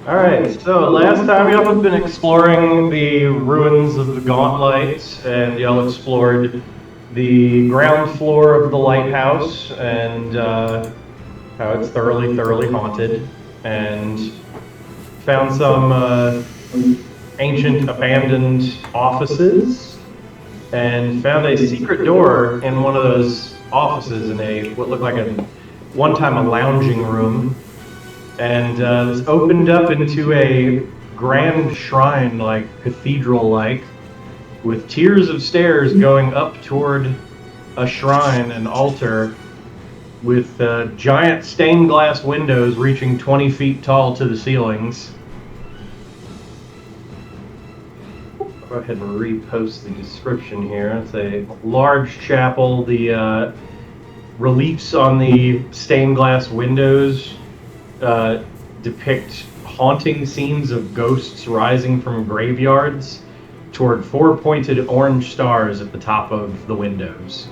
Alright, so last time y'all have been exploring the ruins of the Gauntlet, and y'all explored the ground floor of the lighthouse, and how it's thoroughly haunted, and found some ancient abandoned offices, and found a secret door in one of those offices in what looked like one time a lounging room. And this opened up into a grand shrine, like cathedral-like, with tiers of stairs going up toward a shrine, an altar, with giant stained glass windows reaching 20 feet tall to the ceilings. I'll go ahead and repost the description here. It's a large chapel. The reliefs on the stained glass windows depict haunting scenes of ghosts rising from graveyards toward four pointed orange stars at the top of the windows.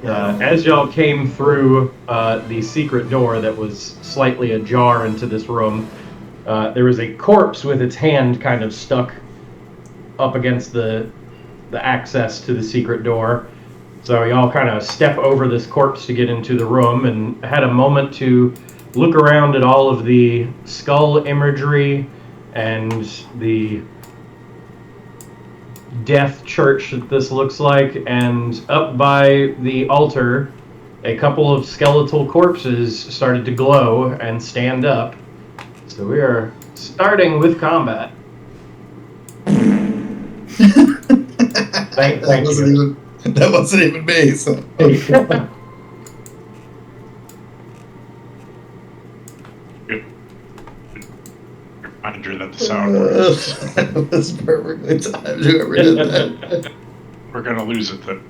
As y'all came through the secret door that was slightly ajar into this room, there was a corpse with its hand kind of stuck up against the access to the secret door. So y'all kind of step over this corpse to get into the room, and had a moment to look around at all of the skull imagery and the death church that this looks like, and up by the altar, a couple of skeletal corpses started to glow and stand up. So we are starting with combat. Thank you. That wasn't even me, so. Good. Reminder that the soundboard That was perfectly timed, whoever did that. We're gonna lose it, though.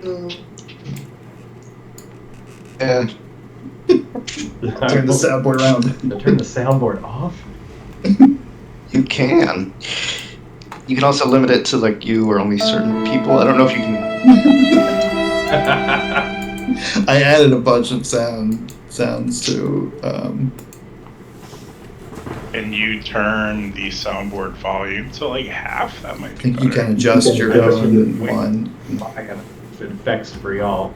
No. And turn the soundboard around. Turn the soundboard off? You can. You can also limit it to like you or only certain people. I don't know if you can. I added a bunch of sounds to. And you turn the soundboard volume to like half. That might I be think better. you can adjust your own one. I got effects for y'all.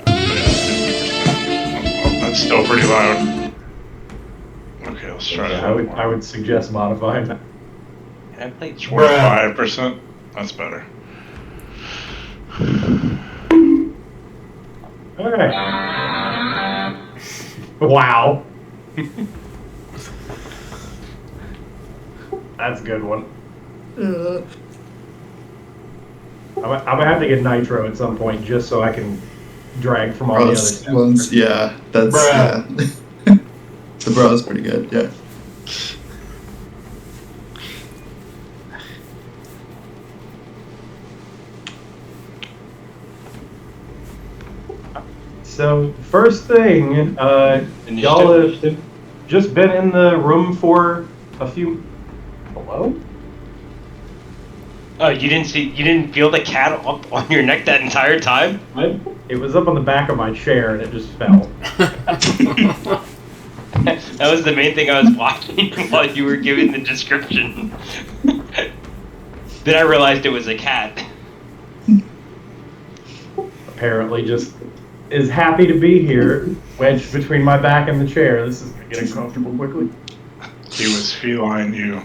Oh, that's still pretty loud. Okay, let's try Yeah, it. I would suggest modifying that. I played 25%. That's better. All right. Wow. That's a good one. I'm gonna have to get nitro at some point just so I can drag from all the other sounds. Ones, yeah, that's yeah. The bro is pretty good, yeah. So first thing, y'all have just been in the room for a few. Hello? Oh, you didn't feel the cat up on your neck that entire time? It was up on the back of my chair and it just fell. That was the main thing I was watching while you were giving the description. Then I realized it was a cat. Apparently just is happy to be here, wedged between my back and the chair. This is gonna get uncomfortable quickly. He was feline you.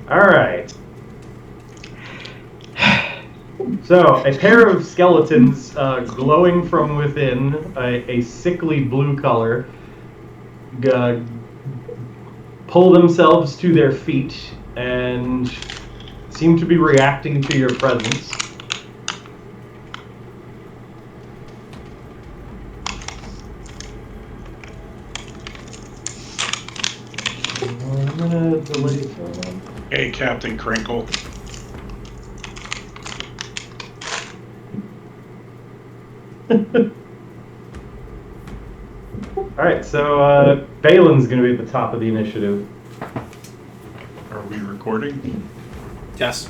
Alright. So, a pair of skeletons glowing from within, a sickly blue color, pull themselves to their feet and seem to be reacting to your presence. I'm gonna delay for them. Hey, Captain Crinkle. Alright, so Balin's going to be at the top of the initiative. Are we recording? Yes.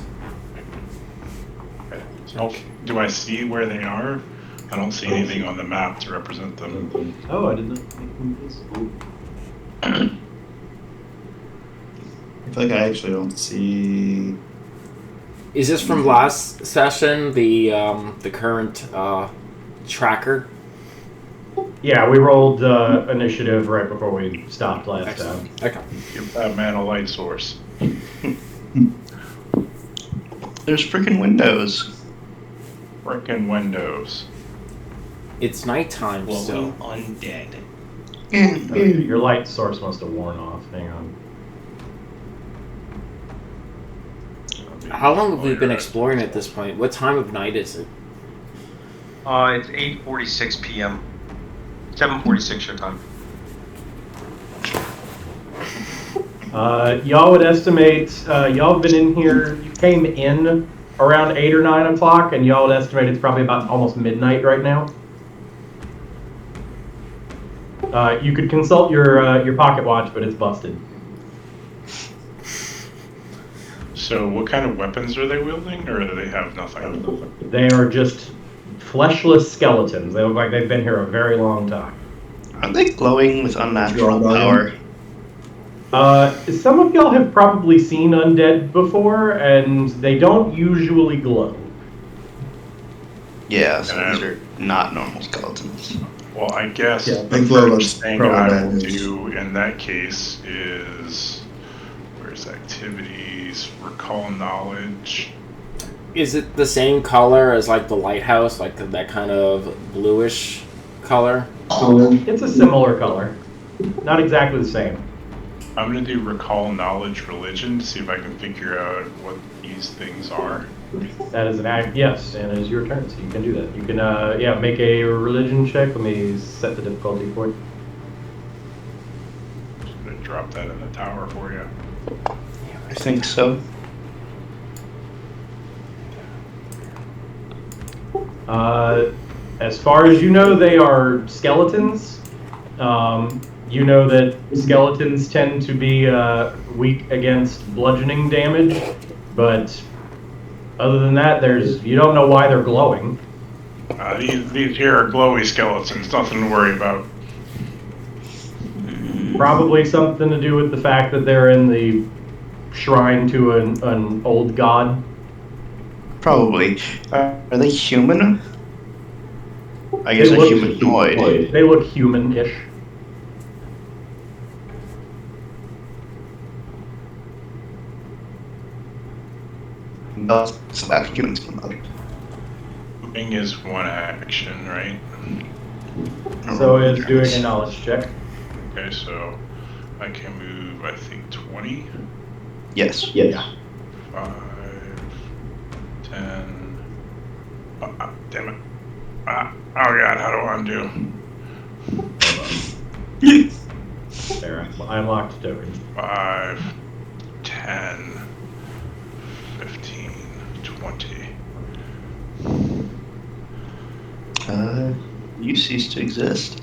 Oh, do I see where they are? I don't see anything on the map to represent them. Oh, I did not make them visible. I feel like I actually don't see. Is this from last session? The current tracker. Yeah, we rolled initiative right before we stopped last time. Okay. Give that man a light source. There's freaking windows. Frickin' windows. It's nighttime still. Glowing undead. Your light source must have worn off. Hang on. How long have we been exploring at this point? What time of night is it? It's 8:46 p.m. 7:46 your time. Y'all would estimate, y'all have been in here, you came in around 8 or 9 o'clock, and y'all would estimate it's probably about almost midnight right now. You could consult your pocket watch, but it's busted. So what kind of weapons are they wielding, or do they have nothing? They are just fleshless skeletons. They look like they've been here a very long time. Are they glowing with unnatural Glowing. power? Some of y'all have probably seen undead before, and they don't usually glow. Yeah, so these are not normal skeletons. Well, I guess Yeah, the big glow first is thing probably I bad will news. do in that case is, where's activities, recall knowledge. Is it the same color as like the lighthouse, like that kind of bluish color? It's a similar color. Not exactly the same. I'm gonna do recall knowledge religion to see if I can figure out what these things are. That is an act, yes, and it is your turn, so you can do that. You can, yeah, make a religion check. Let me set the difficulty for it. Just gonna drop that in the tower for you. I think so. As far as you know, they are skeletons. You know that skeletons tend to be weak against bludgeoning damage, but other than that, you don't know why they're glowing. These here are glowy skeletons, nothing to worry about. Probably something to do with the fact that they're in the shrine to an old god. Probably. Are they human? I guess They a look humanoid. They look human-ish. So that humans come out. Moving is one action, right? So it's doing a knowledge check. Okay, so I can move, I think, 20, Yes. 5, 10. Damn it. Oh god, how do I undo? There, I unlocked token. 5, 10, 15, 20. You cease to exist.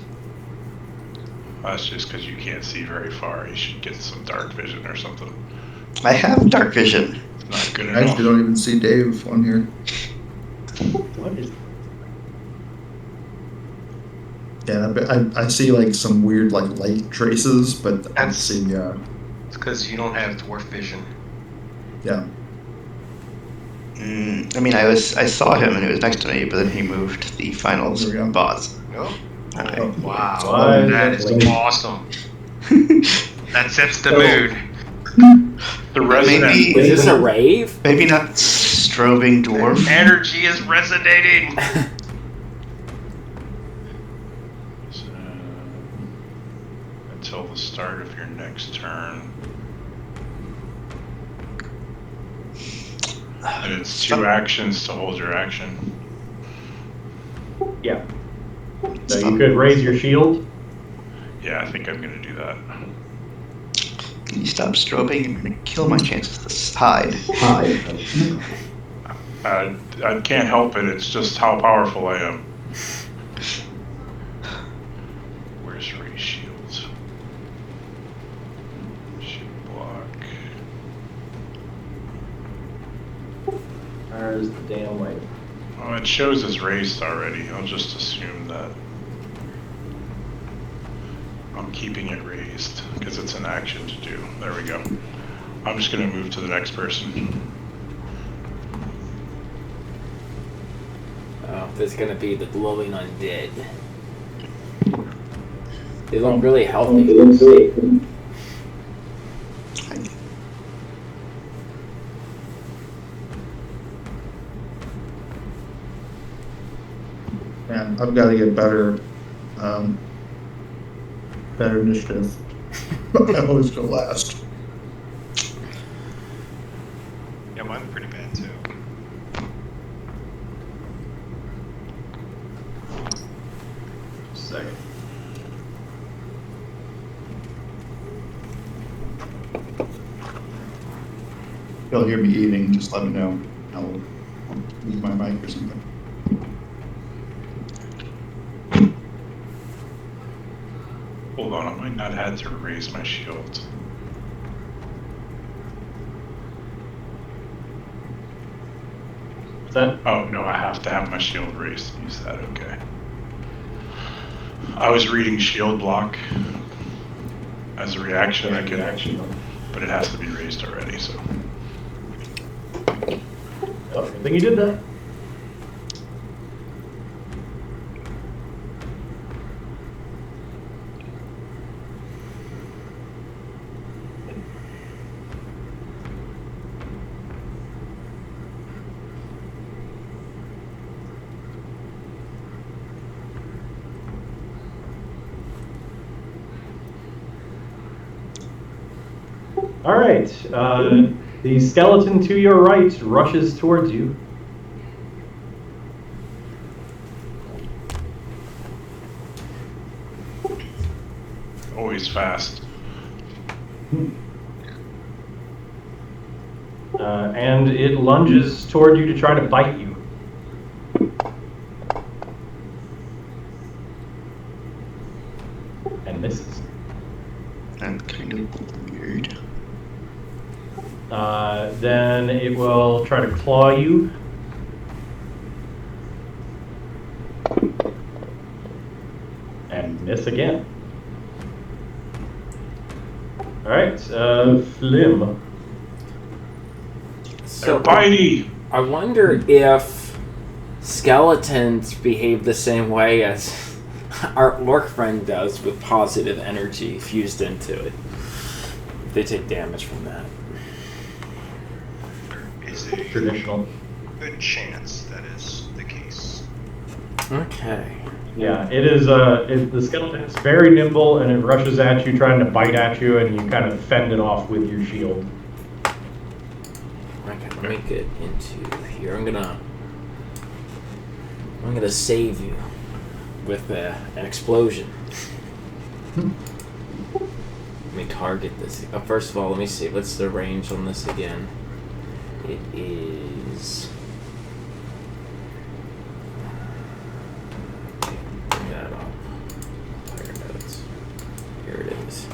That's just because you can't see very far. You should get some dark vision or something. I have dark vision. It's not good I enough. actually don't even see Dave on here. What is Yeah, I see like some weird like light traces, but I don't That's- see. It's because you don't have dwarf vision. Yeah. I mean, I saw him and he was next to me, but then he moved the final There we go. boss. Oh, Okay. wow. Why That is is that- awesome. That sets the mood. The resident. Maybe, Is this a rave? maybe not strobing dwarf. Energy is resonating. Until the start of your next turn. And it's 2 actions to hold your action. Yeah. So you could raise your shield. Yeah, I think I'm gonna do that. Can you stop strobing? I'm gonna kill my chances to hide. I can't help it, it's just how powerful I am. Where's the damn light? Well, it shows as raised already. I'll just assume that I'm keeping it raised because it's an action to do. There we go. I'm just going to move to the next person. Oh, there's gonna be the glowing undead. They look really healthy. Man, I've got to get better, better initiative. I always go last. Yeah, mine's pretty bad too. Second. If you'll hear me eating, just let me know. I'll move my mic or something. Hold on, I might not have to raise my shield. What's that? Oh, no, I have to have my shield raised to use that, okay. I was reading shield block as a reaction, I could action, but it has to be raised already, so. Oh, good thing you did that. All right. The skeleton to your right rushes towards you. Always fast. And it lunges toward you to try to bite you. And misses. That's kind of weird. Then it will try to claw you. And miss again. Alright, Flim. So Bitey! I wonder if skeletons behave the same way as our orc friend does with positive energy fused into it. If they take damage from that. There is a Traditional. good chance that is the case. Okay. Yeah, it is. The skeleton is very nimble and it rushes at you, trying to bite at you, and you kind of fend it off with your shield. Okay, let me get into here. I'm gonna save you with an explosion. Let me target this. First of all, let me see. What's the range on this again? It is. Bring that up. Player notes. Here it is.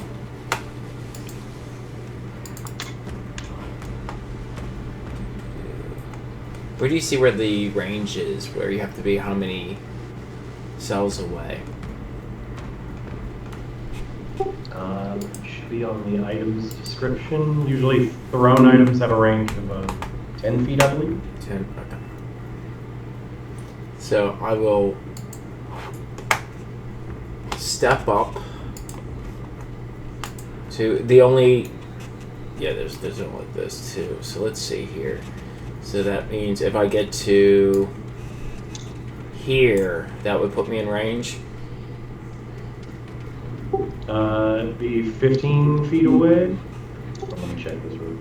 Where do you see where the range is? Where you have to be how many cells away? It should be on the items description. Usually thrown items have a range of 10 feet, I believe. 10. Okay. So I will step up to the only. Yeah, there's only this too. So let's see here. So that means if I get to here, that would put me in range. It'd be 15 feet away. Let me check this route.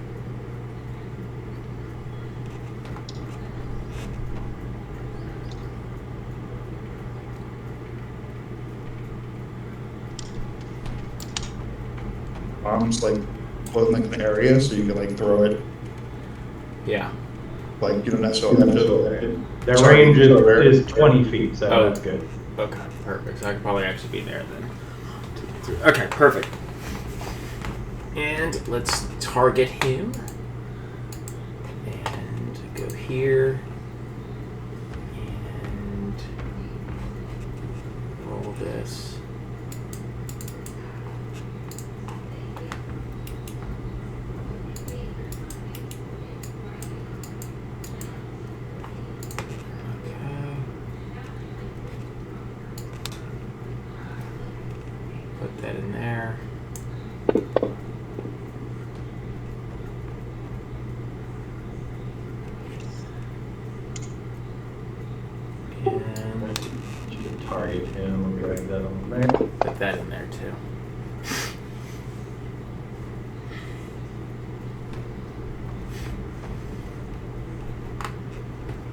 Bombs like float in like an area, so you can like throw it. Yeah. Like you don't necessarily have to. Their Sorry, range over. is 20 feet, so Oh. that's good. Okay. Perfect. So I could probably actually be there then. 2, 3. Okay. Perfect. And let's target him. And go here. this. Okay. Put that in there. And You can target him. We'll drag that on there. put that in there too.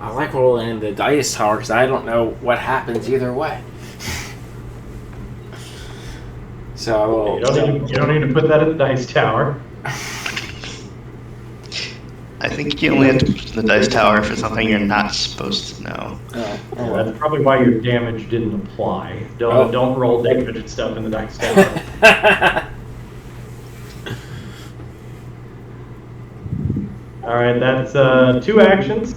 I like rolling in the dice tower because I don't know what happens either way. So I will. You don't need to put that at the dice tower. I think you only have to put it in the dice tower for something you're not supposed to know. Oh, Yeah, that's probably why your damage didn't apply. Don't roll damage stuff in the dice tower. All right, that's 2 actions.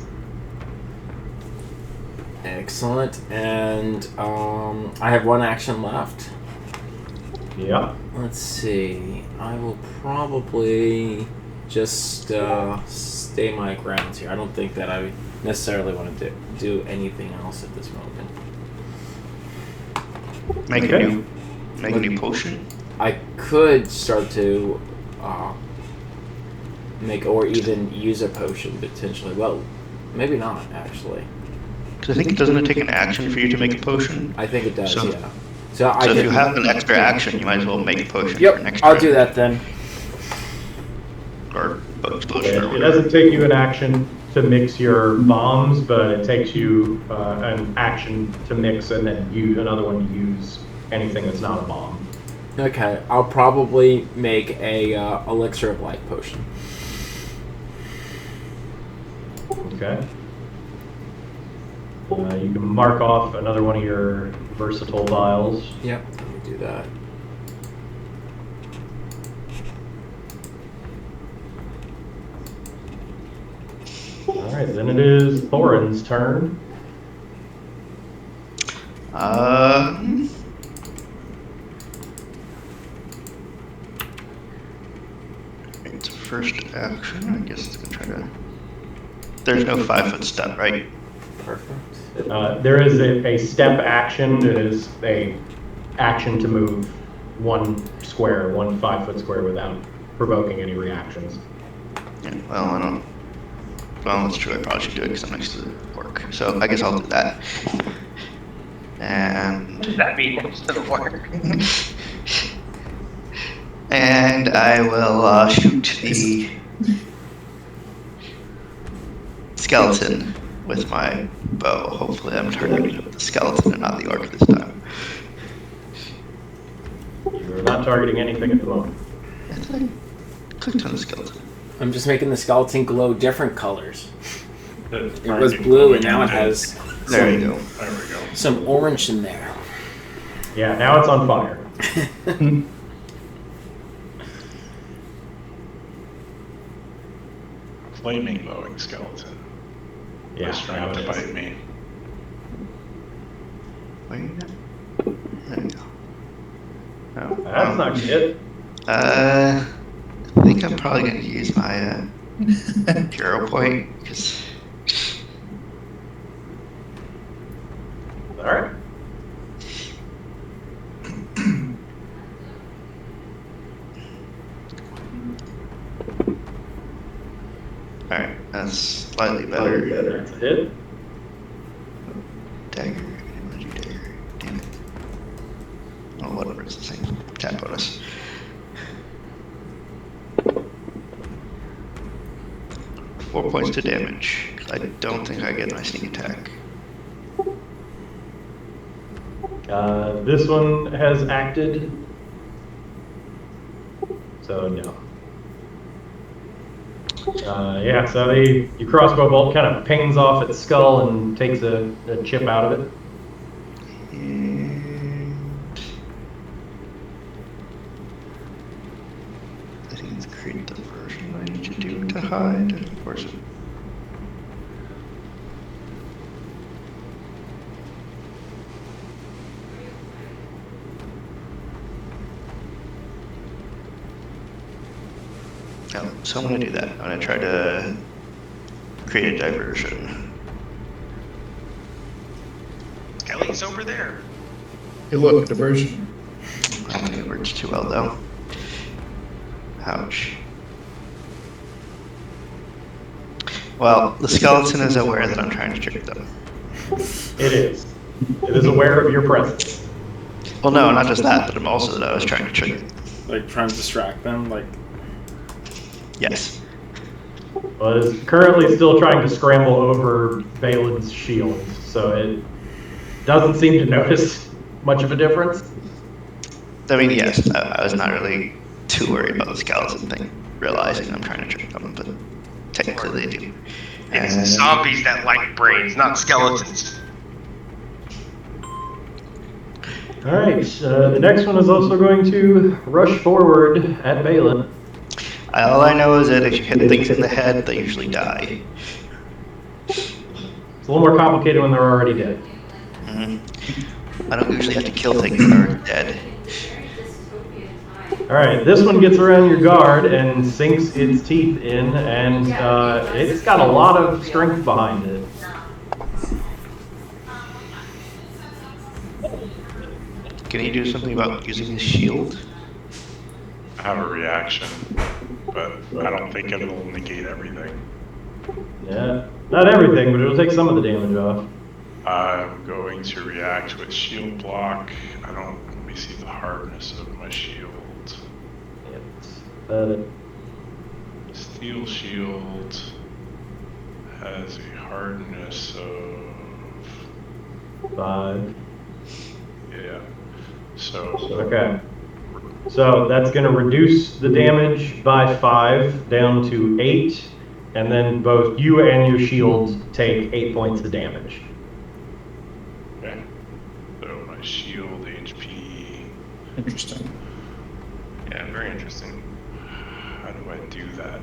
Excellent. And I have 1 action left. Yeah. Let's see. I will probably just stay my grounds here. I don't think that I necessarily want to do anything else at this moment. Make Okay. a new potion. I could start to make or even use a potion potentially. Well, maybe not actually. Because I think doesn't it take an action for you to make a potion? I think it does. So- Yeah. So I So if could- you have an extra action, you might as well make a potion for Yep. next I'll turn. do that then. Or explosion or It whatever. doesn't take you an action to mix your bombs, but it takes you an action to mix and then another one to use anything that's not a bomb. Okay. I'll probably make a elixir of life potion. Okay. You can mark off another one of your versatile vials. Yep. Let me do that. All right, then it is Thorin's turn. It's a first action. I guess it's gonna try to. There's no 5-foot step, right? Perfect. There is a step action. It is a action to move 1 square, 1 5-foot square without provoking any reactions. Yeah, well, I don't. Well, that's true. I probably should do it because I'm next to the work. So I guess I'll do that. And That means next to the work. and I will shoot the skeleton with my bow. Hopefully, I'm targeting the skeleton and not the orc this time. You're not targeting anything at the moment. I think I clicked on the skeleton. I'm just making the skeleton glow different colors. It It was blue and now it has There you go. There we go. some orange in there. Yeah, now it's on fire. Flaming glowing skeleton. Yeah, It's now trying to it bite is. me. Wait. There you go. Oh, That's not good. I think I'm probably going to use my hero point because All right. all right, that's slightly better. That's a hit. Dagger, energy dagger. Damn it. Oh, whatever. It's the same attack bonus. Four points to damage. I don't think I get my sneak attack. This one has acted. So no. Yeah, so your crossbow bolt kind of pings off its skull and takes a chip out of it. And I think it's create the version I need to do to hide. Of course. No, so I'm gonna do that. I'm gonna try to create a diversion. Kelly's over there. Hey, look, diversion. I'm gonna get words too well though. Ouch. Well, the skeleton is aware that I'm trying to trick them. It is. It is aware of your presence. Well, no, not just that, but I'm also that I was trying to trick them. Like trying to distract them. Like Yes. But is currently still trying to scramble over Valen's shield, so it doesn't seem to notice much of a difference. I mean, yes, I was not really too worried about the skeleton thing, realizing I'm trying to trick them, but technically they do. It's And- zombies that like brains, not skeletons. Alright, the next one is also going to rush forward at Valen. All I know is that if you hit things in the head, they usually die. It's a little more complicated when they're already dead. I don't usually have to kill things that are dead. Alright, this one gets around your guard and sinks its teeth in, and it's got a lot of strength behind it. Can he do something about using his shield? I have a reaction, but I don't think it'll negate everything. Yeah, not everything, but it'll take some of the damage off. I'm going to react with shield block. Let me see the hardness of my shield. It's, Steel shield has a hardness of, 5. yeah, so, Okay. So that's going to reduce the damage by 5 down to 8, and then both you and your shield take 8 points of damage. okay. So my shield HP, Interesting. yeah, very interesting. How do I do that?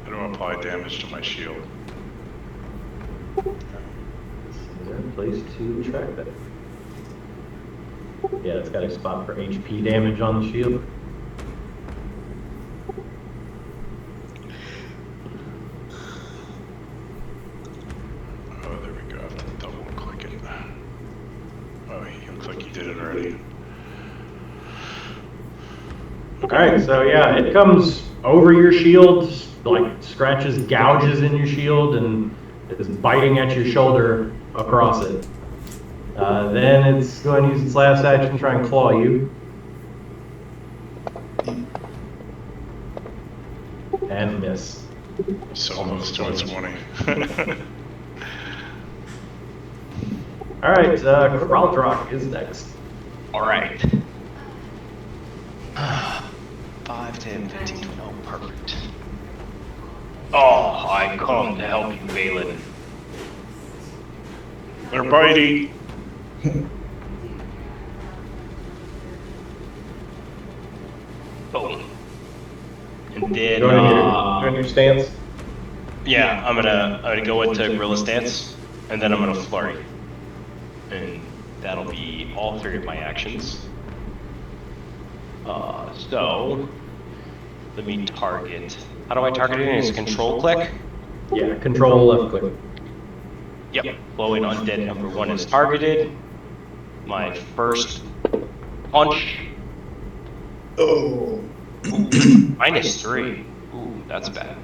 How do I apply damage to my shield? Is there a place to track that? Yeah, it's got a spot for HP damage on the shield. Oh, there we go. I have to double click it. Oh, he looks like he did it already. Alright, so yeah, it comes over your shield, like scratches, gouges in your shield, and is biting at your shoulder across it. Then it's going to use its last action to try and claw you. And miss. So close to its 20. Alright, Kraldrock is next. Alright. 5, 10, 15, 20. Oh, perfect. Oh, I come to help you, Valen. They're biting. Boom. And then, Doing your stance. yeah, I'm gonna go into Gorilla Stance, and then I'm gonna Flurry. And that'll be all 3 of my actions. So, let me target. How do I target it? Is control click? Yeah, control left click. Yep. Glowing undead number 1 is targeted. My first punch. Oh. -3. Ooh, that's bad.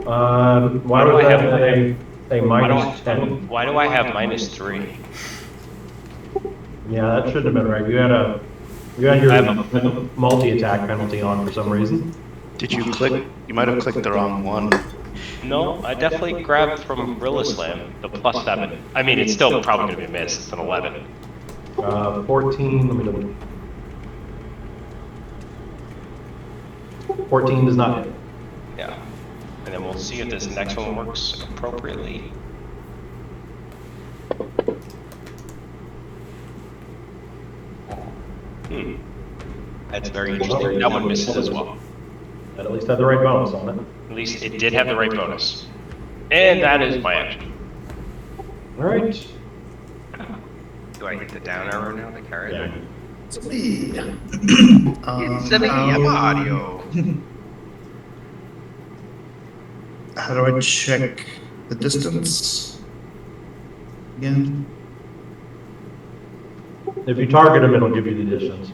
Why do would I that have- a minus 10? Why do I have -3? Yeah, that shouldn't have been right. You had your I have multi-attack penalty on for some reason. Did you click? You might have clicked the wrong one. No, I definitely grabbed from Gorilla Slam the +7. I mean, it's still probably going to be a miss. It's an 11. 14, let me double. 14 does not hit. Yeah. And then we'll see if this next one works appropriately. That's very interesting. That one misses as well. That at least had the right bonus on it. At least it did have the right bonus. And that is my action. Alright. Do I get the down arrow now to carry Yeah. them? It's me. It's me, I'm audio. How do I check the distance? Again? If you target him, it'll give you the distance.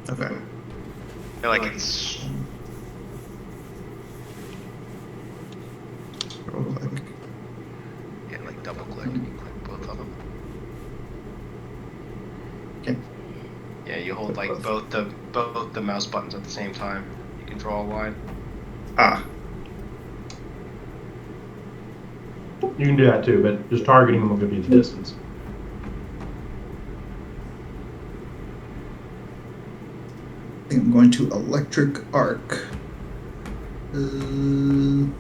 Okay. I feel like it's Roll click. yeah, like double click. Click both of them. Okay. Yeah, you hold like both the mouse buttons at the same time. You can draw a line. Ah, You can do that too, but just targeting him will give you the distance. I think I'm going to electric arc. Then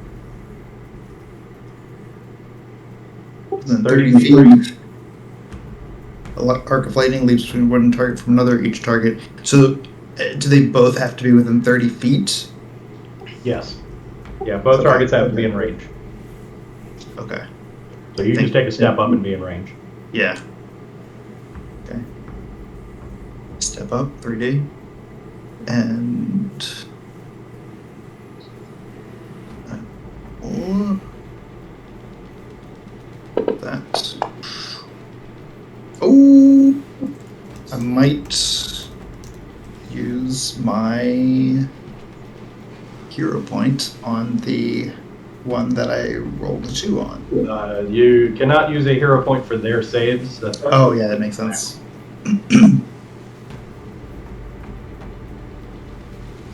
30 feet. Arc of lightning leaps between one target from another, each target. So, do they both have to be within 30 feet? Yes. Yeah, both targets have to be in range. Okay. So you just take a step up and be in range. Yeah. Okay. Step up, 3D. And. That. Oh! I might use my hero point on the one that I rolled a 2 on. You cannot use a hero point for their saves. That's Oh, yeah, that makes sense.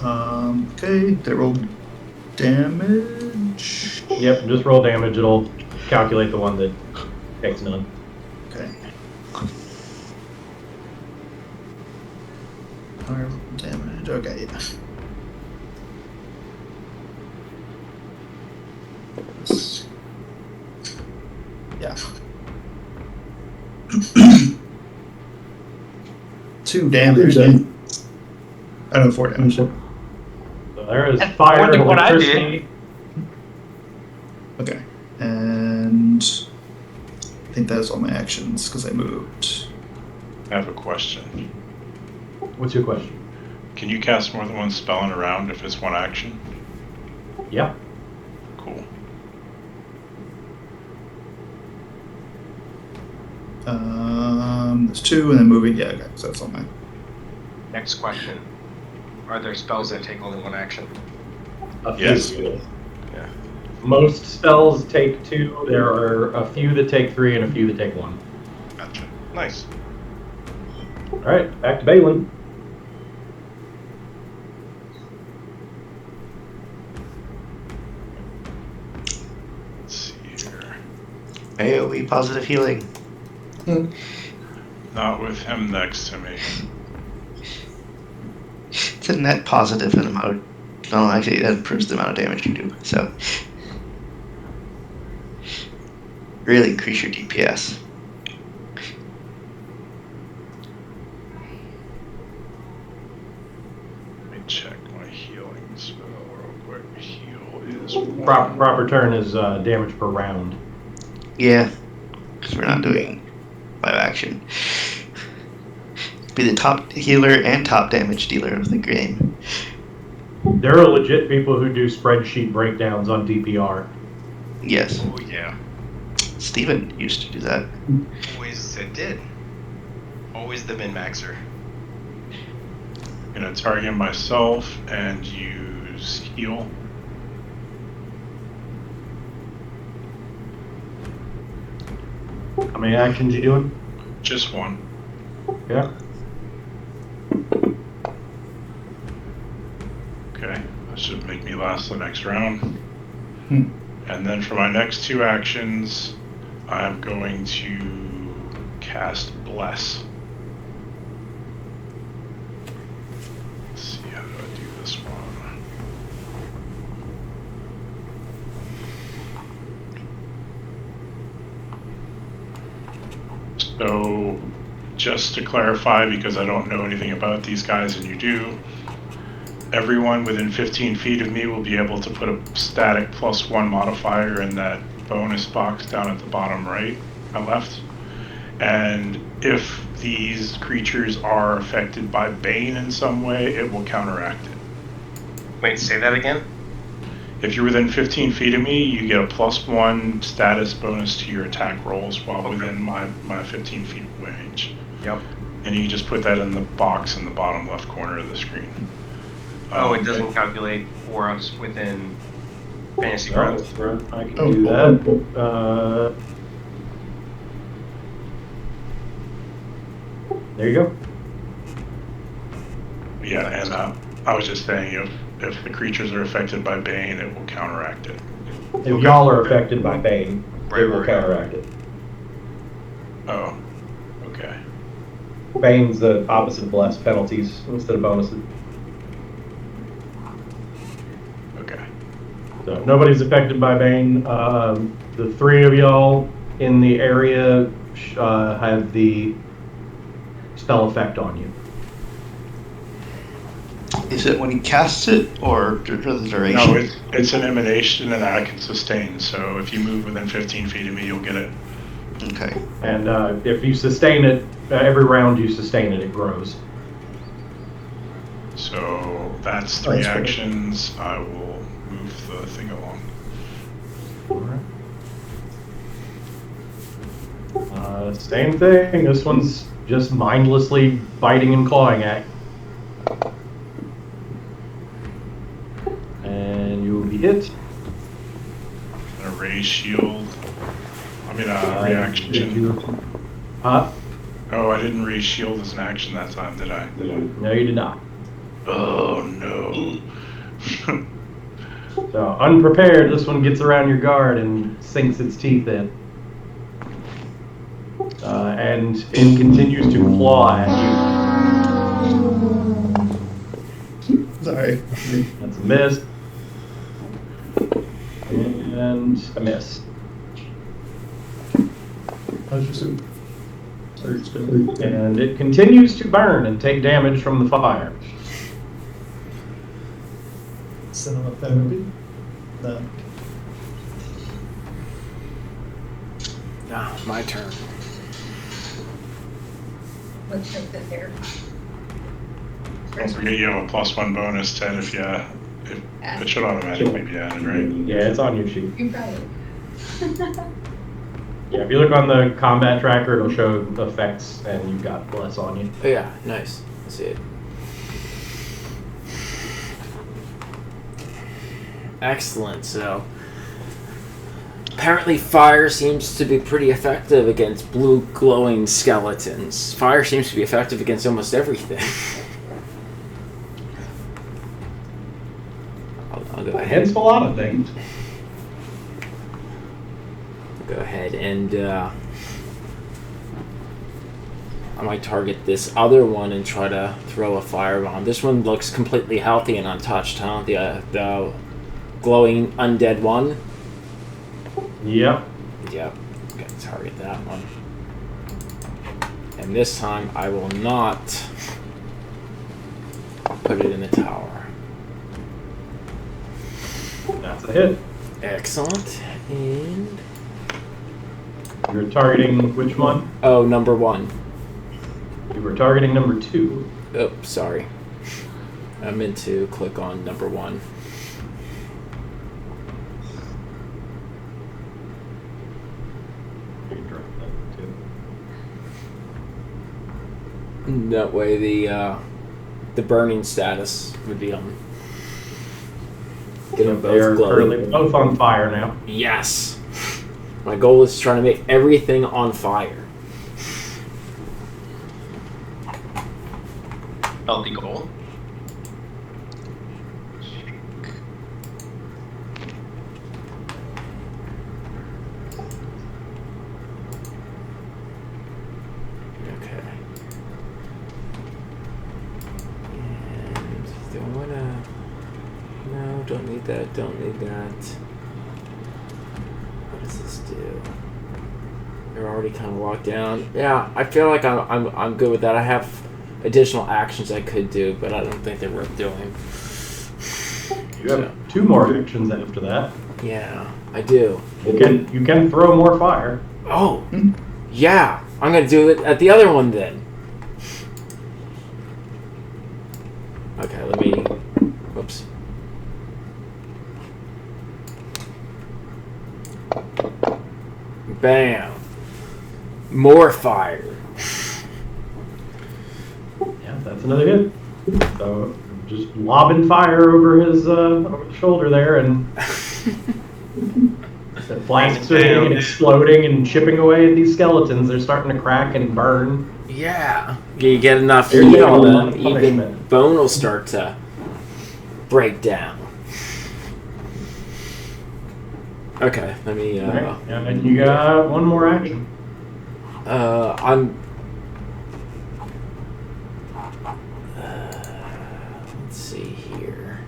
Okay, they rolled damage. Yep, just roll damage. It'll calculate the one that takes none. Okay. Fire damage. Okay, yeah. Yeah. 2 damage. I know 4 damage. So there is fire, What did I do? electricity. Okay. And I think that's all my actions because I moved. I have a question. What's your question? Can you cast more than one spell in a round if it's one action? Yeah. Cool. There's 2 and then moving. Yeah, okay, so that's all my. Next question. Are there spells that take only one action? A few. Yes. Yeah. Most spells take 2. There are a few that take 3 and a few that take 1. Gotcha. Nice. All right, back to Balin. Let's see here. AoE positive healing. Not with him next to me. It's a net positive in amount of, no, actually, it improves the amount of damage you do, so. Really increase your DPS. Let me check my healing spell real quick. Heal is Proper turn is damage per round. Yeah, because we're not doing 5 action. Be the top healer and top damage dealer of the game. There are legit people who do spreadsheet breakdowns on DPR. Yes, Oh yeah. Steven used to do that. Always it did. Always the min-maxer. I'm gonna target myself and use heal. How many actions you doing? Just one. Yeah. Okay, that should make me last the next round. Hmm. And then for my next 2 actions, I'm going to cast Bless. Let's see, how do I do this one? So, just to clarify, because I don't know anything about these guys and you do, everyone within 15 feet of me will be able to put a static +1 modifier in that bonus box down at the bottom right and left. And if these creatures are affected by Bane in some way, it will counteract it. Wait, say that again? If you're within 15 feet of me, you get a +1 status bonus to your attack rolls while within my 15 feet range. Yep. And you just put that in the box in the bottom left corner of the screen. Oh, it doesn't calculate for us within Fantasy Grounds. I can do that. There you go. Yeah, and I was just saying, if the creatures are affected by Bane, it will counteract it. If y'all are affected by Bane, Right, it will right. counteract it. Oh, okay. Bane's the opposite of bless, penalties instead of bonuses. Okay. So if nobody's affected by Bane. The three of y'all in the area have the spell effect on you. Is it when he casts it, or for the duration? No, it's an emanation and I can sustain, so if you move within 15 feet of me, you'll get it. Okay. And if you sustain it, every round you sustain it, it grows. So that's 3 That's great. actions. I will move the thing along. Same thing. This one's just mindlessly biting and clawing at you. And you will be hit. A raise shield. I mean, reaction. Oh, I didn't raise shield as an action that time, did I? No, you did not. Oh, no. So, unprepared, this one gets around your guard and sinks its teeth in. And it continues to claw at you. Sorry. That's a miss. And a miss. How's your soup? Sorry, it's good. And it continues to burn and take damage from the fire. Cinema therapy? No. Ah, my turn. Let's jump in there. Don't forget you have a +1 bonus, Ted, if it should automatically be added, right? Yeah, it's on your sheet. You got it. Yeah, if you look on the combat tracker, it'll show effects, and you've got bless on you. Oh yeah, nice. I see it. Excellent. So apparently fire seems to be pretty effective against blue glowing skeletons. Fire seems to be effective against almost everything. I'll go ahead. Hence a lot of things. Go ahead and I might target this other one and try to throw a firebomb. This one looks completely healthy and untouched, huh? The glowing undead one. Yep. Yep. Gotta target that one. And this time I will not put it in the tower. That's a hit. Excellent. And You're targeting which one? oh, number 1. You were targeting number 2. Oh, sorry. I meant to click on number 1. You can drop that too. That way the burning status would be on. Get them They're both currently glowing. both on fire now. Yes. My goal is trying to make everything on fire. Healthy goal. Okay. And do I wanna? No, don't need that. Don't need that. What does this do? They're already kind of locked down. Yeah, I feel like I'm good with that. I have additional actions I could do, but I don't think they're worth doing. You have 2 more actions after that. Yeah, I do. You can throw more fire. Oh, yeah. I'm gonna do it at the other one then. Okay, let me. Whoops. Bam. More fire. Yeah, that's another hit. So just lobbing fire over his over the shoulder there, and the flasks are exploding and chipping away at these skeletons. They're starting to crack and burn. Yeah. You get enough There's heat no on them, even punishment. bone will start to break down. Okay, let me. Alright, and you got one more action. I'm. Let's see here.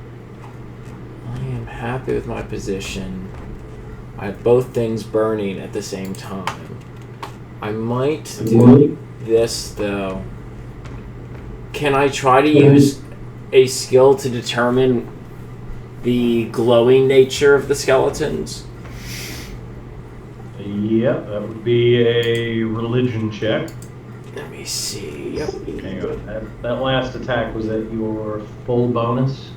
I am happy with my position. I have both things burning at the same time. I might do this though. Can I try to use a skill to determine the glowing nature of the skeletons? Yep, that would be a religion check. Let me see. Yep. Hang on. That last attack was at your full bonus.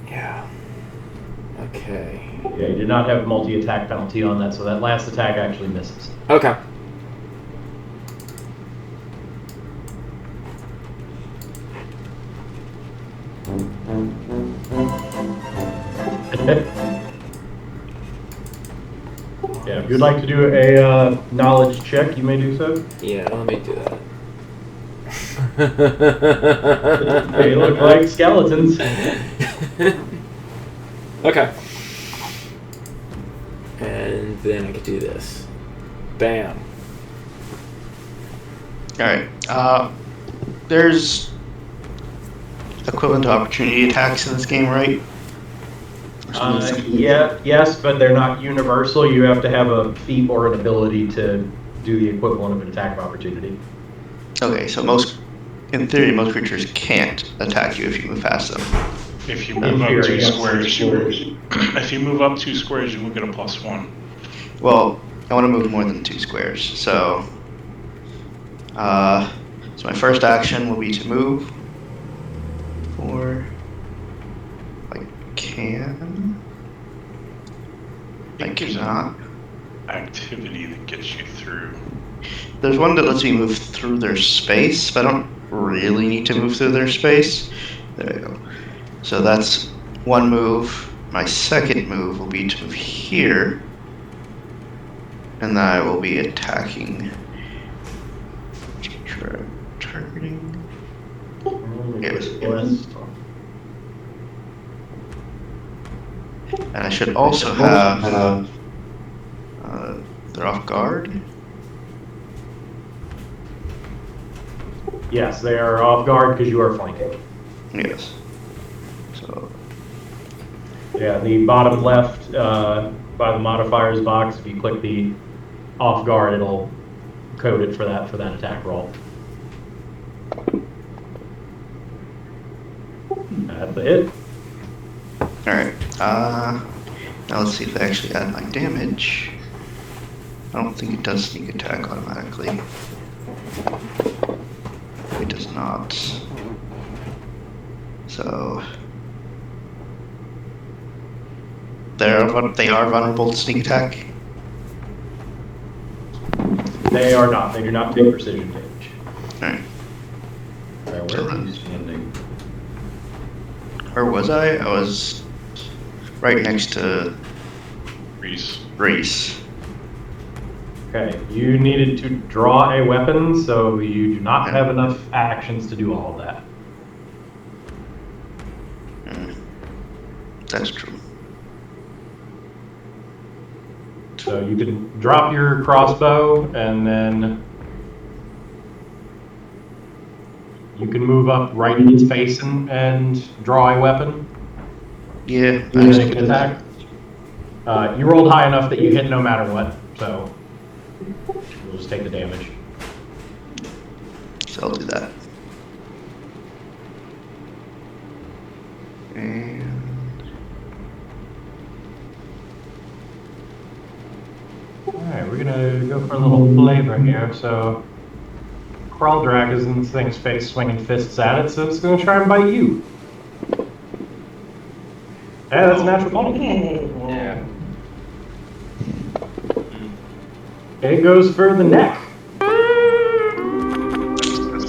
Yeah. Okay. Yeah, you did not have multi-attack penalty on that, so that last attack actually misses. Okay. Yeah, if you'd like to do a knowledge check, you may do so. Yeah, let me do that. They look like skeletons. Okay. And then I could do this. Bam. Alright. There's equivalent to opportunity attacks in this game, right? Yeah, yes, but they're not universal. You have to have a feat or an ability to do the equivalent of an attack of opportunity. Okay, so in theory, most creatures can't attack you if you move past them. If you move up theory, 2 yes. squares, if you move up 2 squares, you will get a +1. Well, I want to move more than 2 squares, so my first action will be to move. Or I can. I There's cannot. activity that gets you through. There's one that lets me move through their space, but I don't really need to move through their space. There we go. So that's one move. My second move will be to move here. And then I will be attacking. Targeting. Yes. And I should also have. They're off guard. Yes, they are off guard because you are flanking. Yes. So. Yeah, the bottom left by the modifiers box, if you click the off guard, it'll code it for that attack roll. That's the hit. Alright. Now let's see if they actually add my damage. I don't think it does sneak attack automatically. It does not. So they are vulnerable to sneak attack. They are not. They do not take precision damage. Alright. Where are you standing? Where was I? I was right next to Reese. Okay, you needed to draw a weapon, so you do not have enough actions to do all of that. That's true. So you can drop your crossbow, and then you can move up right in its face and draw a weapon. Yeah. And then it can attack. You rolled high enough that you hit no matter what, so we'll just take the damage. So I'll do that. And Alright, we're gonna go for a little flavor here. So, Crawl Drag is in this thing's face, swinging fists at it, so it's gonna try and bite you. Yeah, that's a natural 20. Yeah. It goes for the neck. That's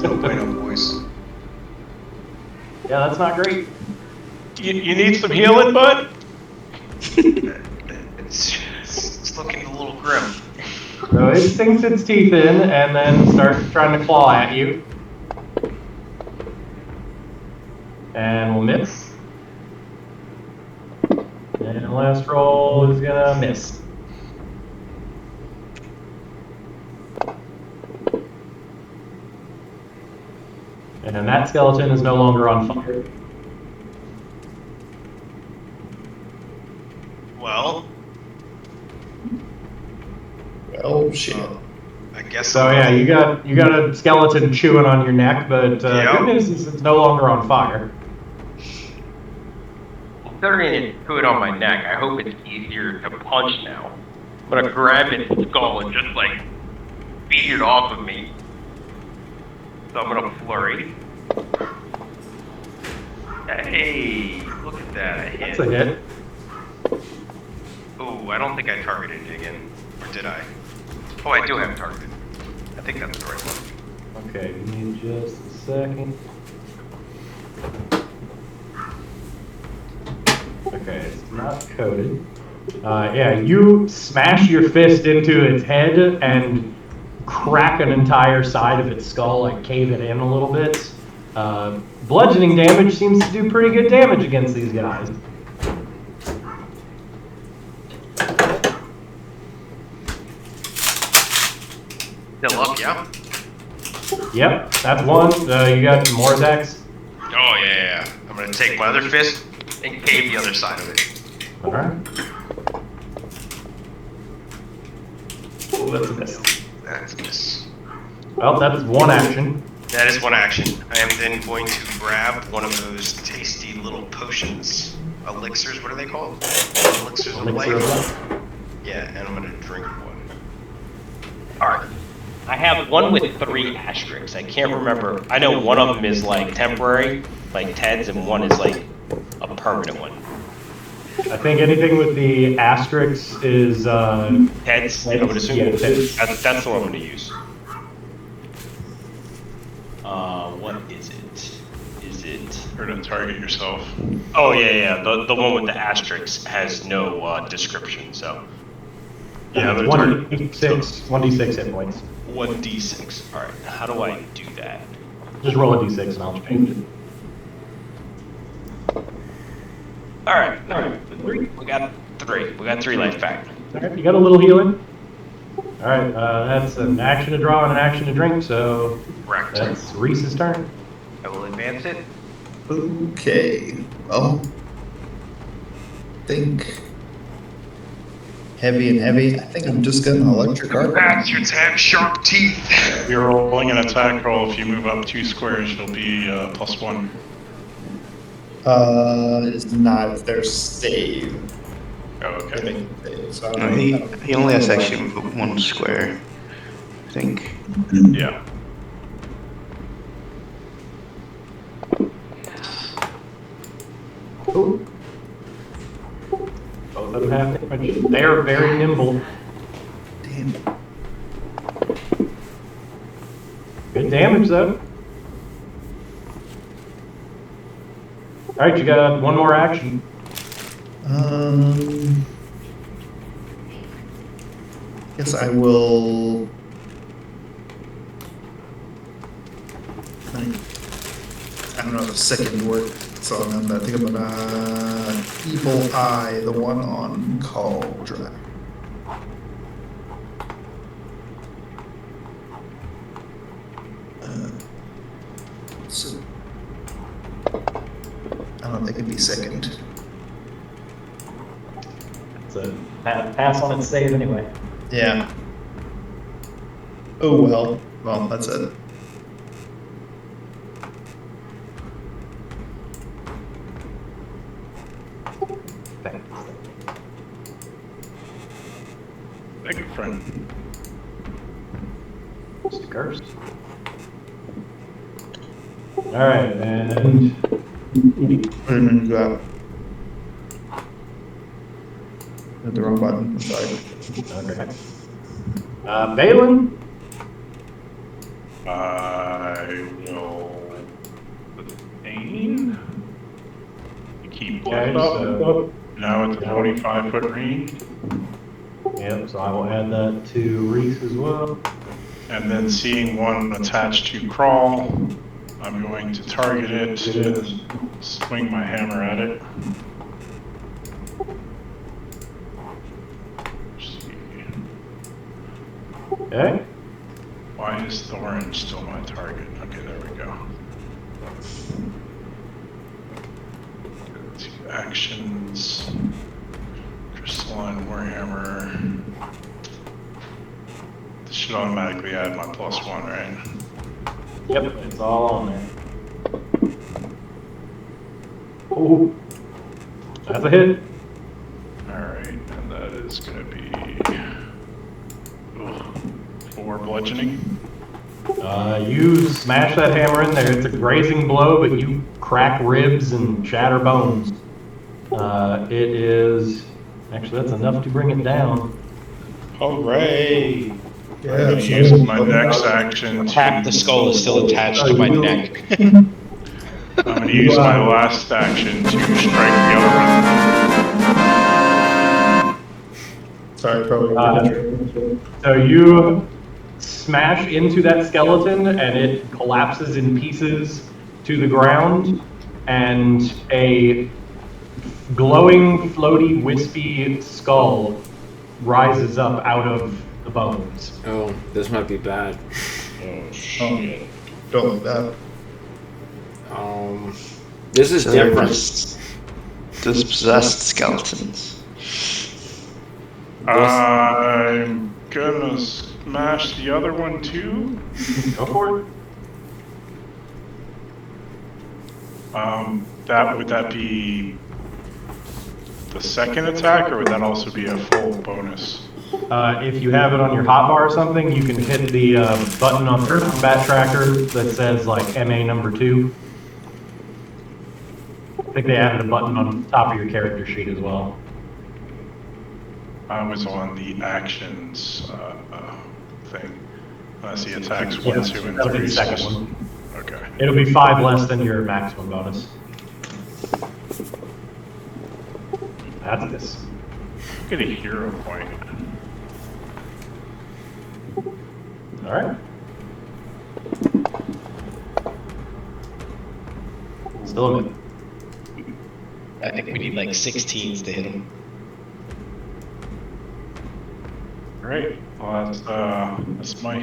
no bueno, boys. Yeah, that's not great. You need some healing, bud? It's looking a little grim. So it sinks its teeth in and then starts trying to claw at you. And we'll miss. And the last roll is gonna miss. And then that skeleton is no longer on fire. Well, Oh, shit. I guess. So yeah, you got a skeleton chewing on your neck, but Yep. good news is it's no longer on fire. Considering it put on my neck, I hope it's easier to punch now. I'm gonna grab its skull and just like beat it off of me. So I'm gonna flurry. Hey, look at that, I hit. That's a hit. Ooh, I don't think I targeted it again. Or did I? Oh, I do have it targeted. I think that's the right one. Okay, give me just a second. Okay, it's not coded. Yeah, you smash your fist into its head and crack an entire side of its skull, like cave it in a little bit. Bludgeoning damage seems to do pretty good damage against these guys. Still up, yeah? Yep, that's one. You got more attacks? Oh, yeah. I'm gonna take my other fist and cave the other side of it. Alright. Oh, that's a miss. That's a miss. Well, that is one action. That is one action. I am then going to grab one of those tasty little potions. Elixirs, what are they called? Elixirs of Elixir of life. life. Yeah, and I'm gonna drink one. Alright. I have one with 3 asterisks. I can't remember. I know one of them is like temporary, like Ted's, and one is like a permanent one. I think anything with the asterisks is Ted's, I would assume. Yeah, Ted's. That's the one I'm going to use. What is it? Is it? Or to target yourself. Oh yeah. The one with the asterisks has no description. So Yeah, it's they're 1d6 hit points. 1d6. All right. How do I do that? Just roll a d6 and I'll change it. All right. We got 3. We got 3 life back. Alright, you got a little healing. Alright, that's an action to draw and an action to drink, so Correct. that's Reese's turn. I will advance it. Okay. Well, think heavy and heavy. I think I'm just gonna electric arc. Bastards have sharp teeth. You're rolling an attack roll. If you move up 2 squares, it'll be +1. It's not if they're save. Oh, okay. So No, he only has to actually move 1 square, I think. Yeah. Ooh. Both of them have damage. They are very nimble. Damn. Good damage, though. Alright, you got one more action. Guess I will. I don't know if the second word. So I think I'm gonna evil eye the one on Cauldron. So I don't think it'd be second. It's a pass on its save anyway. Yeah. Oh well. Well, that's it. friend. Mr. Curse. Alright, and Wait a minute, you got. Hit the wrong button. Sorry. okay. Balin? I will sustain. Keep Okay, both up. so Now at the 25-foot range. yep, so I will add that to Reese as well. And then seeing one attached to crawl, I'm going to target it and swing my hammer at it. Let's see. Okay. Why is Thorin still my target? Okay, there we go. Two actions. Crystalline Warhammer. This should automatically add my +1, right? Yep, it's all on there. Oh, that's a hit. Alright, and that is going to be 4 bludgeoning. You smash that hammer in there. It's a grazing blow, but you crack ribs and shatter bones. It is... Actually, that's enough to bring it down. Hooray! Yeah, I'm going to use my next action Half the skull is still attached to my neck. I'm going to use my last action to strike the other one. Sorry, probably. So you smash into that skeleton, and it collapses in pieces to the ground, and a glowing, floaty, wispy skull rises up out of the bones. Oh, this might be bad. Oh, shit. Don't like that. This is So they're different. just dispossessed skeletons. I'm gonna smash the other one too. Go for it. Would that be the second attack, or would that also be a full bonus? If you have it on your hotbar or something, you can hit the button on the combat tracker that says like MA number 2. I think they added a button on top of your character sheet as well. I was on the actions thing. I see attacks 1, 2, and that'll be 3. the second one. Okay. It'll be 5 less than your maximum bonus. That's this. Get a hero point. All right. Still a bit. I think we need like 16s to hit him. Great. Well, that's my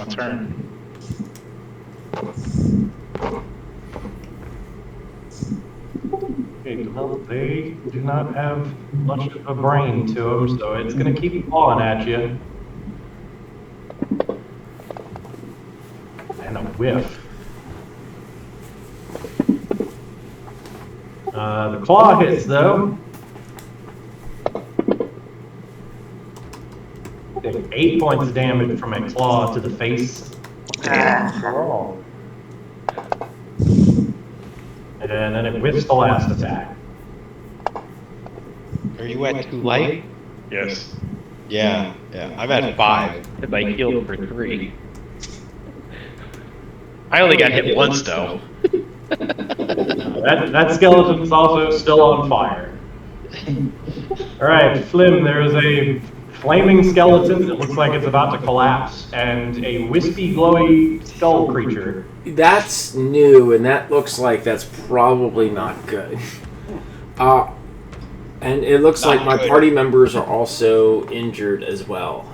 turn. Okay, well, they do not have much of a brain to them, so it's going to keep clawing at you. And a whiff. The claw hits, though. Take 8 points of damage from a claw to the face. And then it whiffs the last attack. Are you at 2 light? Yes. Yeah. I'm at 5. If I healed for 3. I only got hit once though. That skeleton's also still on fire. Alright, Flim, there is a flaming skeleton that looks like it's about to collapse, and a wispy, glowy skull creature. That's new, and that looks like that's probably not good. And it looks Not like my good. party members are also injured as well.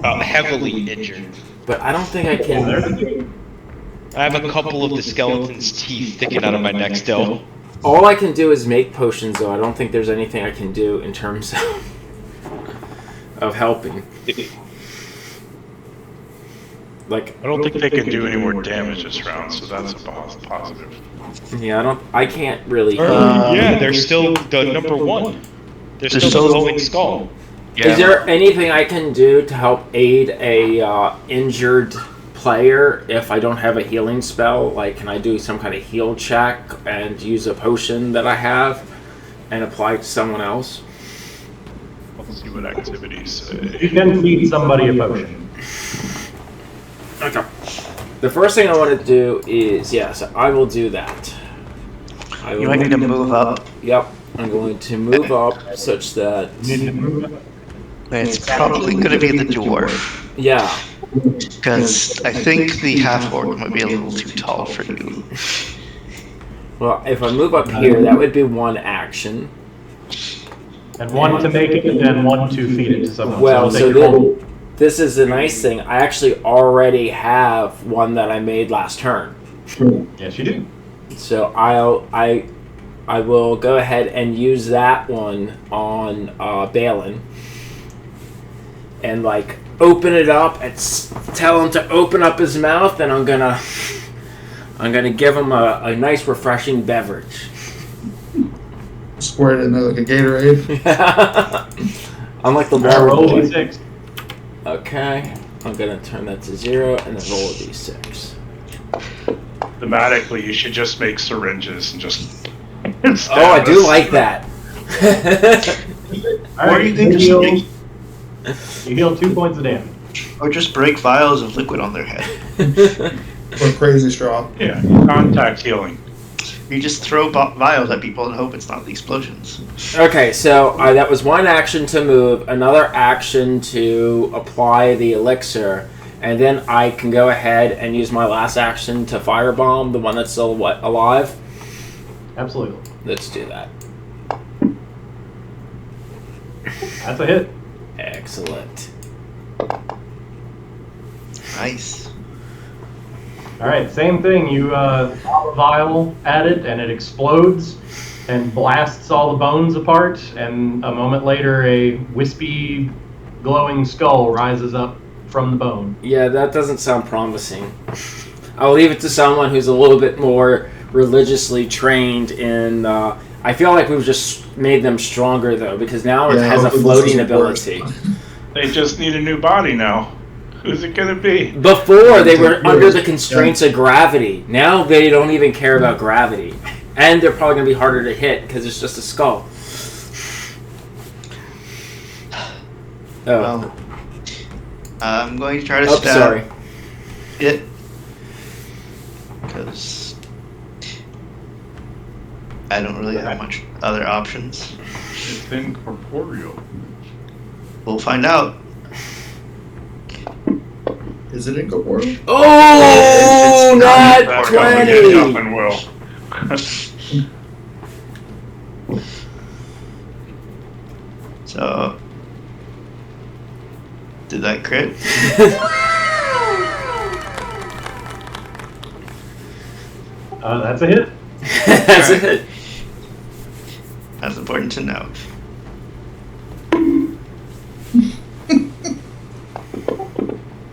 Heavily injured. But I don't think I can... I have a couple of the skeleton's teeth sticking out of my neck still. All I can do is make potions, though. I don't think there's anything I can do in terms of helping. Like, I don't think they can do any more damage this round, so that's a positive. yeah, I can't really... Yeah, they're still the number 1. They're still the glowing skull. Is there anything I can do to help aid a injured player if I don't have a healing spell? Like, can I do some kind of heal check and use a potion that I have and apply it to someone else? Let's see what activities You say. can feed somebody a potion. Okay. The first thing I want to do is, yes, I will do that. You might need to move up. Yep, I'm going to move up such that... You need to move up. It's probably going to be the dwarf. Yeah. Because I think the half-orc might be a little too tall for you. Well, if I move up here, that would be one action. And one to make it, and then one to feed it to someone. Well, they so can roll- this is the nice thing. I actually already have one that I made last turn. Yes, you do. So I will go ahead and use that one on Balin. And like open it up and tell him to open up his mouth, and I'm gonna give him a nice refreshing beverage. Squirt it in there like a Gatorade. I'm like the All right, water roll boy. d6. Okay, I'm gonna turn that to 0 and then roll a d6. Thematically, you should just make syringes and just. Oh, I do like that. All Or right, you can heal, just you heal 2 points of damage. or just break vials of liquid on their head. Or crazy straw. Yeah, contact healing. You just throw vials at people and hope it's not the explosions. Okay, so that was one action to move, another action to apply the elixir, and then I can go ahead and use my last action to firebomb the one that's still alive. Absolutely. Let's do that. That's a hit. Excellent. Nice. All right, same thing. You pop a vial at it, and it explodes and blasts all the bones apart. And a moment later, a wispy, glowing skull rises up from the bone. Yeah, that doesn't sound promising. I'll leave it to someone who's a little bit more religiously trained in... I feel like we've just made them stronger, though, because now it has a hopefully this floating isn't worse. ability. They just need a new body now. Who's it gonna be? Before, they were under the constraints of gravity. Now they don't even care about gravity. And they're probably going to be harder to hit, because it's just a skull. Oh, Well, I'm going to try to oh stab sorry. it. Because I don't really have much other options. It's incorporeal. We'll find out. Is it incorporeal? Oh, It's not Back up again, 20! up and will. So, did that crit? That's a hit. That's it. That's important to know.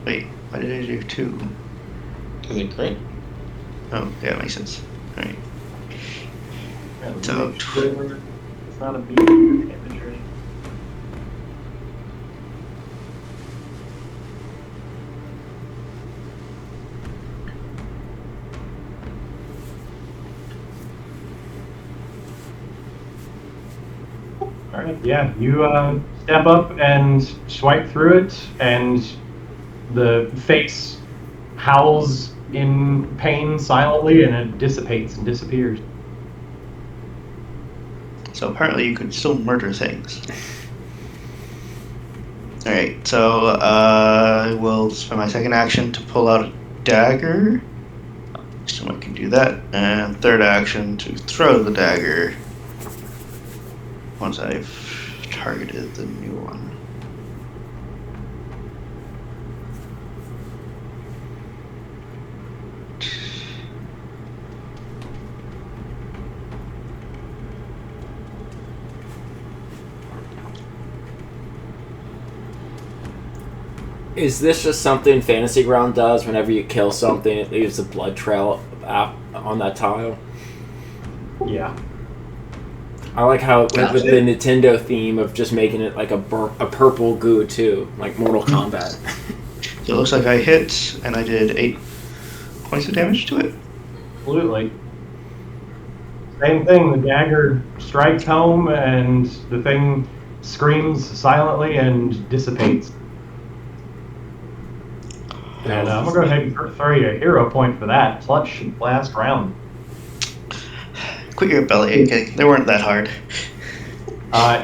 Wait, why did I do 2? Is it great? Oh, yeah, that makes sense. Alright. It's So, not a beat imagery. All right, yeah, you step up and swipe through it, and the face howls in pain silently, and it dissipates and disappears. So apparently you could still murder things. Alright, so I will spend my second action to pull out a dagger. So I can do that. And third action to throw the dagger. Once I've targeted the new one. Is this just something Fantasy Ground does? Whenever you kill something, it leaves a blood trail on that tile? Yeah. I like how it went with the Nintendo theme of just making it like a purple goo too, like Mortal Kombat. So it looks like I hit, and I did 8 points of damage to it. Absolutely. Same thing, the dagger strikes home and the thing screams silently and dissipates. And I'm going to go ahead and throw you a hero point for that. Clutch last round. Quit your belly aching. They weren't that hard.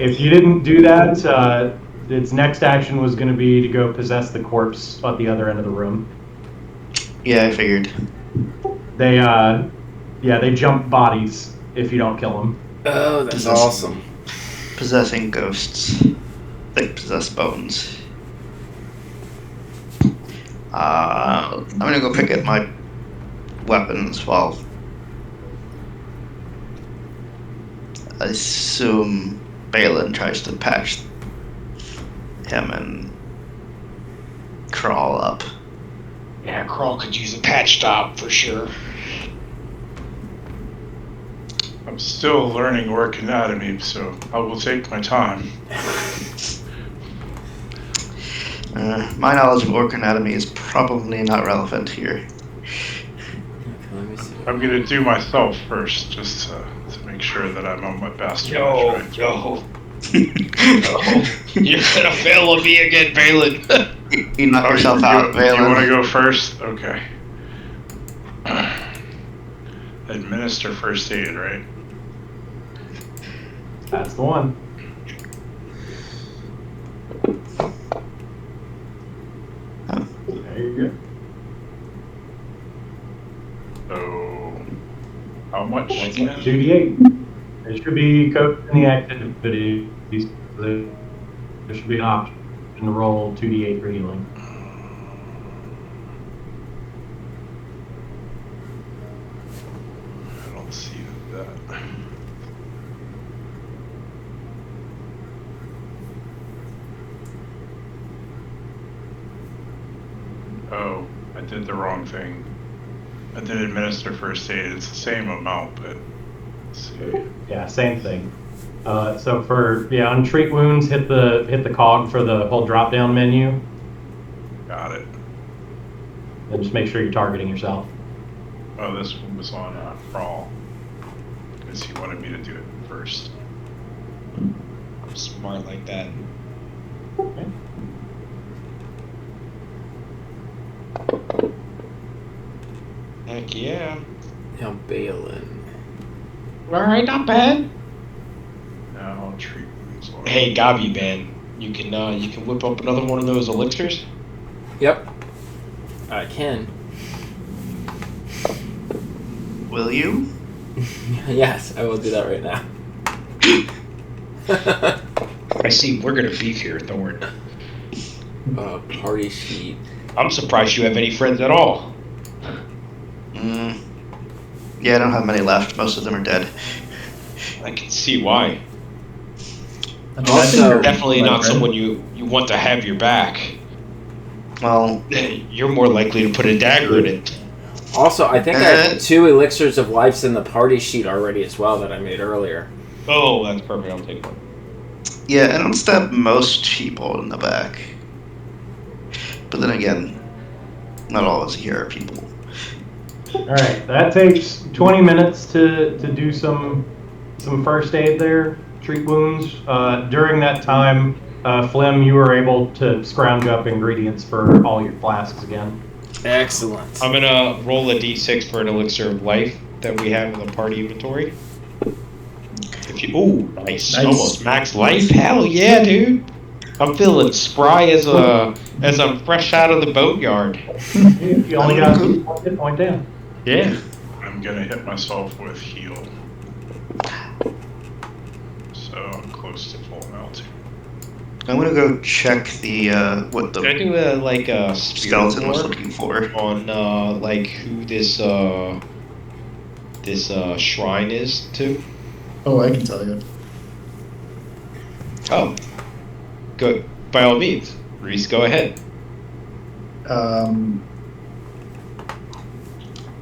If you didn't do that, its next action was going to be to go possess the corpse at the other end of the room. Yeah, I figured. They jump bodies if you don't kill them. Oh, that's awesome. Possessing ghosts. They possess bones. I'm gonna go pick at my weapons. Well, I assume Balin tries to patch him and crawl up. Yeah, Crawl could use a patch stop for sure. I'm still learning orc anatomy, so I will take my time. My knowledge of orc anatomy is probably not relevant here. Okay, let me see. I'm gonna do myself first, just to make sure that I'm on my best. Yo, right? yo. You're gonna fail on me again, Balin. You knock yourself out, You want to Balin. go first? Okay. Administer first aid, right? That's the one. There you go. So, how much? 2d8. There should be code in the activity. There should be an option to roll 2d8 for healing. I don't see that. Oh, I did the wrong thing. I did administer first aid. It's the same amount, but let's see. Yeah, same thing. So on treat wounds, hit the cog for the whole drop down menu, Got it. and just make sure you're targeting yourself. Oh, this one was on crawl because he wanted me to do it first. I'm smart like that. Okay. Heck yeah. Now Balin. Alright, not bad. Now treat wounds. Hey, Gabi, man. You can whip up another one of those elixirs? Yep. I can. Will you? Yes, I will do that right now. I see we're gonna beef here, Thorn. Party sheet. I'm surprised you have any friends at all. Yeah, I don't have many left. Most of them are dead. I can see why. Also, Definitely not someone you want to have your back. Well, You're more likely to put a dagger in it. Also, I think I have 2 elixirs of lives in the party sheet already as well that I made earlier. Oh, that's perfect. I'll take one. yeah, I don't stab most people in the back. But then again, not all of us here are people. All right, that takes 20 minutes to do some first aid there, treat wounds. During that time, Flim, you were able to scrounge up ingredients for all your flasks again. Excellent. I'm gonna roll a d6 for an elixir of life that we have in the party inventory. Ooh, nice. Almost max life. Hell yeah, dude. I'm feeling spry as I'm fresh out of the boatyard. You only got a hit point down. Yeah. I'm gonna hit myself with heal. So I'm close to full altitude. I'm gonna go check the what Can I the do a spirit skeleton was lore looking for. on like who this shrine is to? Oh, I can tell you. Oh, good. By all means, Reese, go ahead.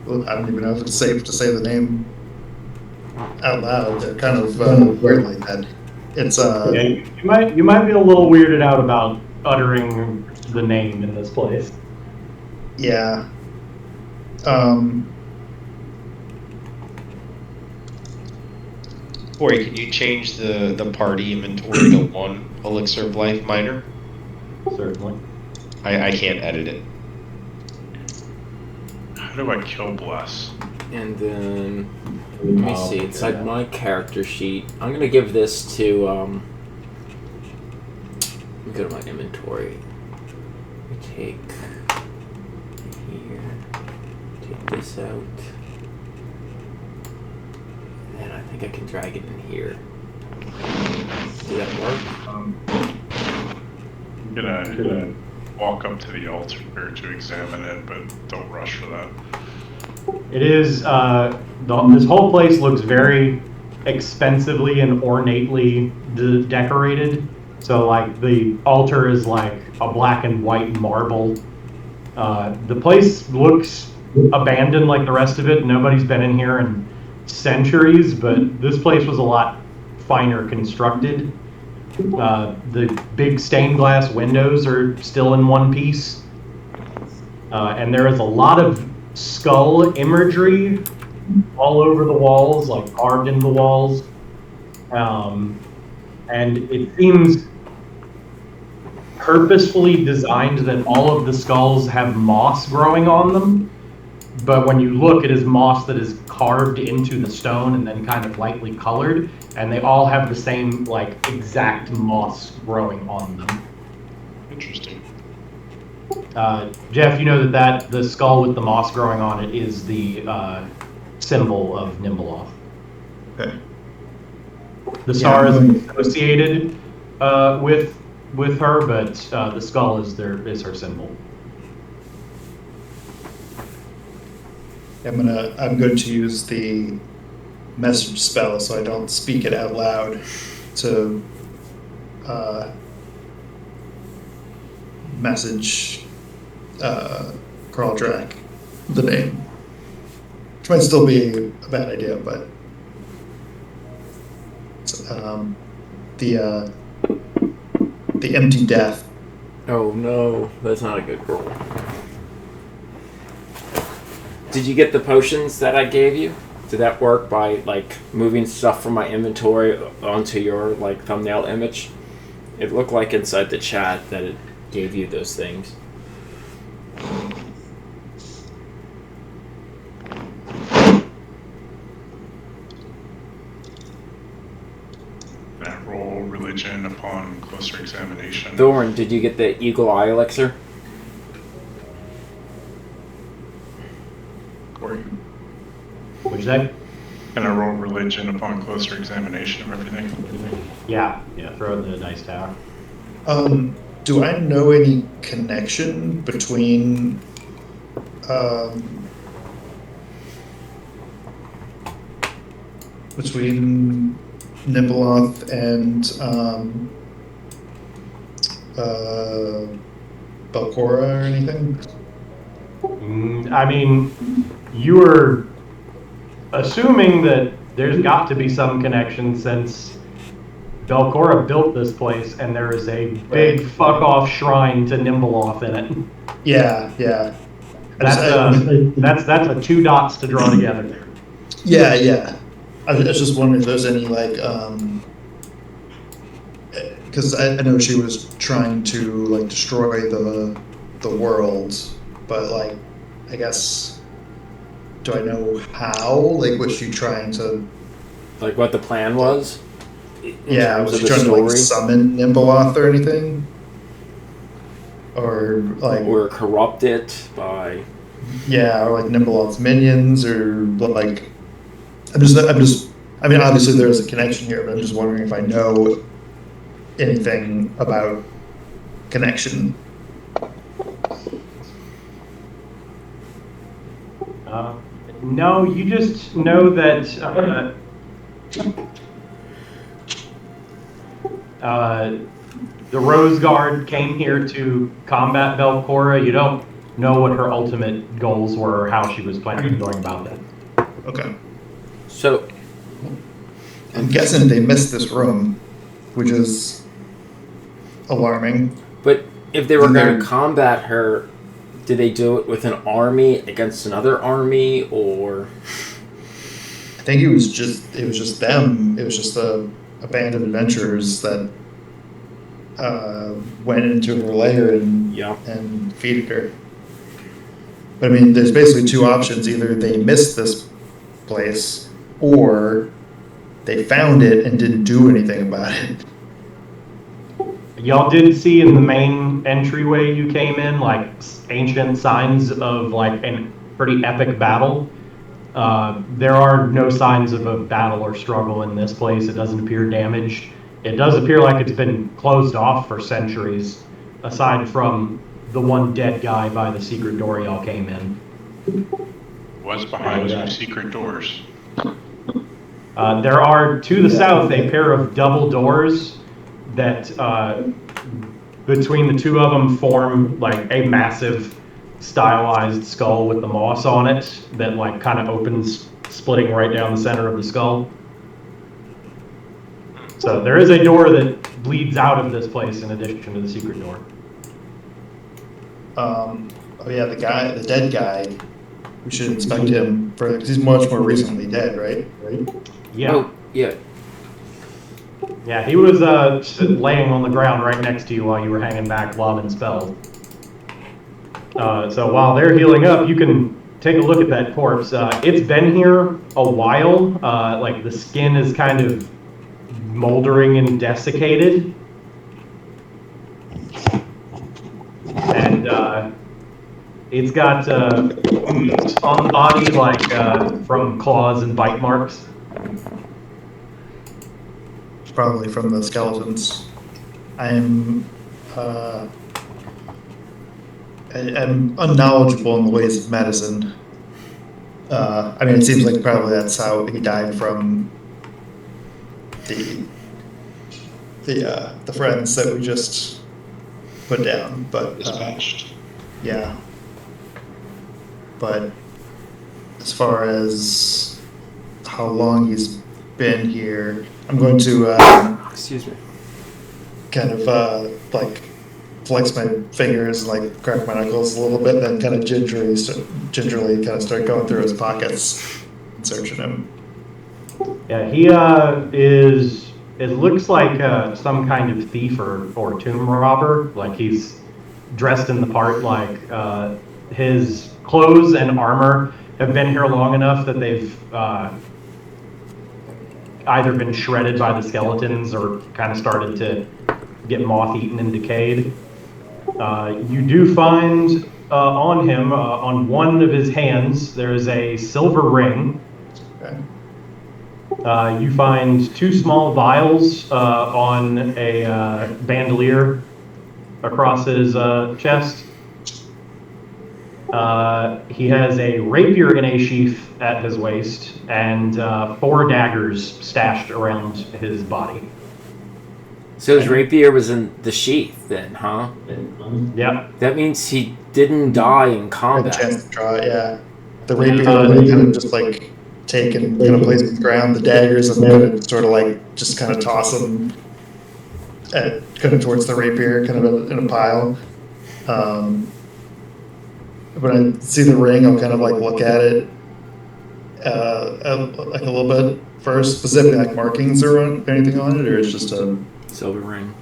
Well, I don't even know if it's safe to say the name. out loud. They're kind of weird like that. It's Yeah, you might be a little weirded out about uttering the name in this place. yeah. Corey, can you change the party inventory to 1 elixir of life minor? Certainly. I can't edit it. How do I kill Bless? And then, let me see, inside my character sheet, I'm going to give this to, let me go to my inventory. Let me take here, take this out. And I think I can drag it in here. Does that work? I'm gonna walk up to the altar to examine it, but don't rush for that. It is, this whole place looks very expensively and ornately decorated. So, like, the altar is like a black and white marble. The place looks abandoned like the rest of it. Nobody's been in here in centuries, but this place was a lot finer constructed. The big stained glass windows are still in one piece. And there is a lot of skull imagery all over the walls, like carved into the walls. And it seems purposefully designed that all of the skulls have moss growing on them. But when you look, it is moss that is carved into the stone and then kind of lightly colored. And they all have the same, like, exact moss growing on them. Interesting. Jeff, you know that the skull with the moss growing on it is the symbol of Nimbleoff. Okay. The star is associated with her, but the skull is her symbol. I'm going to use the message spell so I don't speak it out loud to message Carldrak the name, which might still be a bad idea, but the empty death. Oh no, that's not a good roll. Did you get the potions that I gave you? Did that work by, like, moving stuff from my inventory onto your, like, thumbnail image? It looked like inside the chat that it gave you those things. Can I roll religion upon closer examination? Thorn, did you get the Eagle Eye Elixir? Corey, What'd you say? can I roll religion upon closer examination of everything? Yeah, throw it in the dice tower. Do I know any connection between Nimbleoff and Belcora or anything? I mean, you were assuming that there's got to be some connection since Belcora built this place and there is a big fuck-off shrine to Nimbleoff in it. Yeah. That's a 2 dots to draw together there. Yeah. I was just wondering if there's any, like, because I know she was trying to, like, destroy the world, but, like, I guess, do I know how? Like, was she trying to... Like what the plan was? Yeah, was she trying to, like, summon Nimbleoff or anything? Or, like... Or corrupt it by... Yeah, or, like, Nimbleoff's minions, or, like... I mean, obviously there's a connection here, but I'm just wondering if I know anything about connection. No, you just know that the Rose Guard came here to combat Belcora. You don't know what her ultimate goals were or how she was planning on going about that. Okay. So, I'm guessing they missed this room, which is alarming. But if they were And going they're- to combat her, did they do it with an army against another army, or I think it was just them. It was just a band of adventurers that went into her lair and Yeah. and defeated her. But I mean, there's basically two options: either they missed this place, or they found it and didn't do anything about it. Y'all did see in the main entryway you came in, like ancient signs of like a pretty epic battle. There are no signs of a battle or struggle in this place. It doesn't appear damaged. It does appear like it's been closed off for centuries, aside from the one dead guy by the secret door y'all came in. Was behind two secret doors. There are, to the south, a pair of double doors that, between the two of them, form like a massive stylized skull with the moss on it that like kind of opens, splitting right down the center of the skull. So there is a door that leads out of this place in addition to the secret door. Oh yeah, the dead guy. We should inspect him further because he's much more recently dead, right? Yeah. Oh, yeah. Yeah, he was laying on the ground right next to you while you were hanging back lobbing spells. So while they're healing up, you can take a look at that corpse. It's been here a while. Like the skin is kind of moldering and desiccated. And it's got wounds on the body, like from claws and bite marks. Probably from the skeletons. I'm unknowledgeable in the ways of medicine. I mean, it seems like probably that's how he died from the friends that we just put down. But Dispatched. yeah. But as far as how long he's been here, I'm going to Excuse me. kind of like flex my fingers and like crack my knuckles a little bit, and then kind of gingerly kind of start going through his pockets and searching him. Yeah, he is. It looks like some kind of thief or tomb robber. Like he's dressed in the part. Like his clothes and armor have been here long enough that they've either been shredded by the skeletons or kind of started to get moth-eaten and decayed. You do find on him, on one of his hands, there is a silver ring. Okay. You find two small vials on a bandolier across his chest. He has a rapier in a sheath at his waist and 4 daggers stashed around his body. So his rapier was in the sheath then, huh? Yep. That means he didn't die in Had a combat. chance to try, yeah. The rapier kind of just like take and kind of place on the ground, the daggers, and then sort of like just kind of toss them kind of towards the rapier, kind of in a pile. When I see the ring, I'll kind of like look at it like a little bit first. Specifically, like markings or anything on it, or it's just a Silver ring.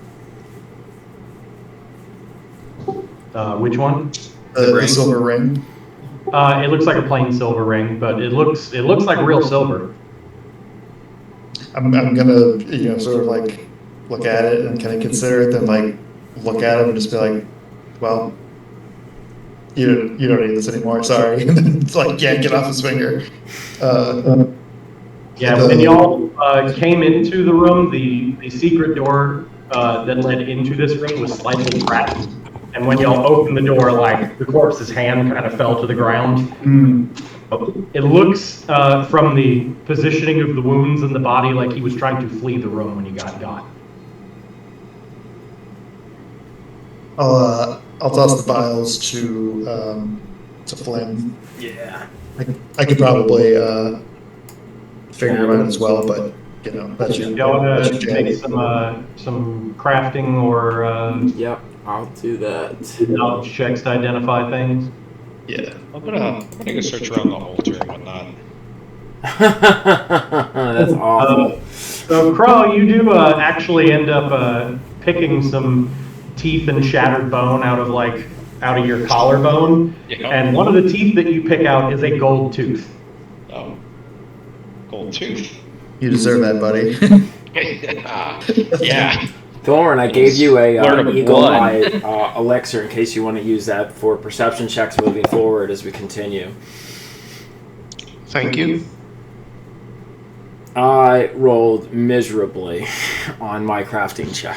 Which one? the silver ring. It looks like a plain silver ring, but it looks like real silver. I'm gonna sort of like look at it and kind of consider it, then like look at it and just be like, well, you don't need this anymore. Sorry, and then it's like yank it off his finger. Yeah, when y'all came into the room, the secret door that led into this room was slightly cracked. And when y'all opened the door, like, the corpse's hand kind of fell to the ground. It looks, from the positioning of the wounds in the body, like he was trying to flee the room when he got. I'll toss the vials to Flynn. Yeah. I could probably figure them out as well, but you know, that's your, Y'all that's want your to make jam. some crafting or Yep, I'll do that. knowledge checks to identify things? Yeah. I'm gonna go search around the altar and whatnot. That's awful. So, Crawl, you do actually end up picking some teeth and shattered bone out of your collarbone, Yeah. and one of the teeth that you pick out is a gold tooth. Oh. Gold tooth. You deserve that, buddy. Yeah. Thorn, I gave you a Learn of eagle one. eye elixir in case you want to use that for perception checks moving forward as we continue. Thank you. I rolled miserably on my crafting check.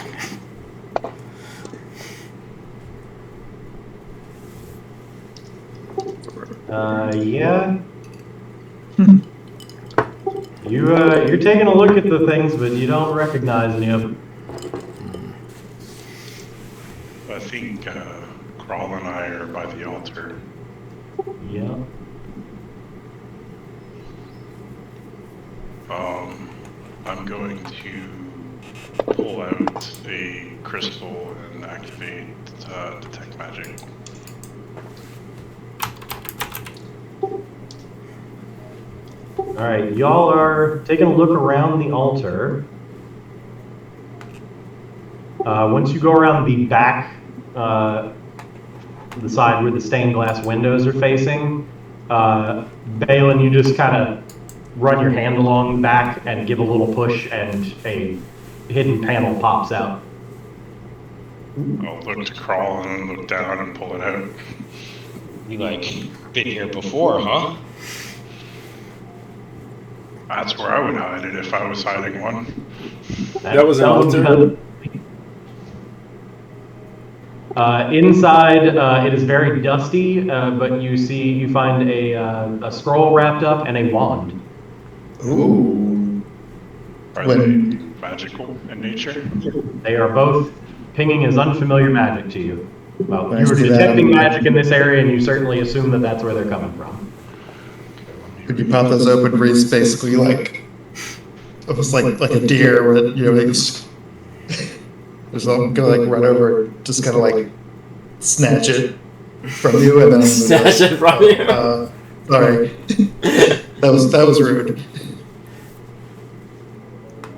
Yeah. You're taking a look at the things, but you don't recognize any of them. I think Crawl and I are by the altar. Yeah. I'm going to pull out a crystal and activate detect magic. All right, y'all are taking a look around the altar. Once you go around the back, the side where the stained glass windows are facing, Balin, you just kind of run your hand along the back and give a little push, and a hidden panel pops out. I'll look to Crawl and then look down and pull it out. You been here before, huh? That's where I would hide it if I was hiding one. That was an altar? Inside, it is very dusty, but you find a scroll wrapped up and a wand. Ooh. Are When- they magical in nature? They are both pinging as unfamiliar magic to you. Well, When I you were see that, detecting I'm- magic in this area, and you certainly assume that that's where they're coming from. Could you pop those open where he's basically like, almost like a deer where, you know, he's, there's I'm gonna run over, just kind of snatch it from you and then Snatch it from you? Sorry. that was rude.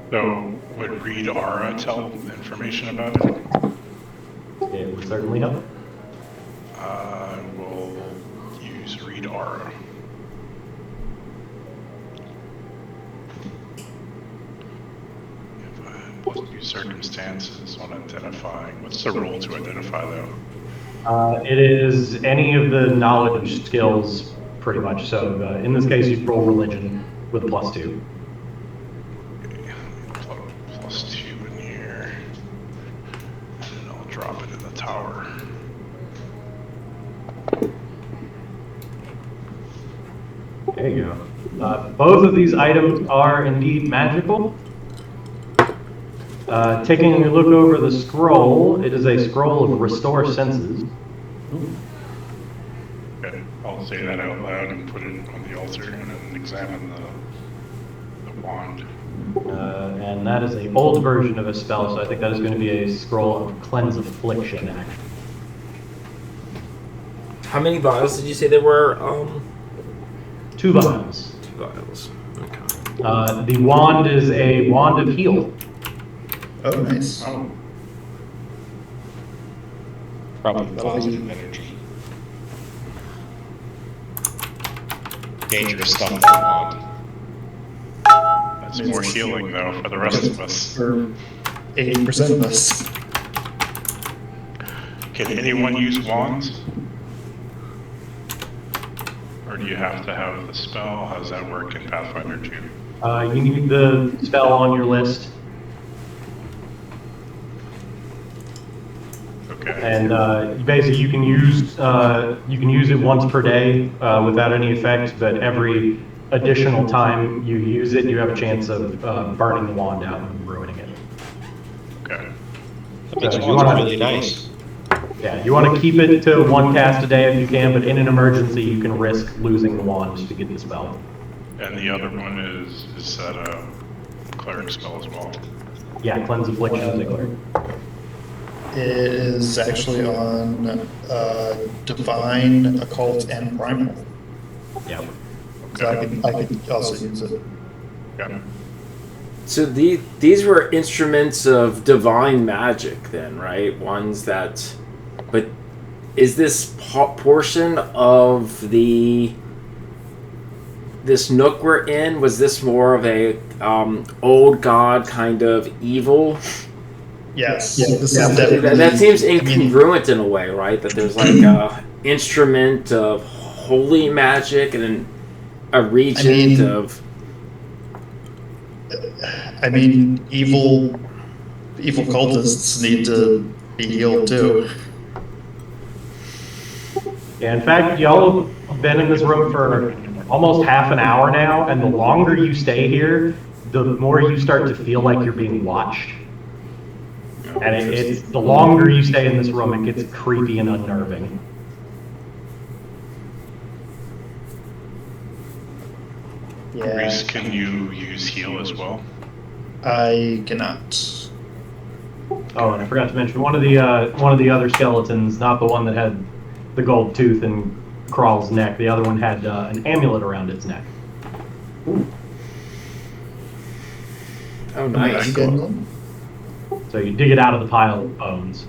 So, would read aura tell information about it? It would certainly help. I will use read aura. If I plus two circumstances on identifying, what's the role to identify though? It is any of the knowledge skills, pretty much. So in this case, you roll religion with a +2. Okay, plus 2 in here, and then I'll drop it in the tower. There you go. Both of these items are indeed magical. Taking a look over the scroll, it is a scroll of Restore Senses. Okay, I'll say that out loud and put it on the altar and then examine the wand. And that is an old version of a spell, so I think that is going to be a scroll of Cleanse Affliction, actually. How many vials did you say there were? 2 vials. 2 vials. Okay. The wand is a wand of heal. Oh, nice. Oh, Probably positive energy. Dangerous stuff that wand. that's more healing though for the rest of us. For 80% of us. Can anyone use wands? Or do you have to have the spell? How does that work in Pathfinder 2? You need the spell on your list, Okay. and basically you can use it once per day without any effect. But every additional time you use it, you have a chance of burning the wand out and ruining it. Okay. That makes You wands wanna- really nice. Yeah, you want to keep it to 1 cast a day if you can, but in an emergency, you can risk losing the wand to get the spell. And the other one is that a cleric spell as well. Yeah, cleanse affliction is a cleric. It is actually on divine, occult, and primal. Yeah. So I could also use it. Yeah. So these were instruments of divine magic, then, right? Ones that, but is this portion of this nook we're in? Was this more of a old god kind of evil? Yes. Yeah. This Yeah. is definitely. That seems incongruent in a way, right? That there's like a instrument of holy magic and then a regent of. I mean, evil cultists need to be healed too. Yeah, in fact, y'all have been in this room for almost half an hour now, and the longer you stay here, the more you start to feel like you're being watched. And it's the longer you stay in this room, it gets creepy and unnerving. Yeah. Reese, can you use heal as well? I cannot. Oh, and I forgot to mention one of the other skeletons, not the one that had the gold tooth and Crawl's neck. The other one had an amulet around its neck. Oh, nice. So you dig it out of the pile of bones.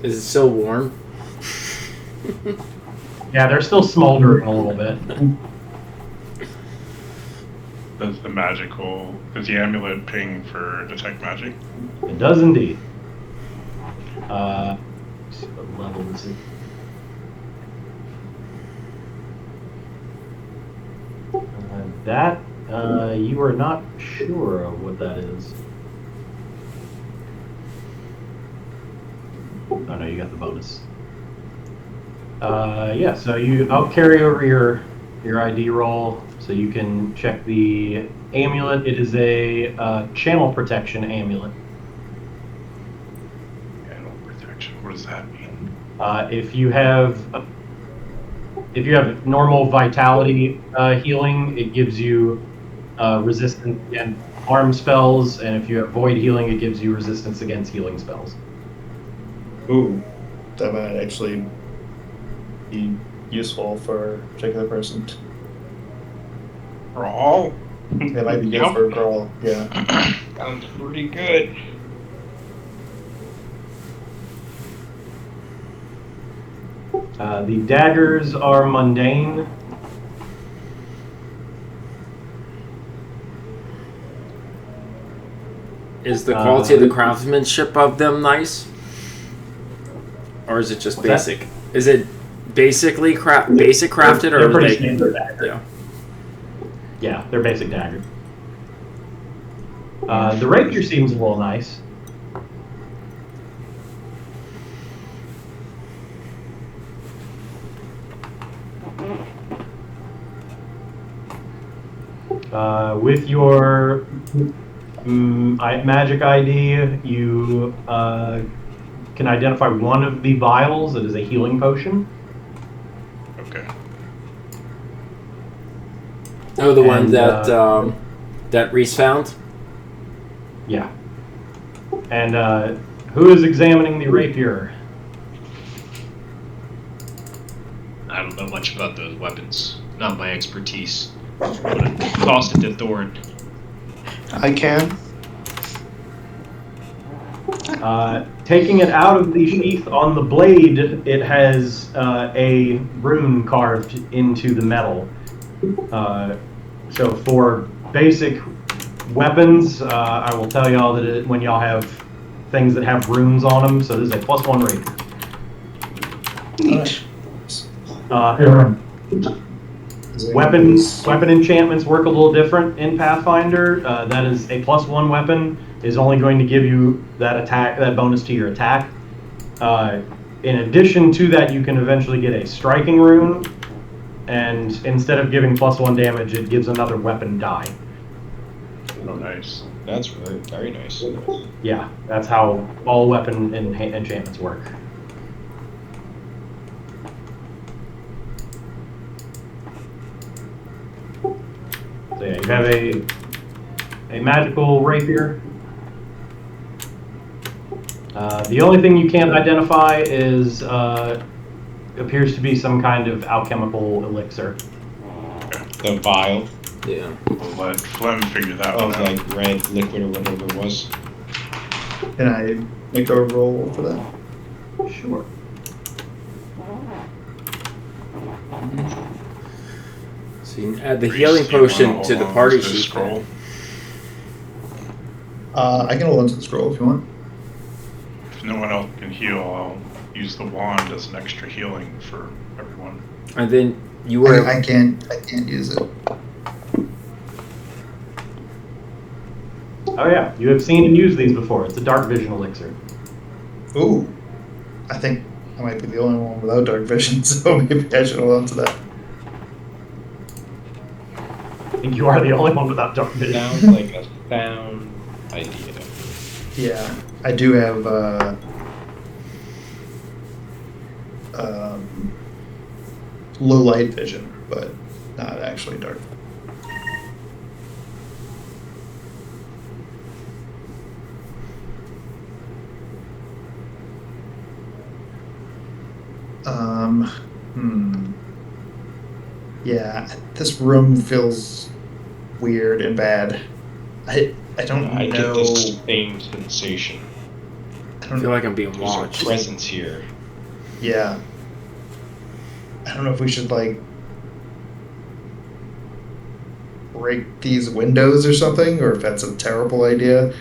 Is it still warm? Yeah, they're still smoldering a little bit. Does the amulet ping for detect magic? It does indeed. Let's see what level this is. That you are not sure of what that is. Oh no, you got the bonus. Yeah, so I'll carry over your ID roll so you can check the amulet. It is a channel protection amulet. Channel protection. What does that mean? If you have normal vitality healing, it gives you resistance against harm spells, and if you have void healing, it gives you resistance against healing spells. Ooh, that might actually be useful for a particular person. Brawl? It might be good Yep. for a crawl. Yeah. Sounds pretty good. The daggers are mundane. Is the quality of the craftsmanship of them nice? Or is it just What's that? basic? Is it basically basic crafted, or They're are pretty they? standard dagger. Yeah. Yeah, they're basic dagger. The rapier seems a little nice. With your magic ID, you can identify one of the vials. It is a healing potion. Okay. Oh, the one And, that that Reese found. Yeah. And who is examining the rapier? I don't know much about those weapons. Not my expertise. I'm gonna toss it to Thorn. I can. Taking it out of the sheath on the blade, it has a rune carved into the metal. So for basic weapons, I will tell y'all that when y'all have things that have runes on them, so this is a +1 rapier. Neat. Weapon enchantments work a little different in Pathfinder. That is a +1 weapon is only going to give you that bonus to your attack. In addition to that, you can eventually get a striking rune, and instead of giving +1 damage, it gives another weapon die. Oh, nice. That's very nice. Yeah, that's how all weapon enchantments work. So yeah, you have a magical rapier. The only thing you can't identify is appears to be some kind of alchemical elixir. The vial Yeah. We'll let Flem figure that one of out. like red liquid or whatever it was. Can I make a roll for that? Sure. So you can add the Reese, healing do you wanna potion hold to the on party to this sheet. scroll? I can hold on to the scroll if you want. If no one else can heal, I'll use the wand as an extra healing for everyone. And then you were. I can't use it. Oh yeah, you have seen and used these before. It's a dark vision elixir. Ooh, I think I might be the only one without dark vision, so maybe I should hold on to that. I think you are the only one without dark vision. Sounds like a sound idea. Yeah, I do have low light vision, but not actually dark. Yeah, this room feels weird and bad. I don't I know. get the same sensation. I feel like I'm being There's a watched. presence here. Yeah. I don't know if we should like break these windows or something, or if that's a terrible idea.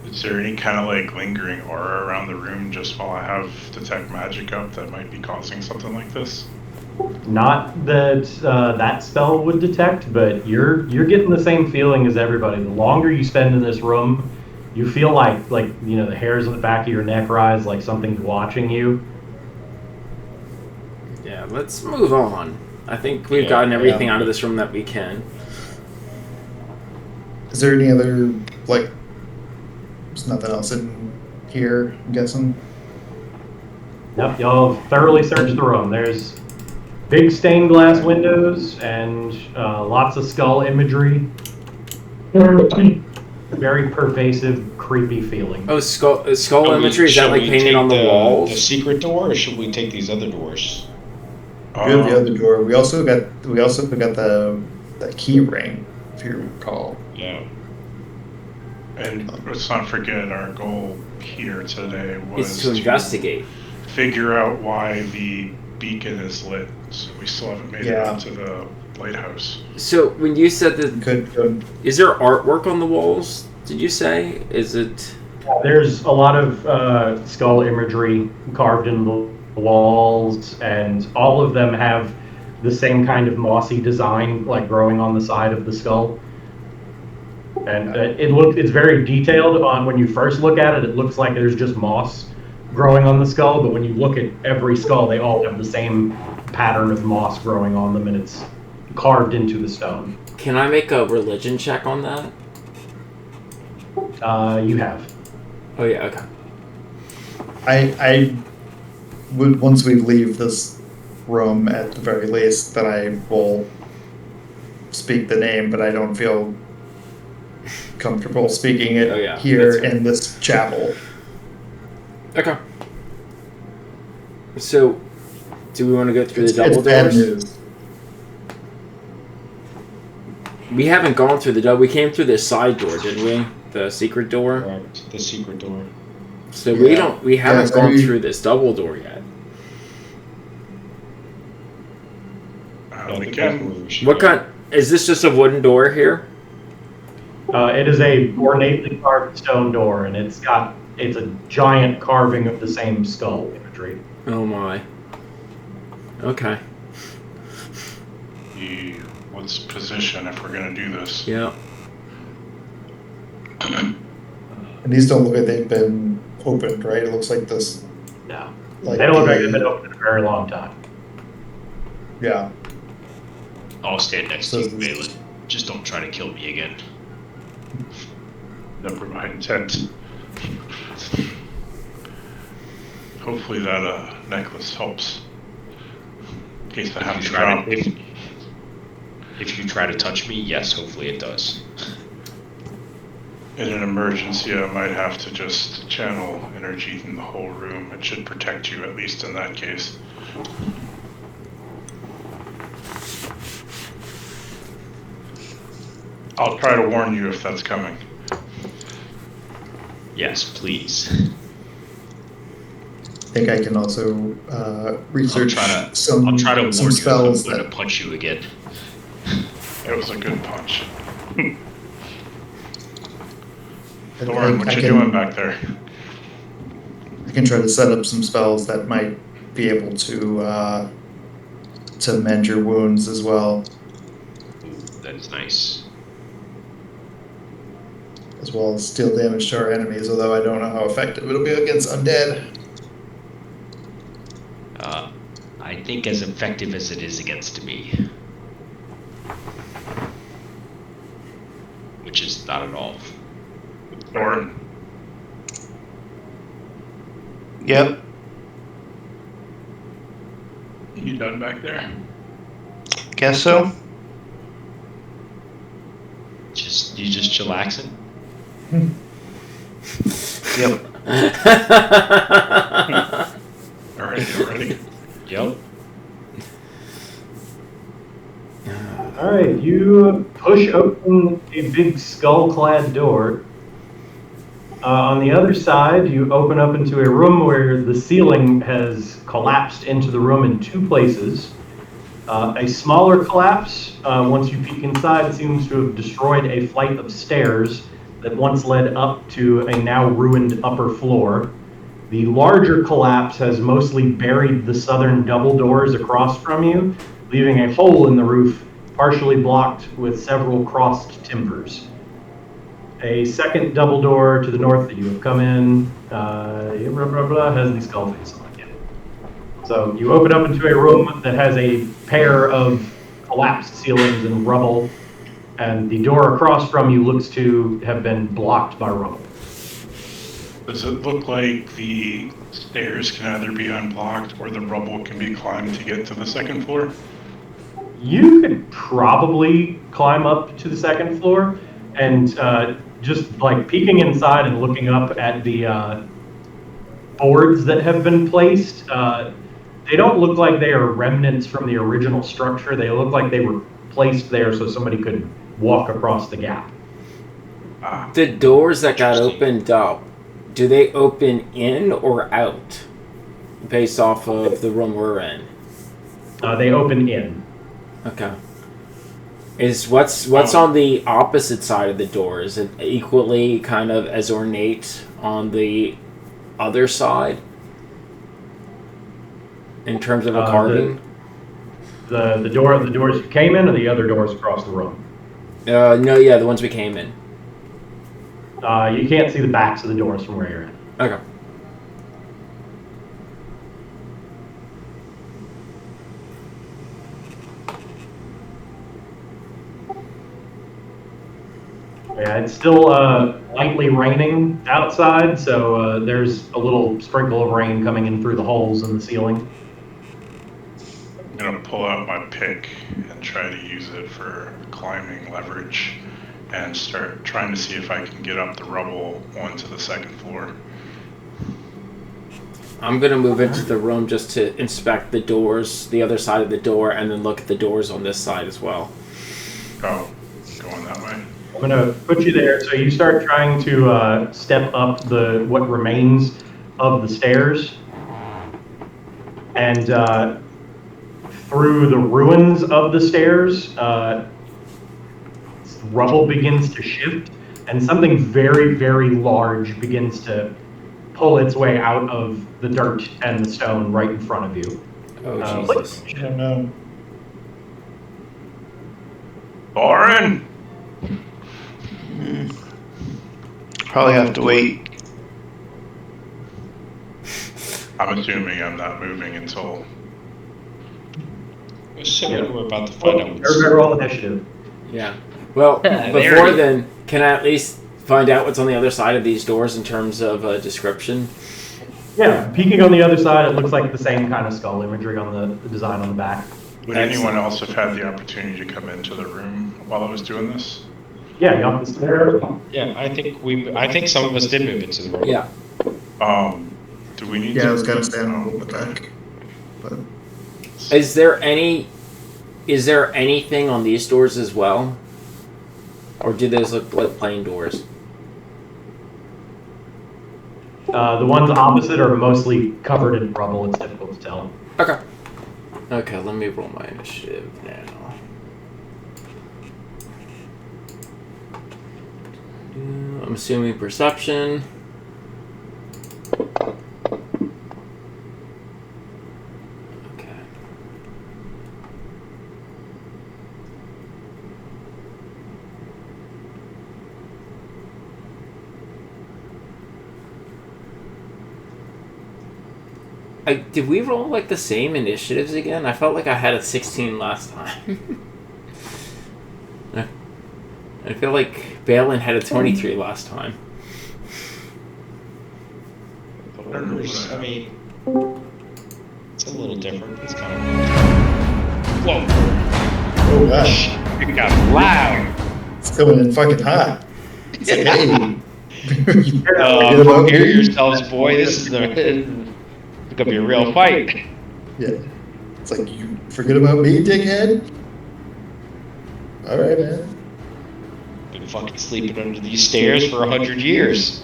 Is there any kind of like lingering aura around the room just while I have detect magic up that might be causing something like this? Not that that spell would detect, but you're getting the same feeling as everybody. The longer you spend in this room, you feel like you know the hairs on the back of your neck rise, like something's watching you. Yeah, let's move on. I think we've Yeah, gotten everything yeah. out of this room that we can. Is there any other like? There's nothing else in here. I'm guessing. Yep, y'all have thoroughly searched the room. There's big stained glass windows and lots of skull imagery. Very pervasive, creepy feeling. Oh, skull imagery, is Shall that like we painted take on the walls? The secret door, or should we take these other doors? We have the other door. We also got the key ring, if you recall. Yeah. And let's not forget our goal here today was It's to investigate. figure out why the beacon is lit. So we still haven't made it Yeah. up to the lighthouse. So when you said that, Could is there artwork on the walls? Did you say? Is it? There's a lot of skull imagery carved in the walls, and all of them have the same kind of mossy design, like growing on the side of the skull. And it's very detailed. On when you first look at it, it looks like there's just moss growing on the skull. But when you look at every skull, they all have the same pattern of moss growing on them, and it's carved into the stone. Can I make a religion check on that? You have. Oh yeah, okay. I would, once we leave this room at the very least, then I will speak the name, but I don't feel comfortable speaking it Oh, yeah, here that's fair. in this chapel. Okay. So, do we want to go through the It's double bad doors? news. We haven't gone through the double. We came through this side door, didn't we? The secret door. Correct. The secret door. So Yeah. we haven't Yeah, gone maybe- through this double door yet. I think that's Again, where we should What go. kind? Is this just a wooden door here? It is a ornately carved stone door, and it's a giant carving of the same skull imagery. Oh my. Okay. Let's position if we're gonna do this. Yeah. And these don't look like they've been opened, right? It looks like this. No, Like they don't look like the- they've been open in a very long time. Yeah. I'll stand next So to you, this- Balin. Just don't try to kill me again. Never mind intent. Hopefully that necklace helps. case I have If to you try drop. to, if you try to touch me, yes, hopefully it does. In an emergency, I might have to just channel energy in the whole room. It should protect you, at least in that case. I'll try to warn you if that's coming. Yes, please. I think I can also research I'll some try to warn some you spells if I'm going that to punch you again. It was a good punch. I Thorn, what I you can- doing back there? I can try to set up some spells that might be able to mend your wounds as well, Ooh, that's nice. as well as deal damage to our enemies. Although I don't know how effective it'll be against undead. I think as effective as it is against me. Which is not at all. Thorn, Yep. you done back there? Guess so. You just chillaxing? Yep. Already. Yep. All right, you push open a big skull-clad door. On the other side, you open up into a room where the ceiling has collapsed into the room in two places. A smaller collapse, once you peek inside, seems to have destroyed a flight of stairs that once led up to a now ruined upper floor. The larger collapse has mostly buried the southern double doors across from you, leaving a hole in the roof partially blocked with several crossed timbers. A second double door to the north that you have come in has the skull face on it. So you open up into a room that has a pair of collapsed ceilings and rubble, and the door across from you looks to have been blocked by rubble. Does it look like the stairs can either be unblocked or the rubble can be climbed to get to the second floor? You could probably climb up to the second floor, and just like peeking inside and looking up at the boards that have been placed, they don't look like they are remnants from the original structure. They look like they were placed there so somebody could walk across the gap. The doors that got opened up, do they open in or out based off of the room we're in? They open in. Okay. Is what's on the opposite side of the door? Is it equally kind of as ornate on the other side in terms of a carving? The doors you came in, or the other doors across the room? No, yeah, the ones we came in. You can't see the backs of the doors from where you're in. Okay. Yeah, it's still lightly raining outside, so there's a little sprinkle of rain coming in through the holes in the ceiling. I'm gonna pull out my pick and try to use it for climbing leverage and start trying to see if I can get up the rubble onto the second floor. I'm going to move into the room just to inspect the doors, the other side of the door, and then look at the doors on this side as well. Oh, going that way. I'm going to put you there. So you start trying to step up what remains of the stairs. And through the ruins of the stairs, rubble begins to shift, and something very, very large begins to pull its way out of the dirt and the stone right in front of you. Oh, Jesus. I don't know. Lauren! Probably have to wait. I'm assuming I'm not moving until... Assuming we're about to find out what's... Everybody roll initiative. Yeah. Well, There before it is. then, can I at least find out what's on the other side of these doors in terms of description? Yeah, peeking on the other side, it looks like the same kind of skull imagery on the design on the back. Would anyone else have had the opportunity to come into the room while I was doing this? Yeah, you up the stairs. Yeah, I think some of us did move into the room. Yeah. Do we need Yeah, to? I was kind of standing a little bit back. But Is there anything on these doors as well? Or do those look like plain doors? The ones opposite are mostly covered in rubble. It's difficult to tell. Okay. Okay, let me roll my initiative now. I'm assuming perception. Okay. Did we roll like the same initiatives again? I felt like I had a 16 last time. I feel like Balin had a 23 last time. I mean, it's a little different. It's kind of. Whoa! oh gosh, It got loud. it's coming in fucking hot. It's like, hey. Prepare yourselves, boy. This is gonna be a real fight. Yeah. It's like, you forget about me, dickhead? Alright, man. Been fucking sleeping under these stairs for 100 years.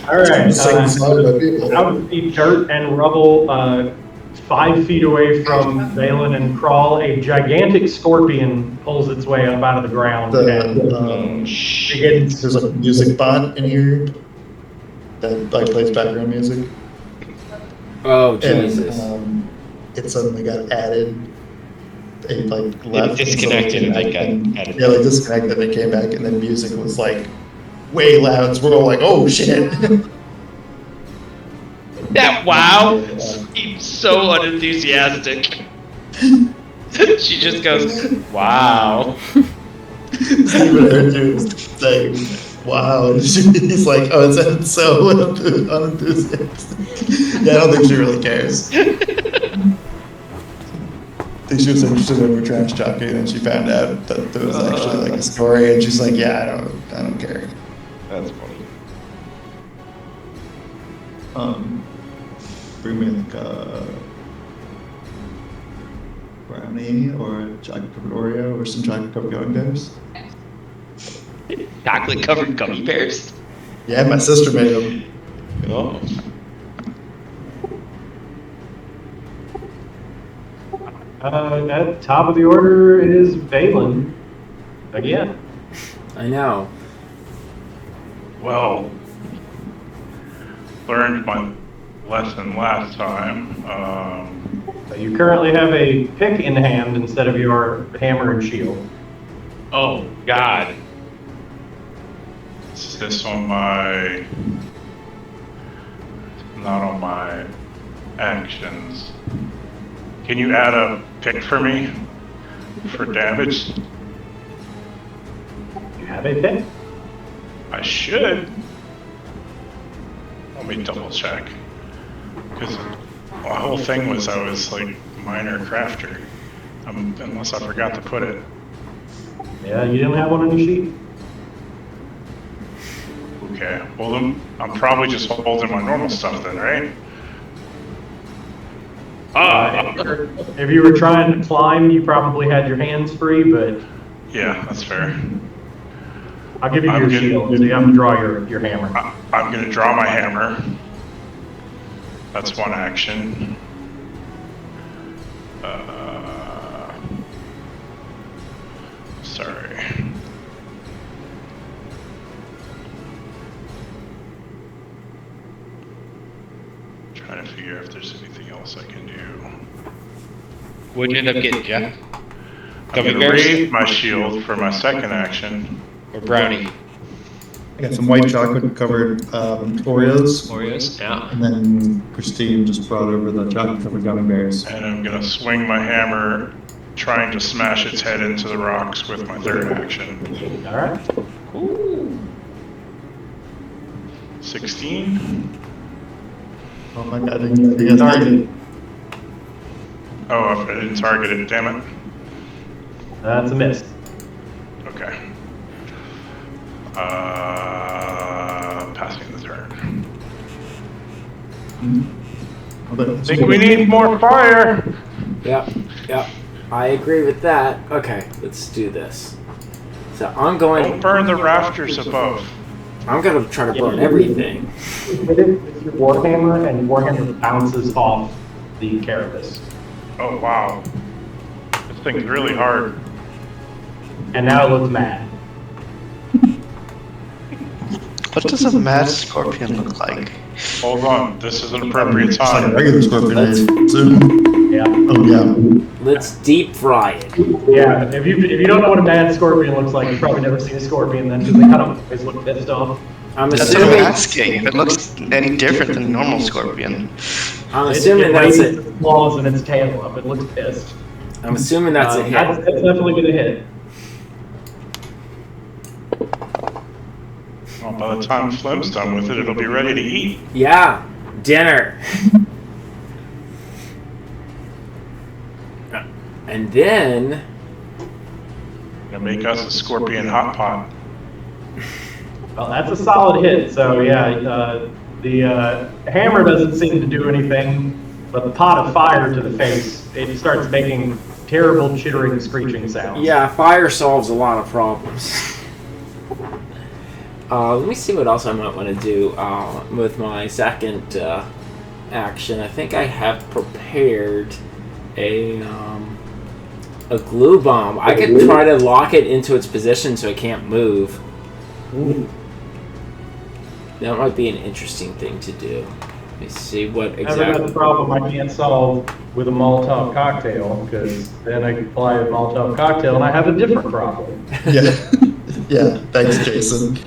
All right. Sing song about people. Out of the dirt and rubble, 5 feet away from Valen and Crawl, a gigantic scorpion pulls its way up out of the ground. and begins. There's a music bot in here that like plays background music. Oh, Jesus. And it suddenly got added. It like left. It disconnected and then got added. Yeah, like disconnected and it came back, and then music was like way loud. So we're all like, "Oh shit!" That wow seems so unenthusiastic. She just goes, wow. Steven heard you saying, "Wow," and he's like, "Oh, it sounds so unenthusiastic." Yeah, I don't think she really cares. I think she was interested in her trash talking, and then she found out that there was actually like a story, and she's like, "Yeah, I don't care." That's funny. Bring me like a brownie or a chocolate covered Oreo or some chocolate covered gummy bears. Chocolate covered gummy bears? Yeah, my sister made them. Oh. At top of the order is Valen. Again. I know. Well, learned my lesson last time. You currently have a pick in hand instead of your hammer and shield. Oh, God. Is this on my... Not on my actions. Can you add a pick for me? For damage? You have a pick? I should. Let me double check. Because my whole thing was I was like minor crafter. Unless I forgot to put it. Yeah, you didn't have one on your sheet. Okay, well then I'm probably just holding my normal stuff then, right? If you were trying to climb, you probably had your hands free, but Yeah, that's fair. I'll give you I'm your good. shield, so you have to draw your hammer. I'm gonna draw my hammer. That's one action. Sorry. Trying to figure if there's anything else I can do. What'd you end up getting, Jeff? I'm Gummy gonna bears? raise my shield for my second action. Or brownie? I got some white chocolate covered Oreos, Oreos? Yeah. and then Christine just brought over the chocolate covered gummy bears. And I'm gonna swing my hammer, trying to smash its head into the rocks with my third action. All right. 16. Oh my god, you guys made it. Oh, I didn't target it, damn it. That's a miss. Okay. Passing the turn. I think we need more fire! Yep, yep. I agree with that. Okay, let's do this. So I'm going. Don't burn the rafters above. I'm gonna try to burn everything. Hit it with your warhammer, and warhammer bounces off the carapace. Oh, wow. This thing's really hard. And now it looks mad. What does a mad scorpion look like? Hold on, this is an appropriate It's like a time. regular scorpion, I assume. Yeah. Oh, yeah. Let's deep fry it. Yeah, if you don't know what a mad scorpion looks like, you've probably never seen a scorpion then, because they kind of always look pissed off. I'm That's what I'm assuming. asking. If it looks any different than a normal scorpion. I'm assuming that's raises it. its claws and its tail up. It looks pissed. I'm assuming that's a That's hit. definitely gonna hit. Well, by the time Flim's done with it, it'll be ready to eat. Yeah, dinner. And then Gonna make us a scorpion hot pot. Well, that's a solid hit. So yeah, the hammer doesn't seem to do anything, but the pot of fire to the face, it starts making terrible chittering, screeching sounds. yeah, fire solves a lot of problems. Let me see what else I might want to do with my second action. I think I have prepared a glue bomb. I could try to lock it into its position so it can't move. That might be an interesting thing to do. Let me see what I've got the exactly. problem I can't solve with a Molotov cocktail, because then I can apply a Molotov cocktail and I have a different problem. Yeah. Yeah, thanks, Jason.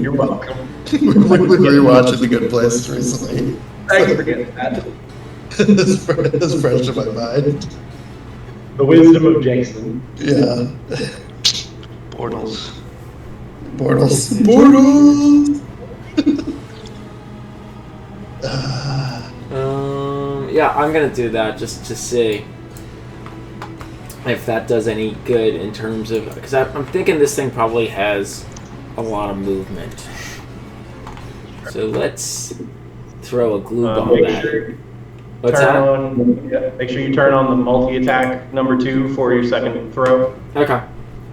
You're welcome. We've been rewatching The Good Place recently. Thanks for getting that. It's fresh in my mind. The wisdom of Jason. Yeah. Portals. Portals. Portals! Yeah, I'm gonna do that just to see if that does any good in terms of, because I'm thinking this thing probably has a lot of movement. So let's throw a glue bomb Make at sure it. you What's turn that? on. Yeah, make sure you turn on the multi-attack number 2 for your second throw. Okay.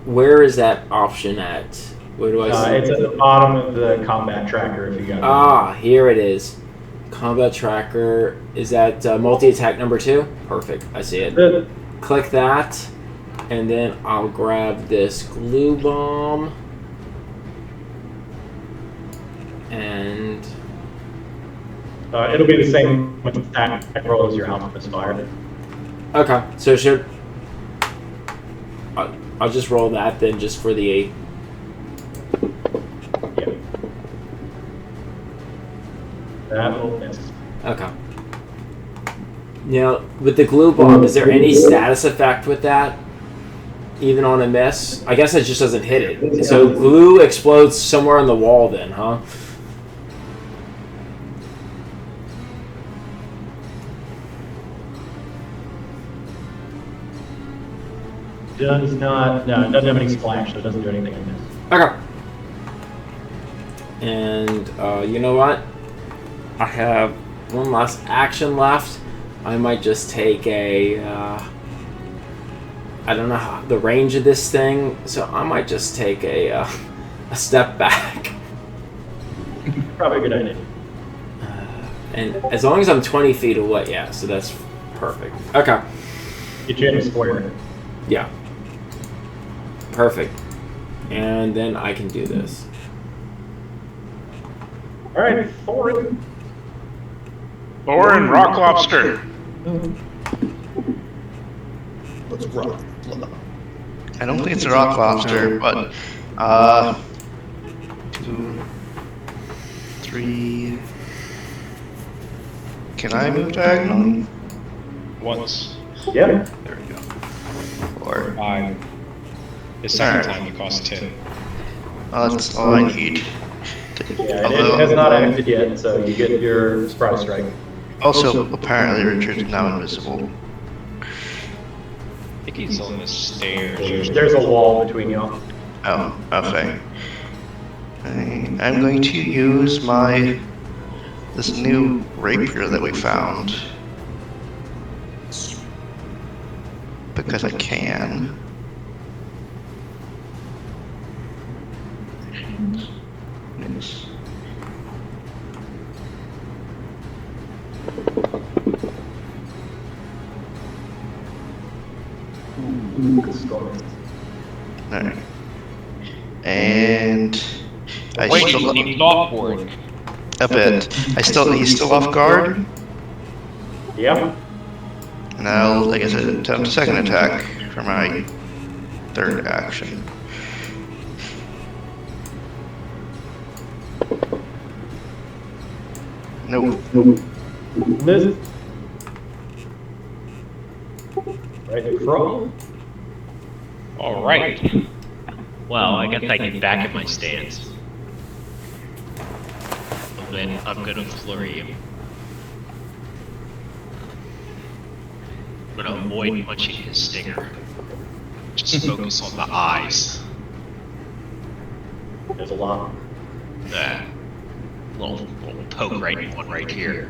Where is that option at? Where do I see It's at the bottom of the combat tracker if you got it. Ah, here it is. Combat tracker. Is that multi-attack number 2? Perfect. I see it. Good. Click that, and then I'll grab this glue bomb. And It'll be the same attack roll as your alchemist fire. okay, so should I'll just roll that then, just for the Yeah. That will miss. okay. Now with the glue bomb, is there any status effect with that? Even on a miss? I guess it just doesn't hit it. So glue explodes somewhere on the wall then, huh? Does not. No, it doesn't have any splash, so it doesn't do anything in this. Okay. And you know what? I have one last action left. I might just take a. I don't know the range of this thing, so I might just take a step back. Probably a good idea. And as long as I'm 20 feet away, yeah, so that's perfect. Okay. Get you in a square. Yeah. Perfect. And then I can do this. All right, Thorin. Thorin, rock lobster. Let's rock. I don't think it's a rock lobster, but 2, 3. Can I move diagonally? Once. Yeah. There we go. 4. 5. The second Alright. time you cost 10. That's all I need. Yeah, it has not acted yet, so you get your surprise strike. Also, apparently Richard's now invisible. I think he's on the stairs. There's a wall between y'all. Oh, okay. I'm going to use this new rapier that we found. Because I can. Yes. Alright. And I Wait, still he thought for it. a bit. He's still off guard. Yeah. And I'll, I guess, attempt a second attack for my third action. Nope. Miss. Right, crawl. All right. Well, I guess I get back at my stance. And then I'm gonna flurry him. I'm gonna avoid punching his stinger. Just focus on the eyes. There's a lot. Little poke right in one right here.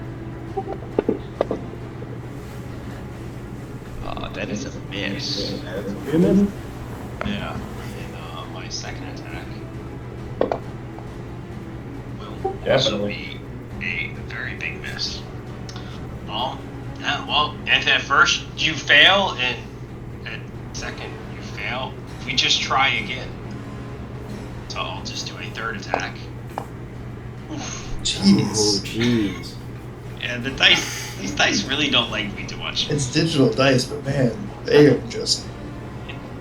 That is a miss. That's a miss. Yeah. And my second attack will also be a very big miss. Yeah, well, at first you fail, and at second you fail. We just try again. So I'll just do a third attack. Oof. Oh, Jeez. jeez. And these dice really don't like me too much. It's digital dice, but man, they are just,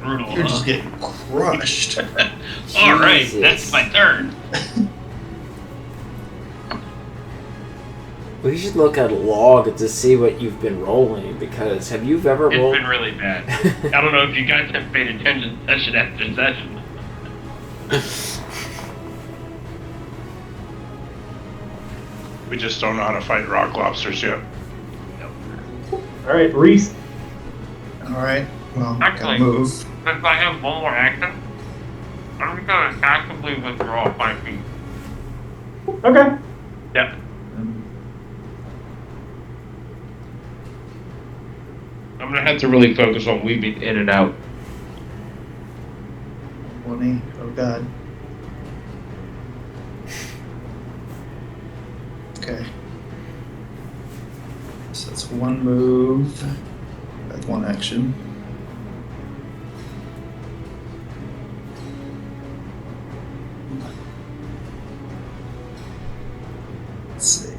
Brutal. you're huh? just getting crushed. All right, Jesus. that's my third. We should look at a log to see what you've been rolling, because have you ever It's rolled? been really bad. I don't know if you guys have paid attention session after session. We just don't know how to fight rock lobsters yet. All right, Reese. All right. Well, gotta Actually, move. since I have one more action, I'm just gonna actively withdraw 5 feet. Okay. Yep. I'm gonna have to really focus on weaving in and out. 20. Oh god. Okay. So that's one move. That's one action. Let's see.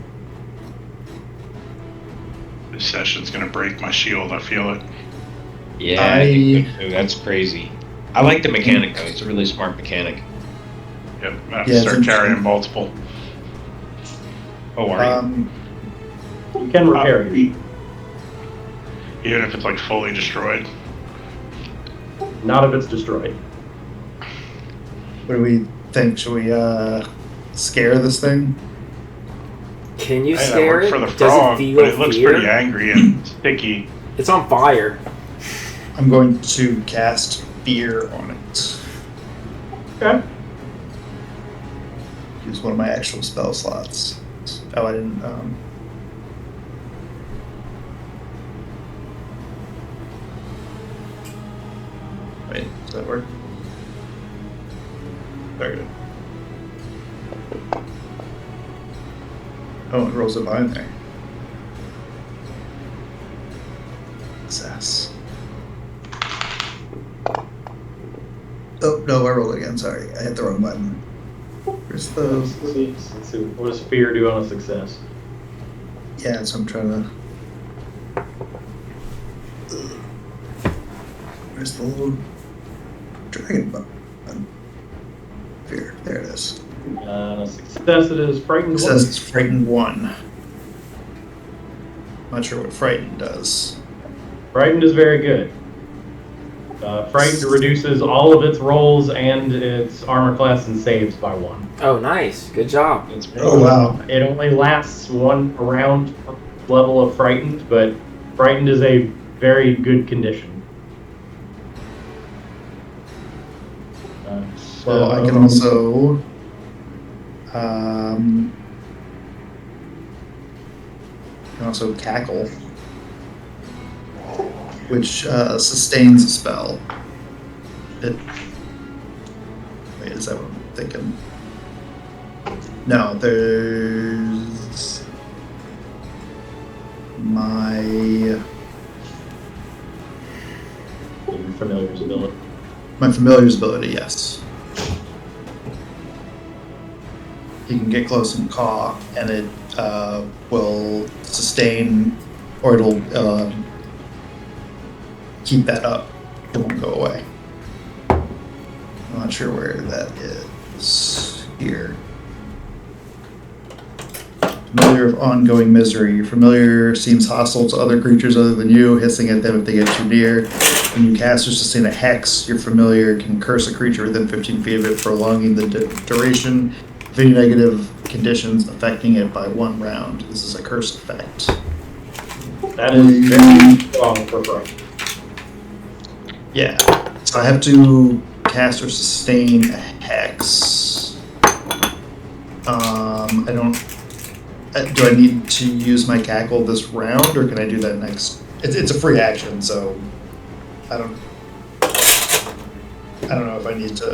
This session's gonna break my shield, I feel it. Yeah, I think so too. That's crazy. I like the mechanic though. It's a really smart mechanic. Yep, I have Yeah, to it's start interesting. carrying multiple. Oh, are you? You can repair it. Even if it's like fully destroyed. Not if it's destroyed. What do we think? Should we scare this thing? Can you Hey, that scare worked it? for the Does frog, it feel but it looks fear? pretty angry and sticky. It's on fire. I'm going to cast Fear on it. Okay. Use one of my actual spell slots. Oh, I didn't. Wait, does that work? Very good. Oh, it rolls it behind there. Success. Oh, no, I rolled it again. Sorry, I hit the wrong button. Where's the. Let's see. What does fear do on a success? Yeah, so I'm trying to. Where's the little dragon button? Fear. There it is. On a success, it is frightened. It says it's frightened 1. Not sure what frightened does. Frightened is very good. Frightened reduces all of its rolls and its armor class and saves by 1. Oh, nice. Good job. Oh wow. It only lasts 1 round level of frightened, but frightened is a very good condition. Well, I can also. Can also cackle, which sustains a spell. Wait, is that what I'm thinking? No, there's my Your familiar's ability. familiar's ability. Yes, he can get close and caw, and it will sustain, or it'll keep that up. It won't go away. I'm not sure where that is. Here. Familiar of ongoing misery. Your familiar seems hostile to other creatures other than you, hissing at them if they get too near. When you cast or sustain a hex, your familiar can curse a creature within 15 feet of it, prolonging the duration of any negative conditions affecting it by 1 round. This is a curse effect. That is very strong for fright. Yeah. So I have to cast or sustain a hex. I don't. Do I need to use my cackle this round, or can I do that next? It's a free action, so I don't know if I need to.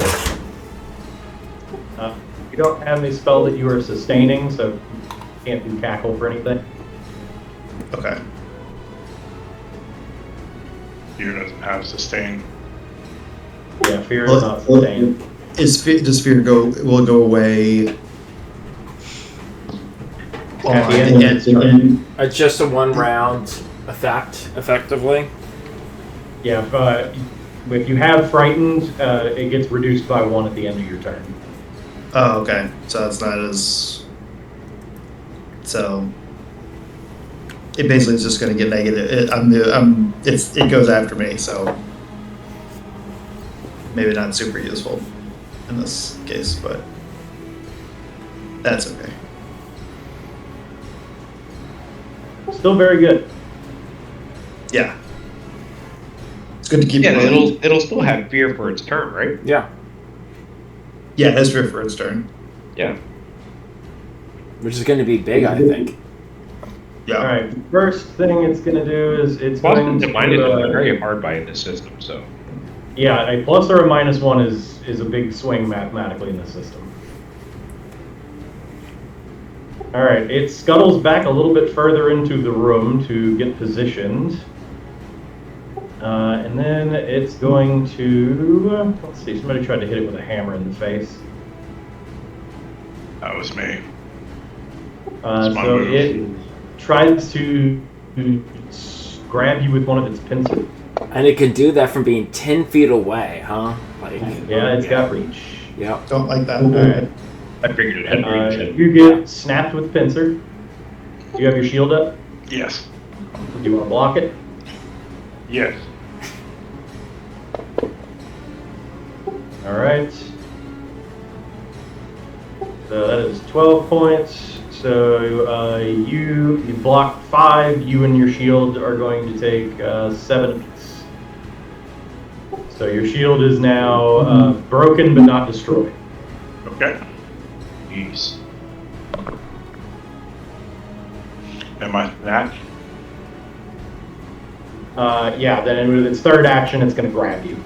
You don't have any spell that you are sustaining, so you can't do cackle for anything. Okay. Fear doesn't have sustain. Yeah, fear is not sustained. Does fear will it go away? At the end of its turn. It's just a 1 round effect, effectively. Yeah, but if you have frightened, it gets reduced by 1 at the end of your turn. Oh, okay. So that's not as. So it basically is just going to get negative. It goes after me, so maybe not super useful in this case, but that's okay. Still very good. Yeah. It's good to keep. Yeah, it it'll still have fear for its turn, right? Yeah. Yeah, that's fair for its turn. Yeah. Which is going to be big, I think. Yeah. All right. First thing it's going to do is it's Plus, going the to. minus is very hard by in this system, so. Yeah, a plus or a -1 is a big swing mathematically in the system. All right, it scuttles back a little bit further into the room to get positioned. And then it's going to, let's see, somebody tried to hit it with a hammer in the face. That was me. So move. it tries to grab you with one of its pincers. And it can do that from being 10 feet away, huh? Like, Yeah, it's got reach. yeah. Don't like that. All right. I figured it had reach. You get snapped with pincer. Do you have your shield up? Yes. Do you want to block it? Yes. All right. So that is 12 points. So you block 5. You and your shield are going to take 7 apiece. So your shield is now broken but not destroyed. Okay. Jeez. Am I that? Yeah. Then with its third action, it's going to grab you.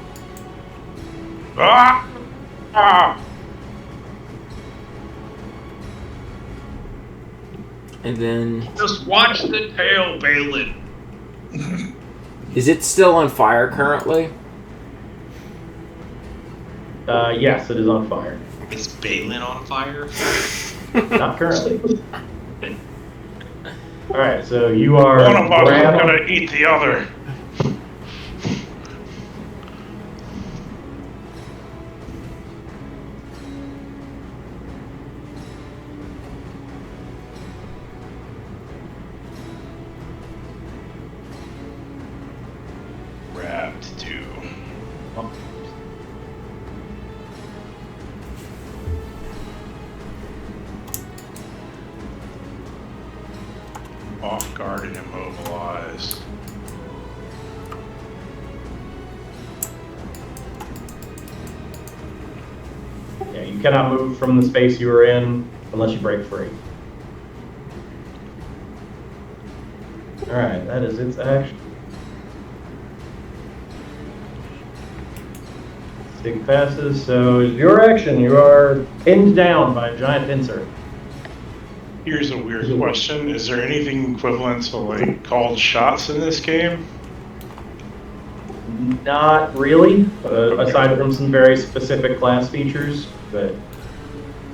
Ah! Ah! And then, Just watch the tail, Balin. is it still on fire currently? Yes, it is on fire. Is Balin on fire? Not currently. All right. So you are One of us is grabbed. gonna eat the other. Wrapped to. Off guard and immobilized. you cannot move from the space you are in unless you break free. Alright, that is its action. Sig passes, so your action. You are pinned down by a giant pincer. Here's a weird question. Is there anything equivalent to like called shots in this game? Not really, aside from some very specific class features, but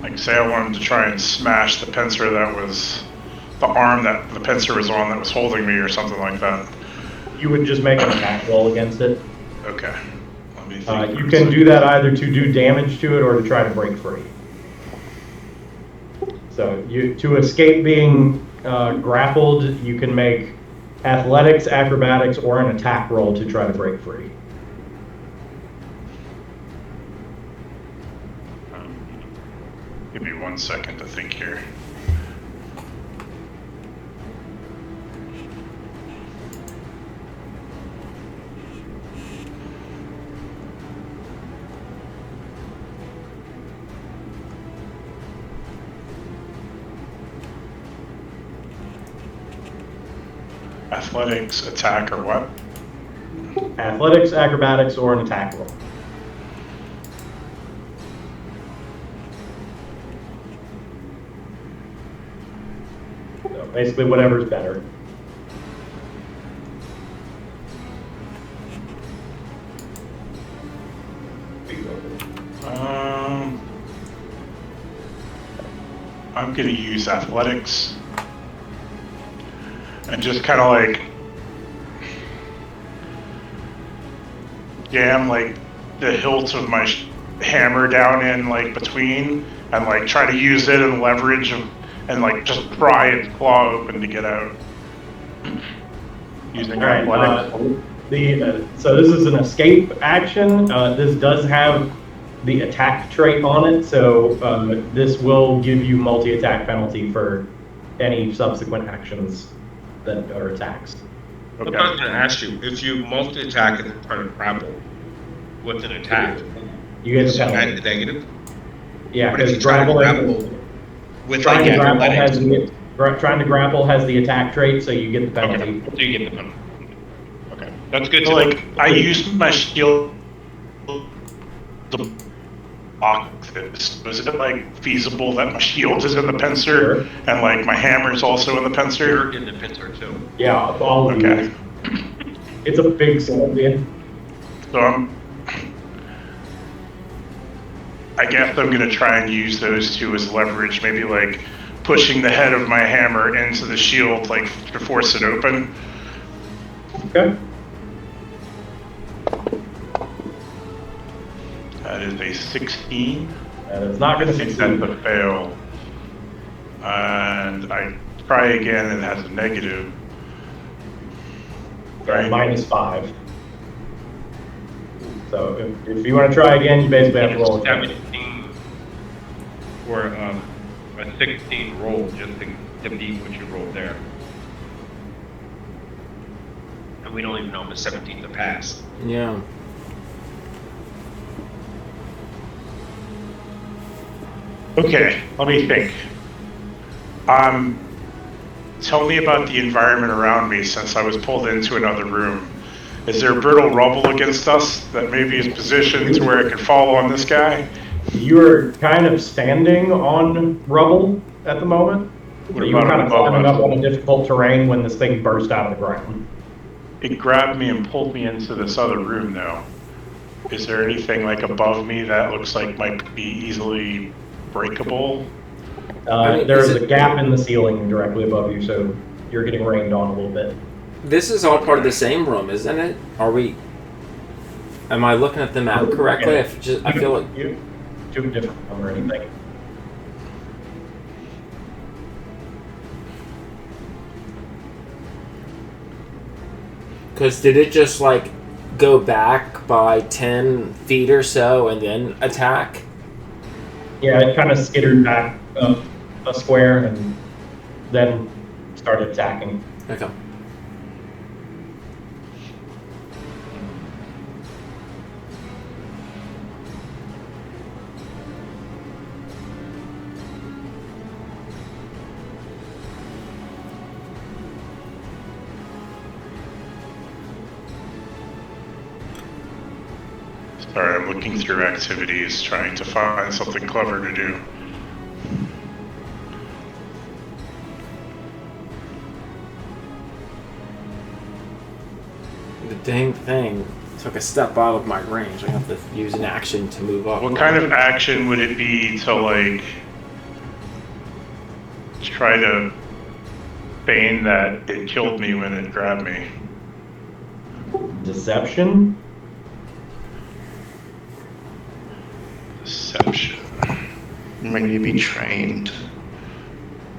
Like say I wanted to try and smash the pincer that was the arm that the pincer was on that was holding me or something like that. you would just make an attack roll against it. Okay. Let me think You for a can do second. that either to do damage to it or to try to break free. So to escape being grappled, you can make athletics, acrobatics, or an attack roll to try to break free. Give me 1 second to think here. Athletics, attack, or what? Athletics, acrobatics, or an attack roll. So basically, whatever's better. I'm gonna use athletics and just kind of like jam like the hilt of my hammer down in like between and like try to use it and leverage and like just pry its claw open to get out using All right. athletics. So this is an escape action. This does have the attack trait on it, so this will give you multi-attack penalty for any subsequent actions that are attacks. I was going to ask you, if you multi-attack and try to grapple with an attack, You get the is that penalty. negative? Yeah, But if you because try to grappling, grapple with trying like to grapple athletics, trying to grapple has the attack trait, so you get the penalty. okay, so you get the penalty. Okay, that's good So to like I used my shield to block this. Is it like feasible that my shield is in the pincer Sure. and like my hammer's also in the pincer? You're in the pincer too. Yeah, all of Okay. these. It's a big scorpion. So I guess I'm gonna try and use those two as leverage, maybe like pushing the head of my hammer into the shield, like to force it open. Okay. That is a 16. That is not I going to think succeed. that's a fail. And I try again and it has a negative. Right. -5. So if you want to try again, you basically have to roll a 17 or a 16 roll just to beat what you rolled there. And we don't even know if the 17 to pass. Yeah. Okay, let me think. Tell me about the environment around me since I was pulled into another room. Is there brittle rubble against us that maybe is positioned to where it could fall on this guy? You're kind of standing on rubble at the moment. What You were about kind of above climbing us? up on a difficult terrain when this thing burst out of the ground. It grabbed me and pulled me into this other room though. Is there anything like above me that looks like might be easily breakable? There is a gap in the ceiling directly above you, so you're getting rained on a little bit. This is all part of the same room, isn't it? Are we? Am I looking at the map correctly? Yeah. I feel like You do a different one or anything. because did it just like go back by 10 feet or so and then attack? Yeah, it kind of skittered back a square and then started attacking. Okay. Sorry, I'm looking through activities, trying to find something clever to do. The dang thing took a step out of my range. I have to use an action to move up. What kind of action would it be to, like, try to feign that it killed me when it grabbed me? Deception? Deception. Maybe be trained.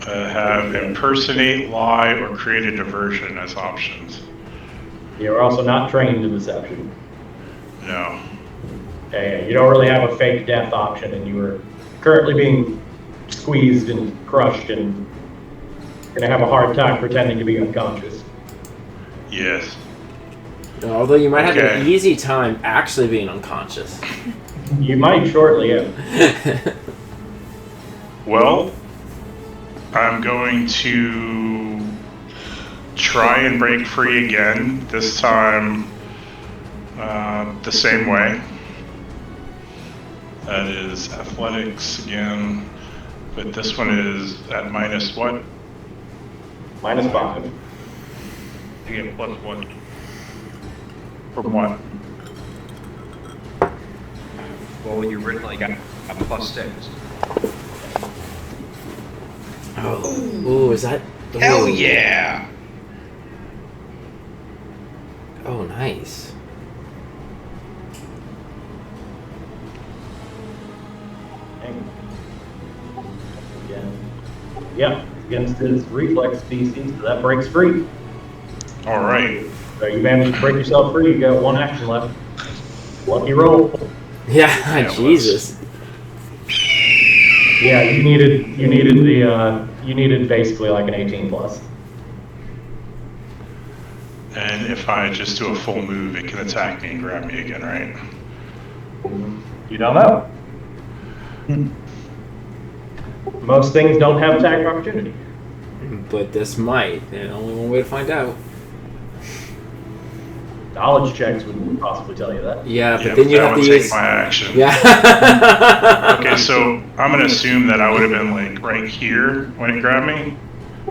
Have impersonate, lie, or create a diversion as options. You're also not trained in deception. No. Okay, you don't really have a fake death option, and you are currently being squeezed and crushed and going to have a hard time pretending to be unconscious. Yes. Although you might have Okay. an easy time actually being unconscious. You might shortly, yeah. Well, I'm going to try and break free again, this time the same way. That is athletics again, but this one is at minus what? -5. You get +1. From what? Well, you originally got a +6. Oh, ooh, is that? Ooh. Hell yeah! Oh, nice. Yeah, against his reflex species, so that breaks free. All right. So you managed to break yourself free, you got one action left. Lucky roll. Yeah, it Jesus. Yeah, you needed basically like an 18 plus. And if I just do a full move, it can attack me and grab me again, right? You don't know. Most things don't have attack opportunity. But this might. And only one way to find out. Knowledge checks would possibly tell you that. Yeah, but Yeah, then you that have to would take use. my action. Yeah. Okay, so I'm gonna assume that I would have been like right here when it grabbed me,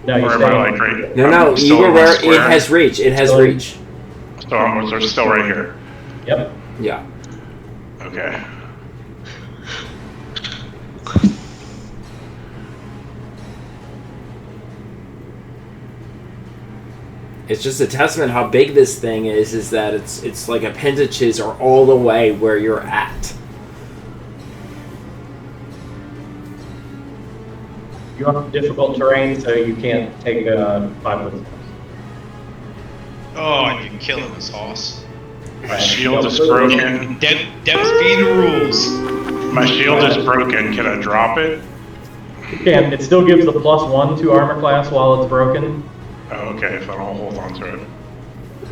No, or am I like right? No, I'm you still were in where my it square? has reach. It has Still- reach. So I'm still right here. Yep. Yeah. Okay. It's just a testament how big this thing is that it's like appendages are all the way where you're at. You're on difficult terrain, so you can't take 5 foot steps. Oh, you killing this horse. My shield is broken. Dev's being the rules. My shield is broken. Can I drop it? You can. It still gives the +1 to armor class while it's broken. Oh, okay, if I don't hold on to it.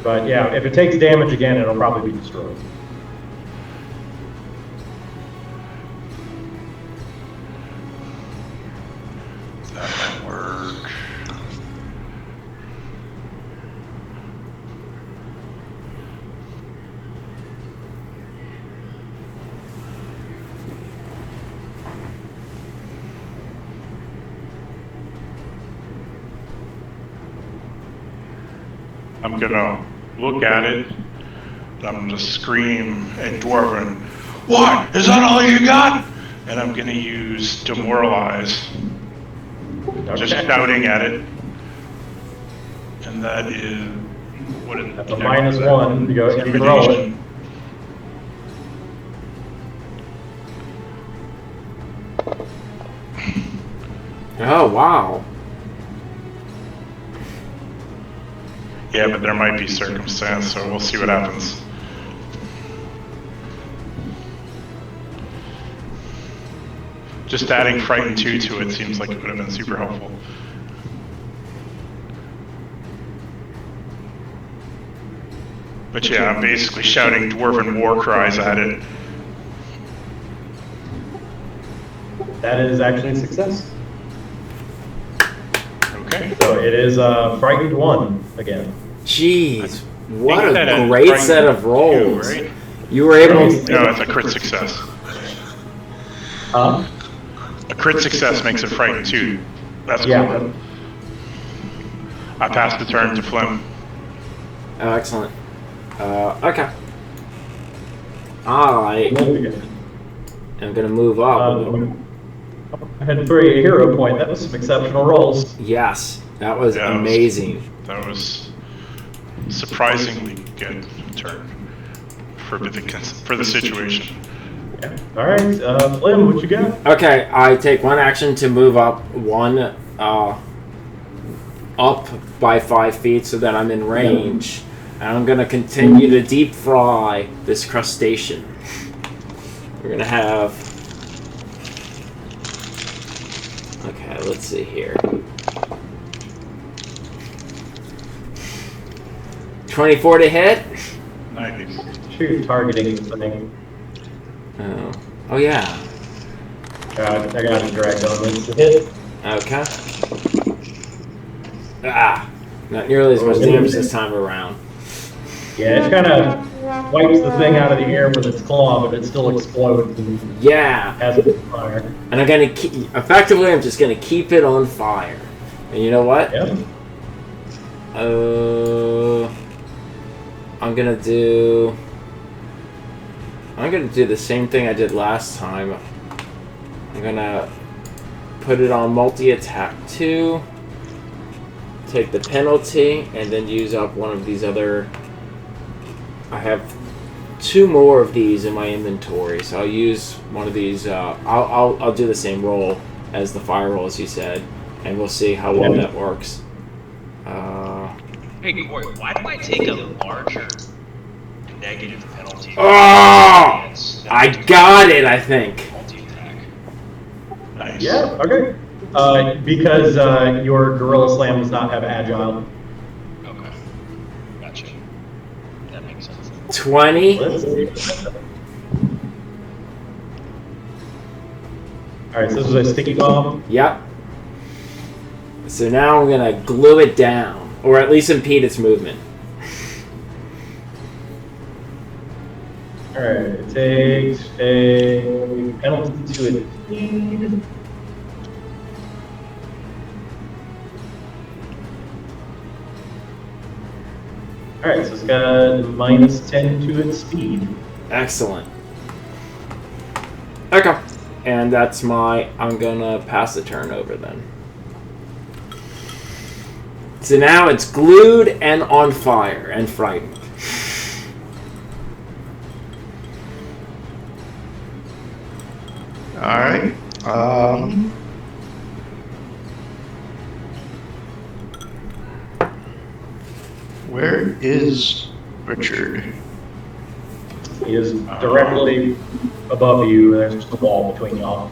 But yeah, if it takes damage again, it'll probably be destroyed. That might work. I'm gonna look at it. I'm gonna scream at Dwarven, "What? Is that all you got?" And I'm gonna use Demoralize. Just Okay. shouting at it. And that is what is That's a -1. You can roll it. Intimidation. Oh wow. Yeah, but there might be circumstance, so we'll see what happens. Just adding Frightened 2 to it seems like it would have been super helpful. But yeah, I'm basically shouting Dwarven war cries at it. That is actually a success. Okay. So it is frightened 1 again. Jeez. What think that a had great Frightened set of 2, rolls. right? You were able. No, it's a crit success. Huh? A crit success makes it frightened too. That's cool. Yeah. I passed the turn to Flim. Oh, excellent. Okay. I am gonna move up. I had 3 hero point. That was some exceptional rolls. Yes, that was Yeah, amazing. That was surprisingly good turn for the situation. Yeah. All right, Flim, what you got? Okay, I take one action to move up one up by 5 feet so that I'm in range. And I'm gonna continue to deep fry this crustacean. We're gonna have. Okay, let's see here. 24 to hit. Nice. Shoot, targeting the thing. Oh yeah. I got it dragged on this to hit. Okay. Ah, not nearly as much damage this time around. Yeah, it kind of wipes the thing out of the air with its claw, but it still explodes and Yeah. has a fire. And I'm gonna effectively. I'm just gonna keep it on fire. And you know what? Yep. I'm gonna do the same thing I did last time. I'm gonna put it on multi-attack 2, take the penalty, and then use up one of these other. I have 2 more of these in my inventory, so I'll use one of these. I'll do the same roll as the fire roll, as you said, and we'll see how well that works. Hey, Corey, why do I take a larger negative penalty? Oh! I got it, I think. Multi-attack. Nice. Yeah, okay. Because your Gorilla Slam does not have Agile. Okay. Gotcha. That makes sense. 20. Let's see. Alright, so this is a sticky bomb. Yep. So now I'm gonna glue it down, or at least impede its movement. Alright, it takes a penalty to its speed. Alright, so it's got minus 10 to its speed. Excellent. Okay. And that's I'm gonna pass the turn over then. So now it's glued and on fire and frightened. Alright. Where is Richard? He is directly above you, and there's just a wall between y'all.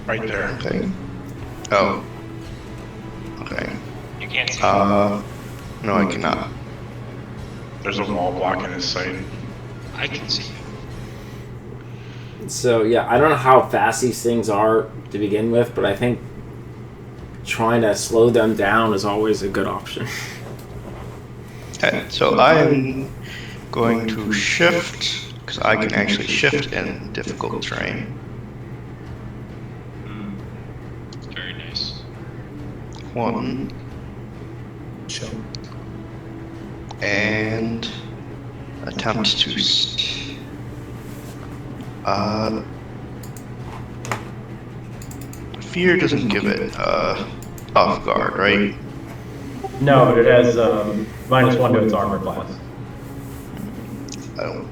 Right there. Okay. Oh. Okay. You can't see. No, I cannot. There's a wall blocking his sight. I can see you. So yeah, I don't know how fast these things are to begin with, but I think trying to slow them down is always a good option. Okay, so I'm going to shift, because I can actually shift in difficult terrain. Very nice. 1. And attempt to fear doesn't give it off guard, right? No, but it has minus 1 to its armor class. I don't.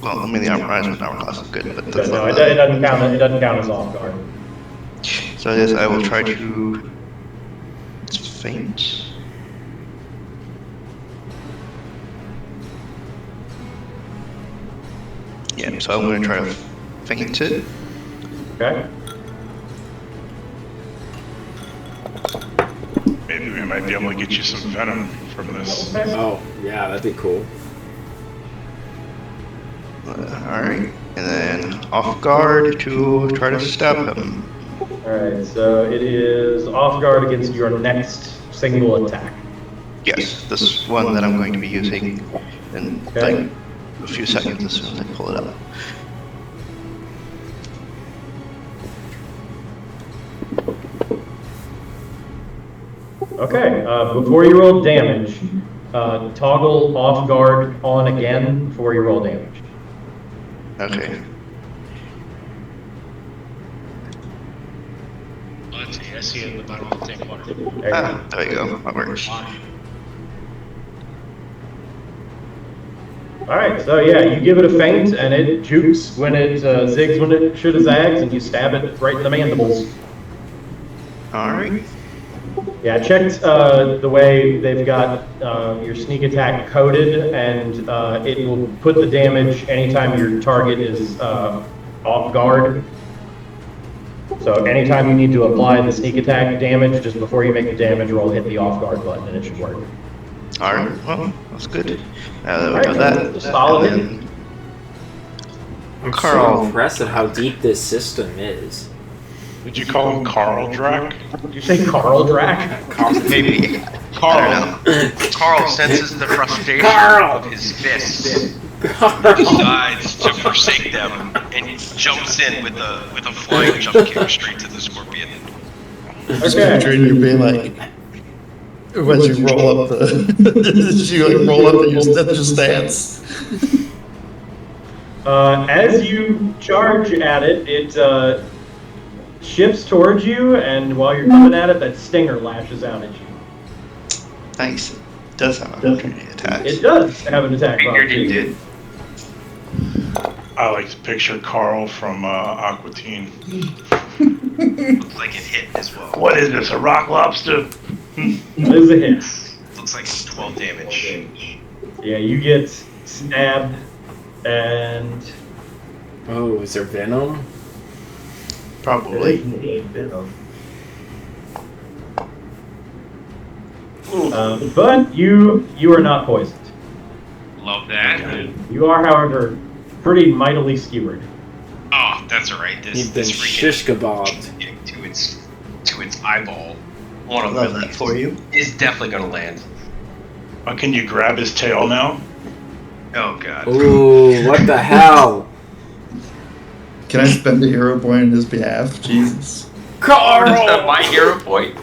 Well, I mean the armor class is good, but But no, it doesn't count. It doesn't count as off guard. so yes, I will try to. It's faint. Yeah, so I'm going to try to faint it. Okay. Maybe we might be able to get you some venom from this. Oh, yeah, that'd be cool. Alright, and then off guard to try to stab him. Alright, so it is off guard against your next single attack. Yes, this one that I'm going to be using. And Okay. like, a few seconds as soon as I pull it up. Okay, before you roll damage, toggle off guard on again before you roll damage. Okay. Let's see, I see it in the bottom of the same corner. There you go. Ah, there you go. That works. Alright, so yeah, you give it a feint, and it jukes when it zigs when it should have zags, and you stab it right in the mandibles. Alright. Yeah, I checked the way they've got your sneak attack coded, and it will put the damage anytime your target is off guard. So anytime you need to apply the sneak attack damage, just before you make the damage roll, hit the off guard button, and it should work. Alright, well, that's good. Now that we Alright, know that. just solid and hit. I'm Carl. so impressed at how deep this system is. Did you call him Carl Drac? Did you say Carl Drac? Maybe. Carl. Carl senses the frustration of his fists. Decides to forsake them and jumps in with a flying jump kick straight to the scorpion. Just picturing you being like, when you roll up the, you like roll up and your ninja stance. As you charge at it, it shifts towards you, and while you're coming at it, that stinger lashes out at you. Thanks. It does have an opportunity attack. It does have an attack Figured it opportunity. did. I like to picture Carl from Aqua Teen. Looks like it hit as well. What is this, a rock lobster? It is a hit. Looks like 12 damage. Yeah, you get stabbed, and Oh, is there venom? Probably. But you are not poisoned. Love that. You are, however, pretty mightily skewered. Oh, that's alright. You've This been shish kebabbed. to its eyeball. One of Love them that for you. is definitely gonna land. Can you grab his tail now? Oh god. Ooh, what the hell? Can I spend a hero point in his behalf? Jesus. Carl! Is that my hero point?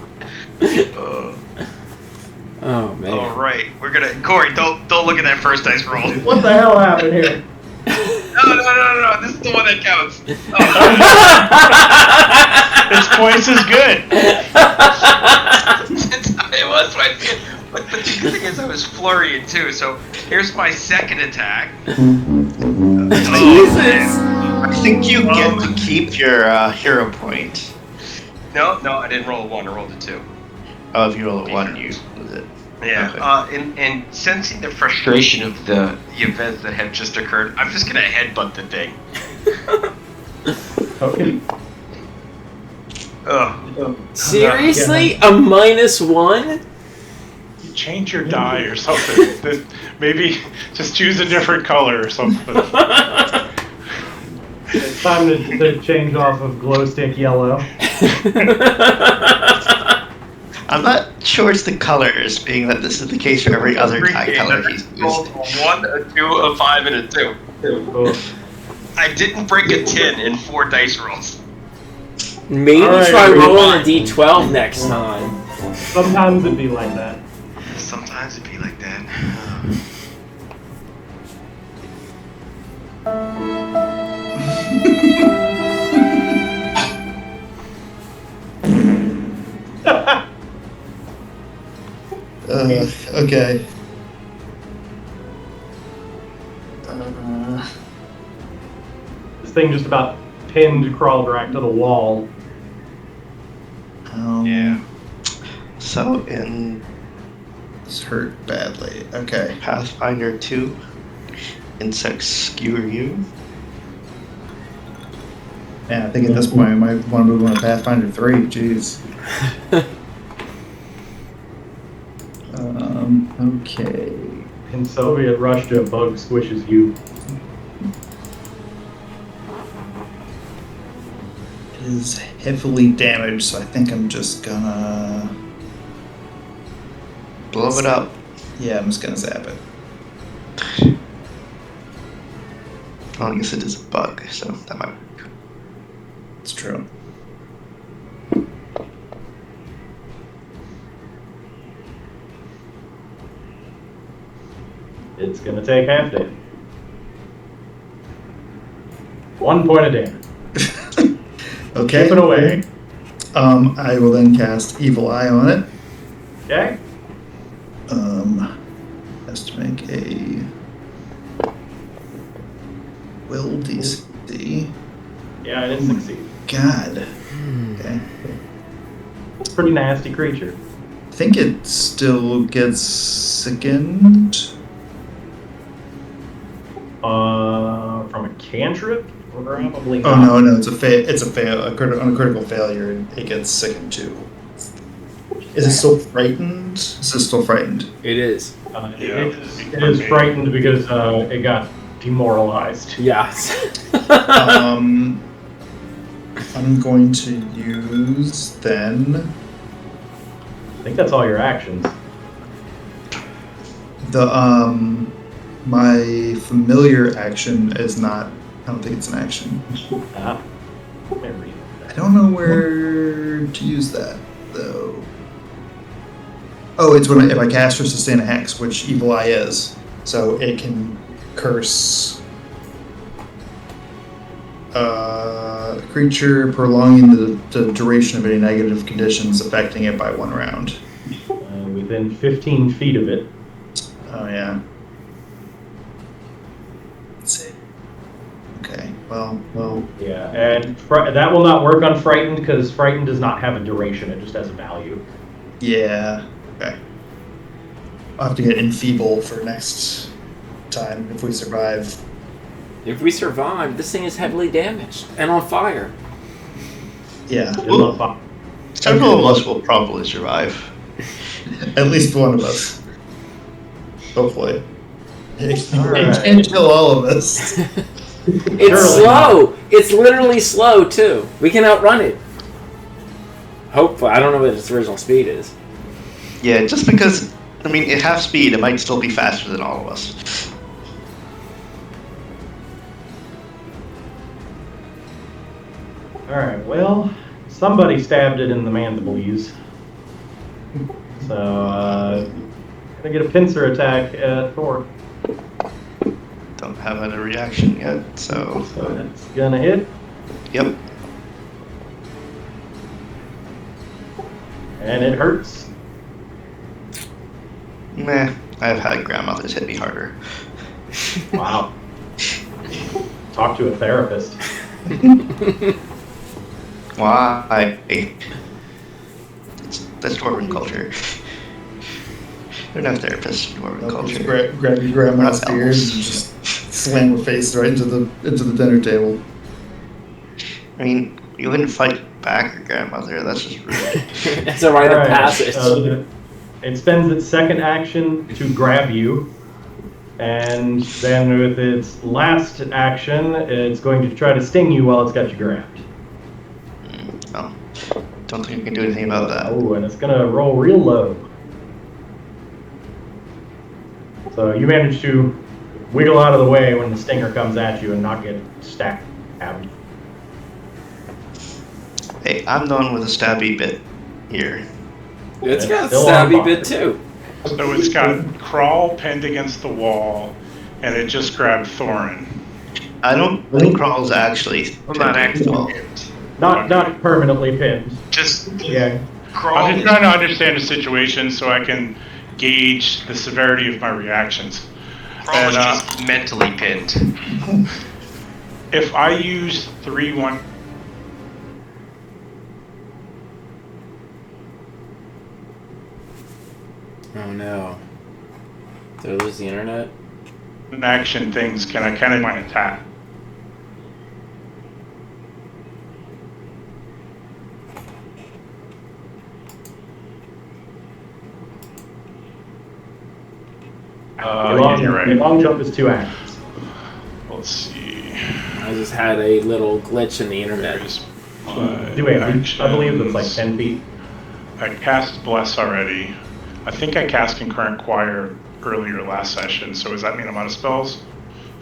Oh man. Alright, we're gonna Corey, don't look at that first dice roll. What the hell happened here? No, this is the one that counts. It's twice as good. It was twice good. But the good thing is I was flurrying too, so here's my second attack. Jesus! I think you get to keep your hero point. No, I didn't roll a 1, I rolled a 2. Oh, if you roll a 1, you lose it. Yeah, and sensing the frustration of the events that have just occurred, I'm just gonna headbutt the thing. Okay. Ugh. Seriously? A -1? Change your dye or something. Maybe just choose a different color or something. It's time to change off of glow stick yellow. I'm not sure it's the colors, being that this is the case for every other tie color he's Rolled used. a 1, a 2, a 5, and a 2. Oh. I didn't break a 10 in 4 dice rolls. Maybe Alright, try we're rolling a fine. d12 next time. Sometimes it'd be like that. Sometimes it'd be like that. Okay. This thing just about pinned Crawldrack to the wall. Yeah. So in This hurt badly. Okay. Pathfinder 2, insects skewer you. Man, I think at this point I might want to move on to Pathfinder 3. Jeez. Okay. In Soviet Russia, a bug squishes you. It is heavily damaged, so I think I'm just gonna... Blow it up. Yeah, I'm just gonna zap it. Well, I guess it is a bug, so that might work. It's true. It's gonna take half damage. 1 point of damage. Okay. Chip it away. I will then cast Evil Eye on it. Okay. Has to make a will DC. Yeah, I didn't succeed. God. Okay. It's a pretty nasty creature. I think it still gets sickened. From a cantrip? Probably Oh not. no, it's a fail. On a critical failure, it gets sickened too. Is it still frightened? Is it still frightened? It is. It is frightened because it got demoralized. Yes. I'm going to use then I think that's all your actions. the my familiar action is not. I don't think it's an action. Ah. There we go. I don't know where to use that though. Oh, it's when if I cast or sustain a hex, which Evil Eye is, so it can curse a creature, prolonging the duration of any negative conditions affecting it by 1 round. Within 15 feet of it. Oh yeah. Let's see. Okay. Well. Yeah, and that will not work on frightened because frightened does not have a duration; it just has a value. Yeah. Okay. I'll have to get enfeeble for next time if we survive. If we survive, this thing is heavily damaged and on fire. Yeah. Several of us will probably survive. At least one of us. Hopefully. It Alright. can't kill all of us. It's slow. It's literally slow too. We can outrun it. Hopefully, I don't know what its original speed is. Yeah, just because, I mean, at half speed, it might still be faster than all of us. Alright, well, somebody stabbed it in the mandibles. So, gonna get a pincer attack at Thor. Don't have a reaction yet, so that's gonna hit. Yep. And it hurts. Meh. I've had grandmothers hit me harder. Wow. Talk to a therapist. Why? That's Dwarven culture. They're not therapists in Dwarven culture. Grab your grandma's Not beard and elves. just slam her face right into the dinner table. I mean, you wouldn't fight back your grandmother. That's just rude. It's a rite of Alright, passage. it spends its second action to grab you. And then with its last action, it's going to try to sting you while it's got you grabbed. Oh, don't think we can do anything about that. Oh, and it's gonna roll real low. So you manage to wiggle out of the way when the stinger comes at you and not get stabbed. Hey, I'm done with a stabby bit here. It's got a still on stabby fire. bit too. So it's got Crawl pinned against the wall, and it just grabbed Thorin. I don't think Crawl's actually. I'm not actually well. pinned. Not permanently pinned. Just Yeah. crawl. I'm just trying to understand the situation so I can gauge the severity of my reactions. Crawl is And, just mentally pinned. If I use 3-1, Oh no. Did I lose the internet? action things, can I kind of my attack? Yeah, you're The right. long jump is 2 actions. Let's see. I just had a little glitch in the internet. There's my Wait, I believe it's like actions. 10 feet. I cast Bless already. I think I cast Concurrent Choir earlier last session, so does that mean I'm out of spells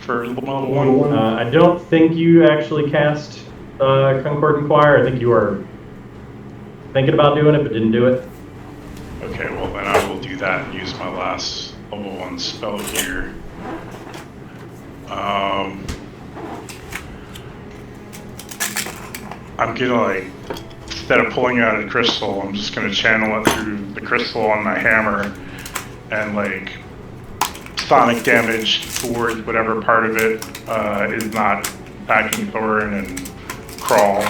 for level 1? I don't think you actually cast Concordant Choir. I think you were thinking about doing it, but didn't do it. Okay, well then I will do that and use my last level 1 spell here. I'm gonna like, instead of pulling out a crystal, I'm just gonna channel it through the crystal on my hammer and like sonic damage towards whatever part of it is not attacking Thorin and crawl.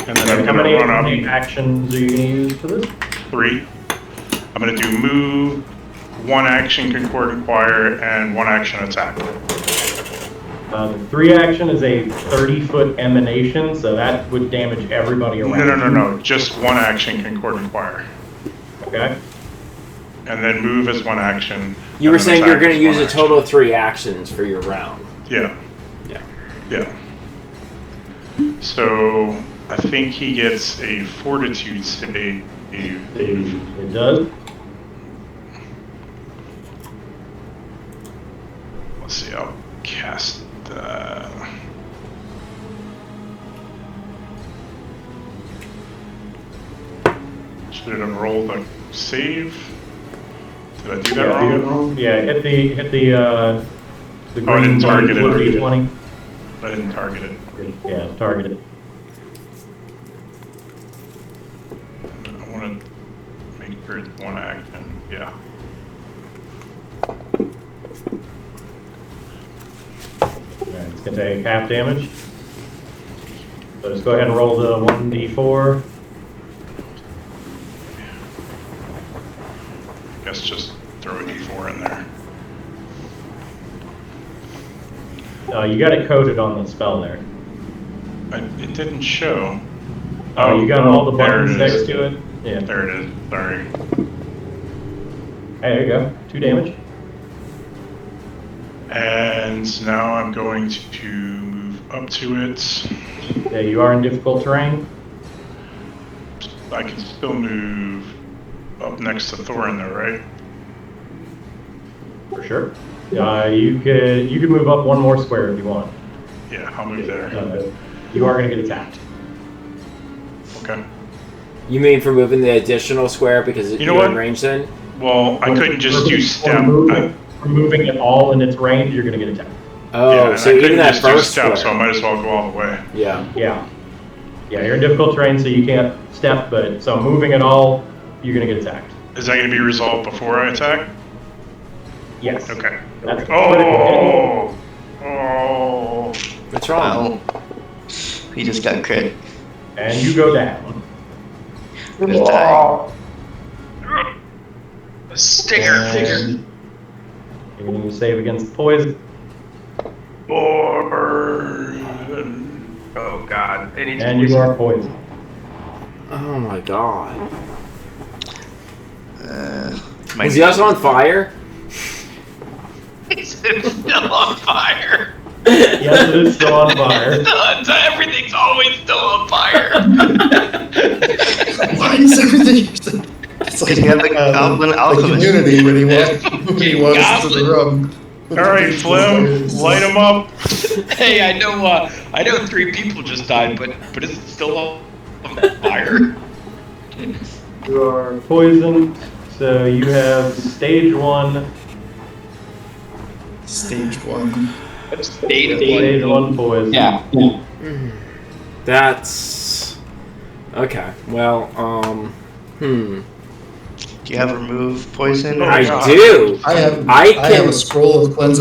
And then I'm How gonna run up. many actions are you going to use for this? 3. I'm gonna do move, 1 action Concordant Choir, and 1 action attack. The 3 action is a 30-foot emanation, so that would damage everybody around. No. Just 1 action Concordant Choir. Okay. And then move as 1 action. You were and then saying you're attack going to as use a 1 total of 3 actions for your round. action. Yeah. Yeah. So I think he gets a fortitude save. It does. Let's see, I'll cast that. Should it have rolled a save? Did I do that wrong? Yeah, hit the Oh, I green didn't target button, it. D20. I didn't target it. Yeah, target it. I want to make sure it's 1 action. Yeah. Alright, it's going to take half damage. So just go ahead and roll the 1d4. Guess just throw a d4 in there. You got it coded on the spell there. It didn't show. Oh, you got all the there buttons it is. next to it? Yeah. There it is. Sorry. Hey, there you go. 2 damage. And now I'm going to move up to it. Yeah, you are in difficult terrain. I can still move up next to Thorin though, right? For sure. You could move up 1 more square if you want. Yeah, I'll move there. You are going to get attacked. Okay. You mean for moving the additional square because You know you're what? in range then? Well, I couldn't just do step. Removing it all in its range, you're going to get attacked. Oh, Yeah, and so I even couldn't that just do first step, square. so I might as well go all the way. Yeah. Yeah. Yeah, you're in difficult terrain, so you can't step, but so moving it all, you're going to get attacked. Is that going to be resolved before I attack? Yes. Okay. That's the critical hit. Oh. What's wrong? Well, he just got crit. And you go down. Just dying. A stinger. And You're going to save against poison. Burn. Oh god. It needs And you are poisoned. Oh my god. My Is he also on fire? It's still on fire. Yes, it is still on fire. Everything's always still on fire. why is everything? It's like You have the goblin the alchemist. community when he walks into the room. All right, Flim, light him up. Hey, I know 3 people just died, but is it still on fire? You are poisoned, so you have stage 1. Stage 1. Stage 1 poison. Yeah. That's okay. Well, Do you have remove poison? Oh, I God. do. I have I have can- a scroll of cleanse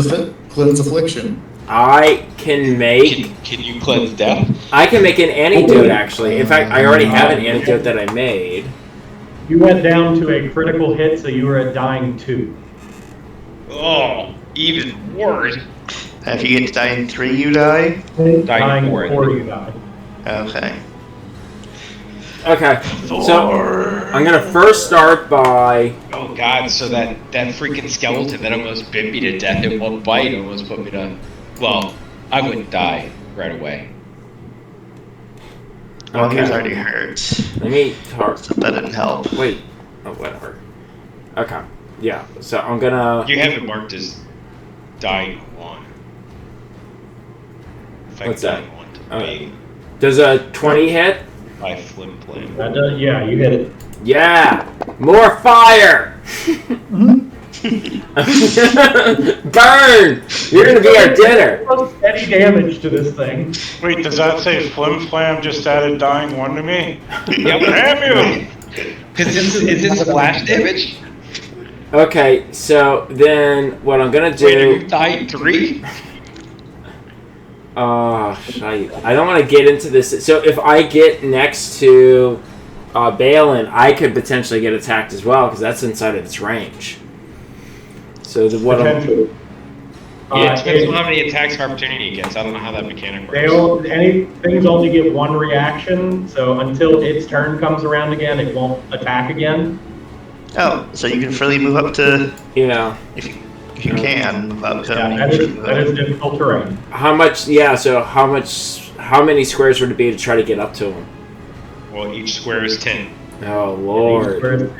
affliction. I can make. Can you cleanse death? I can make an antidote. Actually, in fact, I already have an antidote that I made. You went down to a critical hit, so you were at dying 2. Oh, even worse. If you get to die in 3, you die? Dying 4, you die. Okay. Okay, so I'm gonna first start by. Oh god, so that freaking skeleton that almost bit me to death in one bite almost put me to... Well, I wouldn't die right away. Well, he was Okay. already hurt. Let me talk. So that didn't help. Wait. Oh, whatever. Okay. Yeah. So I'm gonna. You have it marked as dying 1. Affect What's that? dying 1 to me Does a 20 hit? by Flim Flam. That does, yeah, you hit it. Yeah! More fire! Burn! You're gonna be our dinner! Steady damage to this thing. Wait, does that say Flim Flam just added dying 1 to me? Yep. Damn you! Because is it splash damage? Okay, so then what I'm gonna do... Wait, you died 3? I don't want to get into this. So if I get next to Balin, I could potentially get attacked as well because that's inside of its range. So what I'm... Potentially. Yeah, it depends on how many attacks of opportunity it gets. I don't know how that mechanic works. Things only get 1 reaction, so until its turn comes around again, it won't attack again. Oh, so you can freely move up to, Yeah. if you can, move up to. Yeah, that is difficult terrain. How much... Yeah, so how many squares would it be to try to get up to him? Well, each square is 10. Oh, Lord.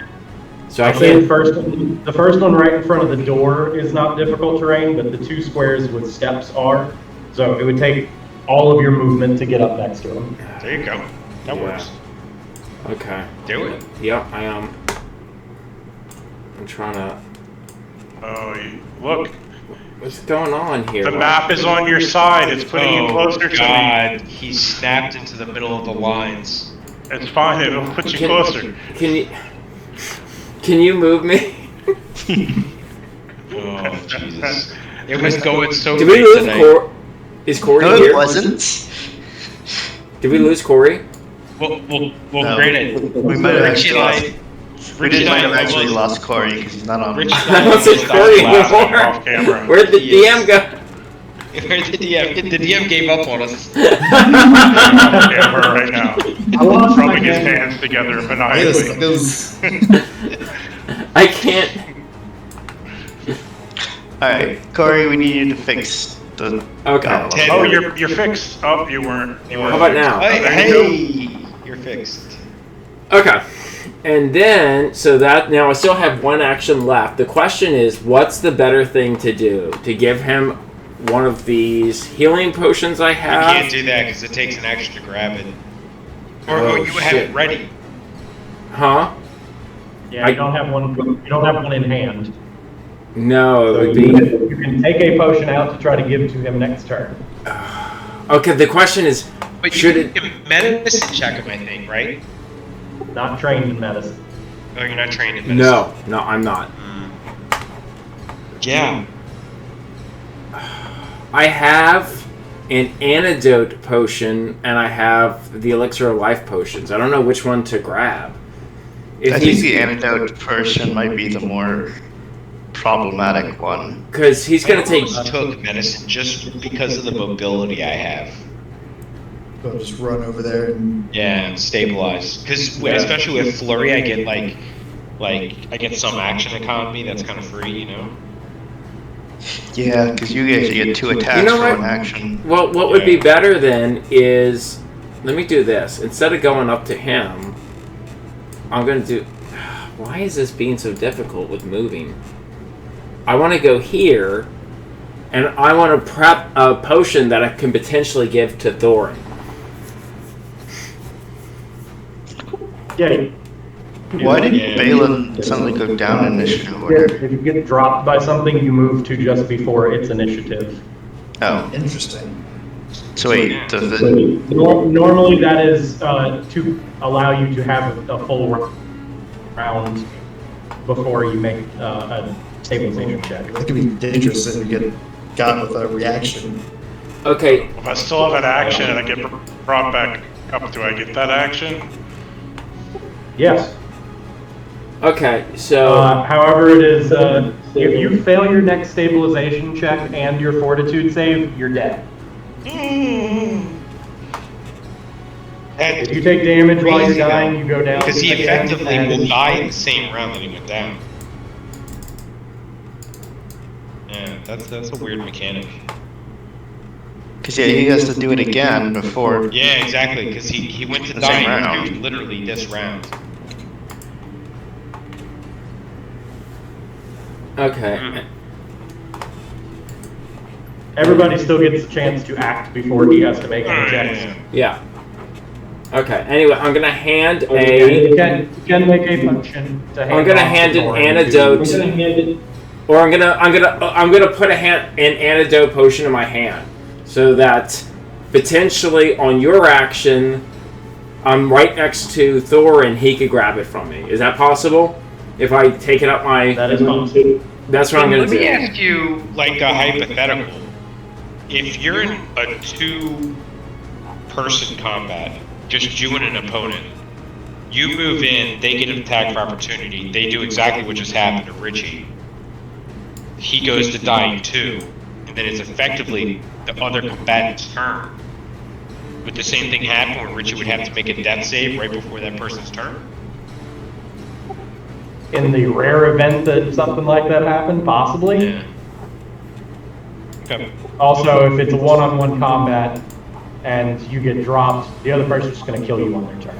So I I'd say can't... the first one right in front of the door is not difficult terrain, but the 2 squares with steps are. So it would take all of your movement to get up next to him. There you go. That works. Okay. Do it. Yep, I am. I'm trying to... Oh, look, What's going on here? the map is on your side. It's putting you closer to me. God, he snapped into the middle of the lines. It's fine. It'll put you closer. Can you move me? Oh, Jesus. It was going so Did we great lose tonight. Corey? Is Corey No, here? it wasn't. Did we lose Corey? Well, No. granted, We might have Richie and actually I, might have actually lost Corey because he's not on. Richie I don't see Corey laughing off anymore. camera. Where'd the DM go? Where's the DM? The DM gave up on us. On camera right now. I lost my Rubbing his game. hands together Hey, maniacally. this I can't. Alright, Corey, we need you to fix the. Okay. Oh, you're fixed. Oh, you weren't. How about now? Hey, you're fixed. Okay. And then, so that, now I still have 1 action left. The question is, what's the better thing to do? To give him one of these healing potions I you have? can't do that because it takes an action to grab it. Or Oh, you have shit. it ready. Huh? Yeah, you don't have one. You don't have one in hand. No, So it would you be... can take a potion out to try to give to him next turn. Okay, the question is, But you should it... can medicine check him, I think, right? Not trained in medicine. Oh, you're not trained in medicine. No, I'm not. Yeah. I have an antidote potion, and I have the elixir of life potions. I don't know which one to grab. I think the antidote person might be the more problematic one. Because he's going to take... I took medicine just because of the mobility I have. I'll just run over there and Yeah, and stabilize. Because especially with flurry, I get like I get some action economy that's kind of free, you know. Yeah, because you guys get 2 attacks You know for what? 1 action. Well, what would be better then is... Let me do this. Instead of going up to him, I'm going to do... Why is this being so difficult with moving? I want to go here, and I want to prep a potion that I can potentially give to Thorin. Yeah. Why did Balin suddenly go down in initiative order? If you get dropped by something, you move to just before its initiative. Oh, interesting. so wait, does So it... normally that is to allow you to have a full round before you make a stabilization check. That could be dangerous if you get got with a reaction. Okay, If I still have an action and I get brought back up, do I get that action? Yes. okay, so... However, it is if you fail your next stabilization check and your fortitude save, you're dead. If you take damage while you're Crazy, dying, you go down. Because he again, effectively and- will die in the same round that he went down. Yeah, that's a weird mechanic. Because yeah, he has to do it again before... Yeah, exactly, because he went to The die same in round. literally this round. Okay. Everybody still gets a chance to act before he has to make any checks. Yeah. Okay. Anyway, I'm gonna hand You a. can make a potion to hand I'm gonna off hand to an Thorin antidote, to- or I'm gonna put an antidote potion in my hand, so that potentially on your action, I'm right next to Thor and he could grab it from me. Is that possible? If I take it up my. That is possible. That's what I'm gonna Let me do. ask you, like, a hypothetical. If you're in a two-person combat, just you and an opponent, you move in, they get an attack of opportunity, they do exactly what just happened to Richie. He goes to dying too, and then it's effectively the other combatant's turn. Would the same thing happen where Richie would have to make a death save right before that person's turn? In the rare event that something like that happened, possibly. Yeah. Okay. Also, if it's a one-on-one combat and you get dropped, the other person's just going to kill you on their turn.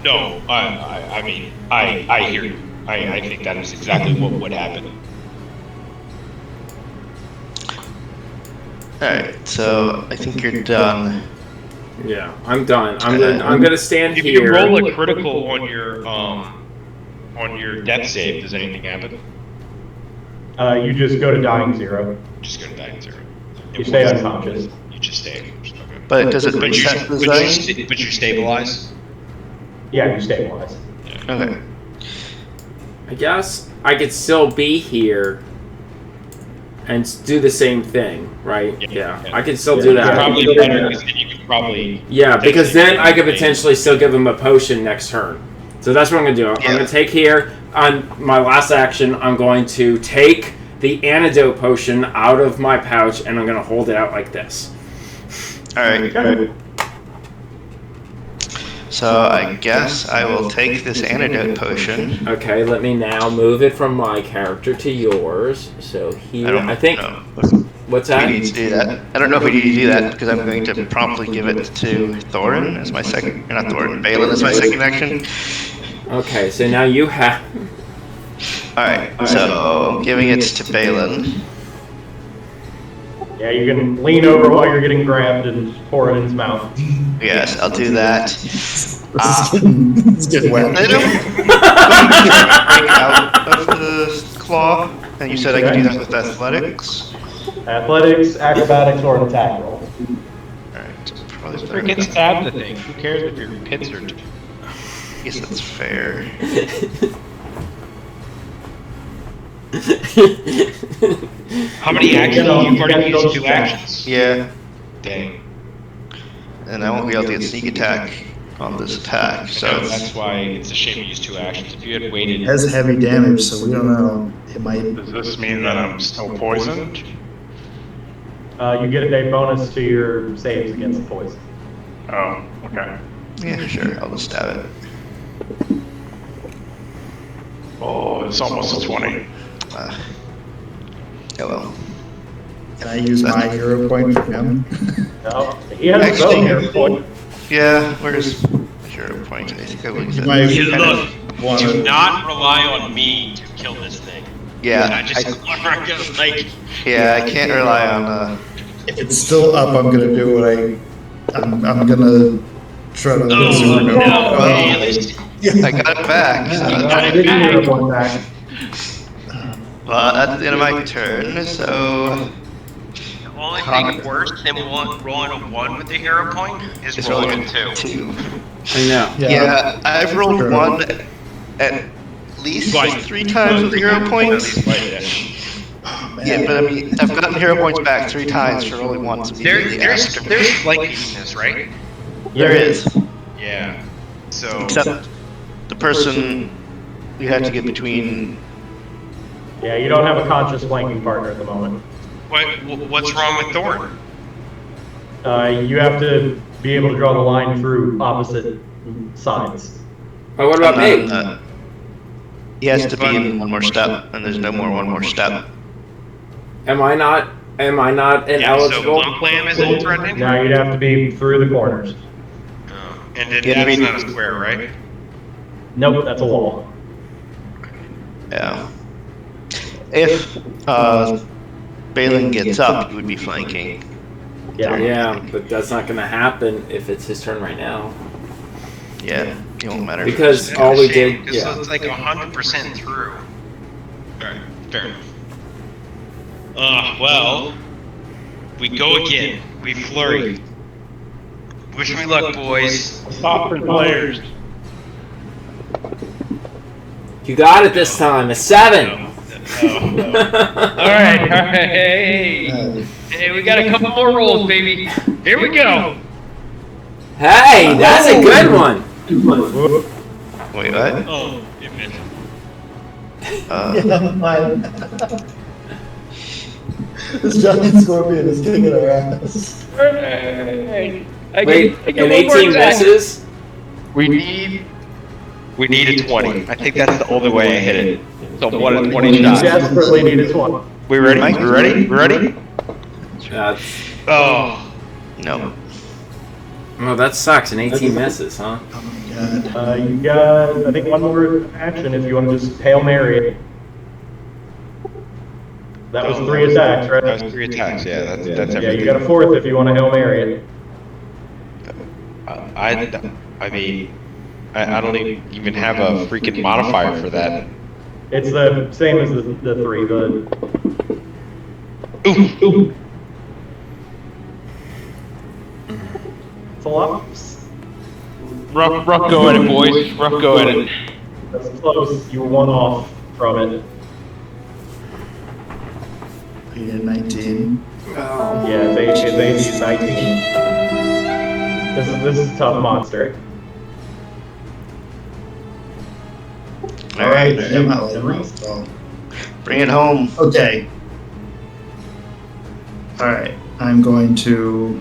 No, I mean, I hear you. I think that is exactly what would happen. Alright, so I think you're done. Yeah, I'm done. I'm gonna stand If here. you roll a critical on your death save, does anything happen? You just go to dying 0. Just go to dying 0. You stay unconscious. You just stay unconscious. Okay. But does it But you, reset the but, you, zone? sta- but you stabilize? Yeah, you stabilize. Okay. I guess I could still be here and do the same thing, right? Yeah, I could still do It's that. probably better because then you can probably... Yeah, because then I could potentially still give him a potion next turn. So that's what I'm gonna do. I'm gonna take here on my last action. I'm going to take the antidote potion out of my pouch and I'm gonna hold it out like this. Alright. So I guess I will take this antidote potion. Okay, let me now move it from my character to yours. So here, I think. know. What's We that? need to do that. I don't know if we need to do that because I'm going to promptly give it to Thorin as my second, or not Thorin, Balin as my second action. Okay, so now you have. Alright, so I'm giving it to Balin. Yeah, you can lean over while you're getting grabbed and pour it in his mouth. Yes, I'll do that. This is getting wet. I don't break out of the claw. And you said I could do that with athletics. Athletics, acrobatics, or an attack roll. Alright, probably Freaking stab the thing. Who cares if your pits are... I guess that's fair. How many actions? You've already used 2 actions. Yeah, Dang. and I won't be able to get sneak attack on this attack, so So that's why it's a shame to use 2 actions. If you had waited... It has heavy damage, so we don't know. It might. Does this mean that I'm still poisoned? You get a bonus to your saves against poison. Oh, okay. yeah, sure, I'll just stab it. Oh, it's almost a 20. Oh well. Can I use my hero point for him? No, he has his own hero point. Yeah, where's hero point? I think I will use You it. might Look, want do to. not rely on me to kill this thing. I Yeah, just like yeah, I can't rely on. If it's still up, I'm gonna do what I'm gonna try to. okay, at least I got it back. So. I did your hero point back. Well, that's the end of my turn. So the only thing worse than rolling a 1 with the hero point is it's rolling rolling a 2. 2. I know. Yeah, I've rolled Sure. 1 at least Like- 3 times with hero points. Yeah, but I mean, I've gotten hero points back 3 times for rolling once immediately after. There's likeliness, in this, right? There is, Yeah. So except the person you have to get between. Yeah, you don't have a conscious flanking partner at the moment. what's wrong with Thorn? You have to be able to draw the line through opposite sides. Oh, what about me? He has to be in 1 more step, and there's no more 1 more step. Am I not ineligible? So Blam isn't threatening? Now you'd have to be through the corners. And then Yeah, I that's mean- not a square, right? Nope, that's a wall. Yeah. If Balin gets up, he would be flanking. Yeah, but that's not going to happen if it's his turn right now. Yeah, it won't matter. Because all we did, Because it's like 100% through. Alright, fair enough. Well, we go again. We flurry. Wish me luck, boys. Stop for players. You got it this time. A 7. Alright, hey, we got a couple more rolls, baby. Here we go. Hey, that's a good one. Wait, what? Oh, you missed. Yeah, mine. This giant scorpion is kicking our ass. Alright. Wait, I get and one more 18 attack. misses? We need a 20. I think that's the only way I hit it. So 1 in 20 You shots. desperately need a 20. We ready? We ready? We ready? That's... Oh. No. Oh, that sucks. And 18 misses, huh? Oh my god. You got, I think, one more action if you want to just Hail Mary it. That was 3 attacks, right? That was 3 attacks, yeah. That's Yeah, everything. you got a 4th if you want to Hail Mary it. I mean, I don't even have a freaking modifier for that. It's the same as the 3, but... Ooh. It's a lot. Rough go at it, boys. Rough go at it. That's close. You were 1 off from it. You get 19. Yeah, it's 80, 19. This is a tough monster. Alright, I'm not like well. Bring it home. Okay. Alright, I'm going to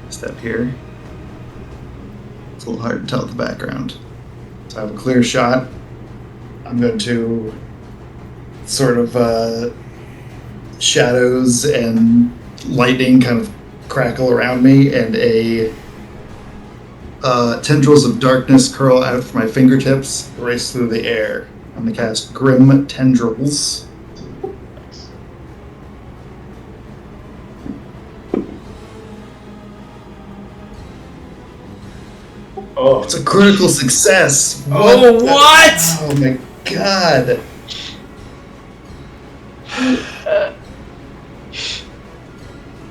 step here. It's a little hard to tell the background. So I have a clear shot. I'm going to sort of shadows and lightning kind of crackle around me, and tendrils of darkness curl out from my fingertips, race through the air. I'm going to cast Grim Tendrils. Oh, It's a critical success. Oh, the- what? Oh my god.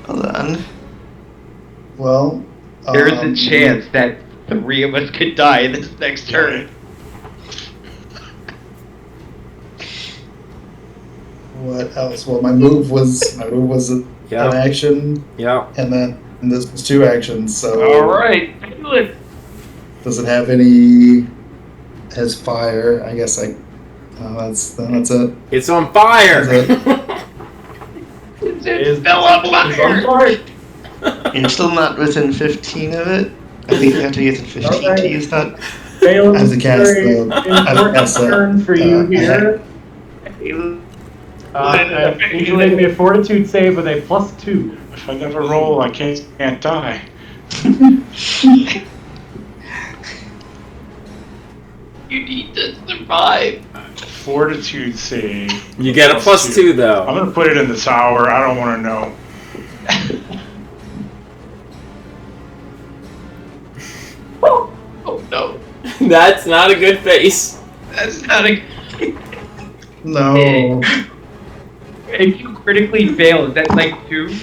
Hold on. Well, There's a chance that 3 of us could die in this next turn. what else? Well, my move was an Yeah. action, Yeah. and then this was 2 actions. So Alright, good. does it have any? Has fire? I guess I. That's it. It's on fire! That's Fell on fire. You're still not within 15 of it? I think you have to be within 15 to use that. Failed I have to cast very the- I have to cast the, important turn for you here. You need to make me a Fortitude save with a +2. If I never roll, I can't die. You need to survive. Fortitude save. You get a +2, though. I'm gonna put it in the tower. I don't want to know. Oh no. That's not a good face. That's not a... no. If you critically fail, is that like 2?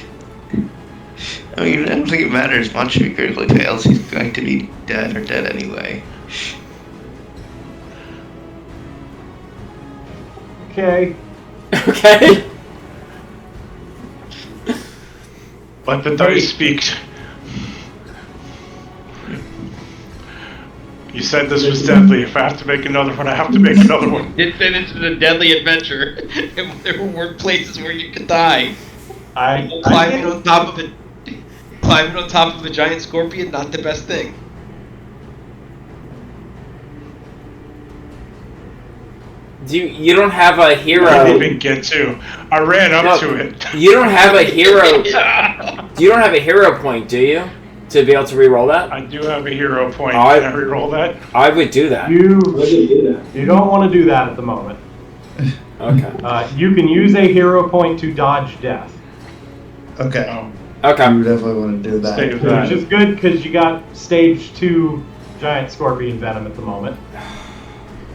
I mean, I don't think it matters much if he critically fails. He's going to be dead or dead anyway. Okay. Okay. Let the dice speak. You said this was deadly. If I have to make another one, I have to make another one. This is a deadly adventure. And there were places where you could die. Climbing on top of a giant scorpion, not the best thing. You don't have a I didn't hero. even get to. I ran up to it. You don't have a hero. You don't have a hero point, do you? To be able to re-roll that? I do have a hero point. I- Can I reroll that? I would do that. You don't want to do that at the moment. Okay. You can use a hero point to dodge death, Okay. Okay. We definitely want to do that. Stay with that. which is good because you got stage 2 giant scorpion venom at the moment.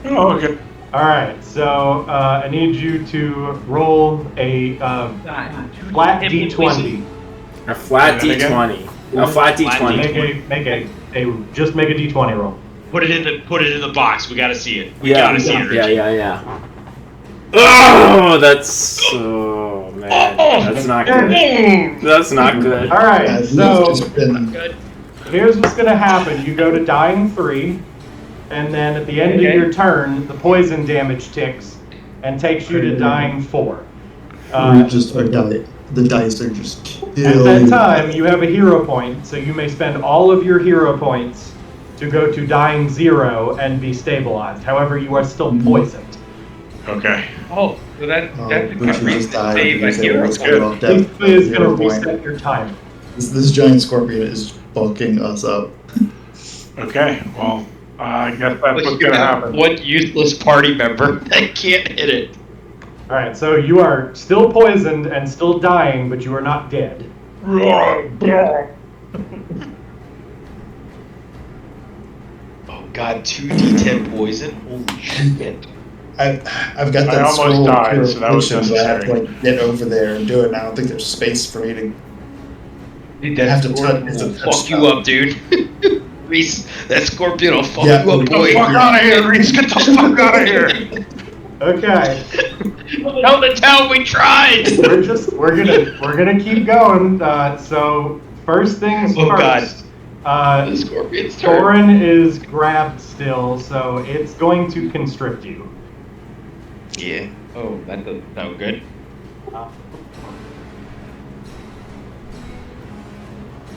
Oh, okay. All right, so I need you to roll a flat d20. A flat Say that D20. A flat D20. Make a just make a d20 roll. Put it in the box. We gotta see it. We Yeah, gotta see it. Richie. yeah. Oh, oh man, that's not good. That's not good. All right, We've so just been here's what's gonna happen. You go to dying 3, and then at the end of your turn, the poison damage ticks and takes you to dying 4. we just are the dice are just At that killing. time, you have a hero point, so you may spend all of your hero points to go to dying 0 and be stabilized. However, you are still poisoned. Okay. Oh, so that's a we good should reason just to die. save a because hero it's point. good off death. Basically, it's Hero going to point. reset your timer. This giant scorpion is bulking us up. Okay. Well, I guess that's But what's you gonna have happen. one useless party member that can't hit it. All right, so you are still poisoned and still dying, but you are not dead. Oh god, 2d10 poison? Holy shit. I've got I that almost scroll of died, so that was purification, but I have to necessary. like get over there and do it. And I don't think there's space for me to. Dude, I that have to scorpion touch- it's a will touch fuck you spell. up, dude. Reese, that scorpion will fuck Yeah, you up, get Get boy. the fuck out of here, Reese! Get the fuck out of here! Okay, Tell the town we tried! we're gonna keep going. So first things Oh, God. first. The scorpion's turn. Thorin is grabbed still, so it's going to constrict you. Yeah. Oh, that doesn't sound good. Go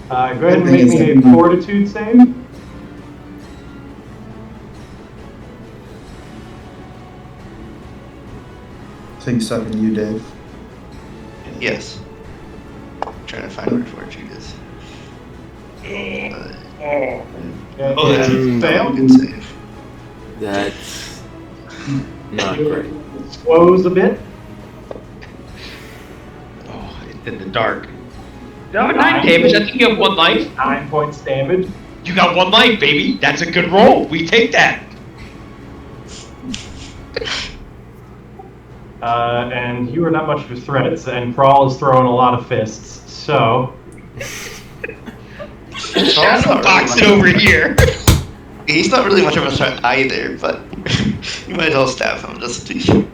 ahead and make me a fortitude save. Things stuck in you, Dave. Yes. trying to find where fortitude is. Oh, that's a fail. good save. That's not great. Slows a bit. Oh, it's in the dark. No, 9 damage. I think you have 1 life. 9 points damage. You got 1 life, baby. That's a good roll. We take that. And you are not much of a threat, and Crawl is throwing a lot of fists, so... Shadow box it over here. He's not really much of a threat either, but you might as well stab him just because.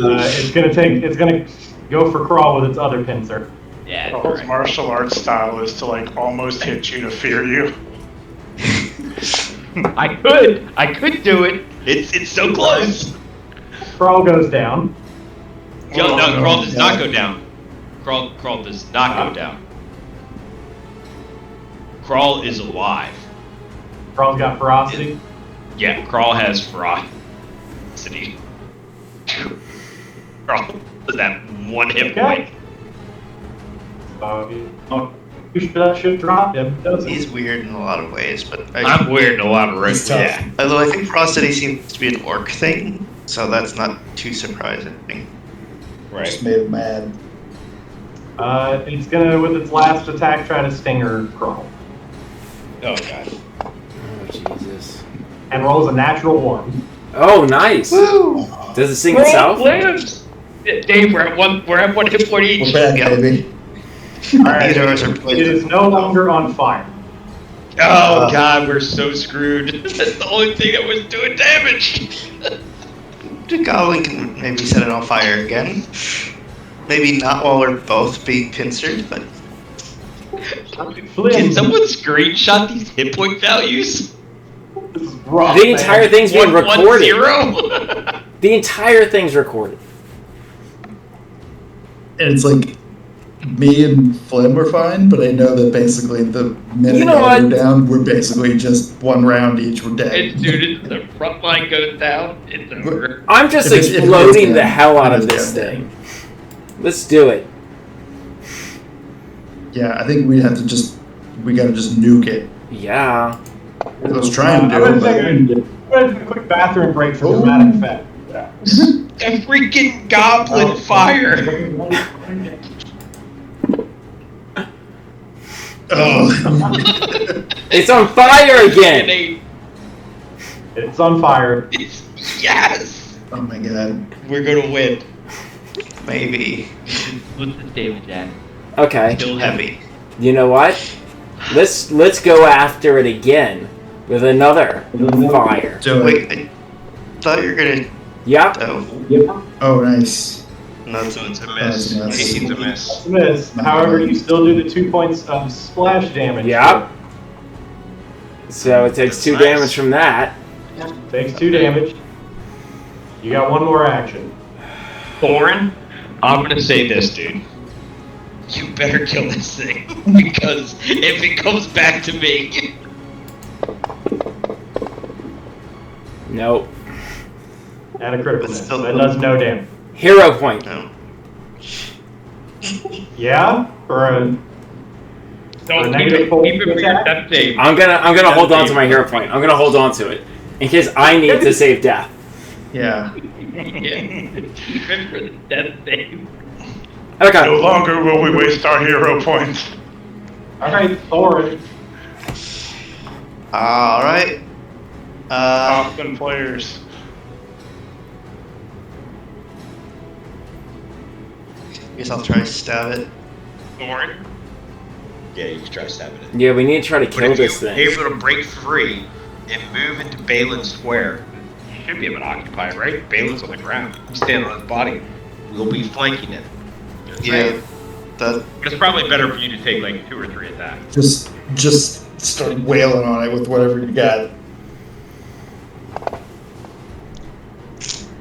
It's gonna go for Crawl with its other pincer. Yeah. His martial arts style is to like almost hit you to fear you. I could do it. It's so close. Crawl goes down. Yo, no, Oh, Crawl does yeah. not go down. Crawl does not go down. Crawl is alive. Crawl's got ferocity. Yeah, Crawl has ferocity. Crawl does that 1 hit Okay. point. That should drop him, doesn't He's it? weird in a lot of ways, but I'm weird in a lot of It's ways. tough. Yeah. although I think ferocity seems to be an orc thing, so that's not too surprising. Just Right. made him mad. It's gonna, with its last attack, try to stinger Crawl. Oh god. Oh, Jesus. And rolls a natural 1. Oh, nice. Does it sing itself? lives. Dave, we're at one hit point We're each. back, Yep. baby. Alright, Neither of us are it poisoned. is no longer on fire. Oh god, we're so screwed. That's the only thing that was doing damage. The goblin can maybe set it on fire again. Maybe not while we're both being pincered, but Flynn, Can someone screenshot these hit point values? this is rough, The man. entire thing's being recorded. 110? The entire thing's recorded. And it's like me and Flynn were fine, but I know that basically the minute You know y'all go what? down, we're basically just 1 round each. We're dead. As soon as the front line goes down, it's over. I'm just If it goes exploding the down, hell out it of goes this down. thing. Let's do it. Yeah, I think we gotta just nuke it. Yeah. I was trying to I'm do gonna it, take but a quick bathroom break for dramatic effect. A freaking goblin fire! Oh. It's on fire again! It's on fire. Yes! Oh my god. We're gonna win. Maybe. What's the damage at? Okay. Still heavy. You know what? Let's go after it again with another fire. Do it. Wait, I thought you were gonna. Yep. Oh, Oh, nice. no, So it's a That's miss. a miss. 18's a miss. Miss. However, you still do the 2 points of splash damage. Yep. So it takes That's 2 nice. damage from that. Takes 2 damage. You got 1 more action. Thorin, I'm gonna say this, dude. You better kill this thing. Because if it comes back to me. Nope. At a critical It's miss. still- That does no damage. Hero point. no. Yeah? For a No, keep negative it, four keep it for your attack? death save. I'm gonna hold on to my hero point. I'm gonna hold on to it in case I need to save death. Yeah. Yeah. Keep it for the death save. No Okay. longer will we waste our hero points. Alright, Thorin. Alright. Austin players. Guess I'll try to stab it. Thorin? Yeah, you can try stabbing it. Yeah, we need to try to But kill if this you're thing. able to break free and move into Balin's square, You should be able to occupy it, right? Balin's on the ground. stand on his body, we'll be flanking it. Yeah. That. But it's probably better for you to take like 2 or 3 attacks. Just start wailing on it with whatever you got.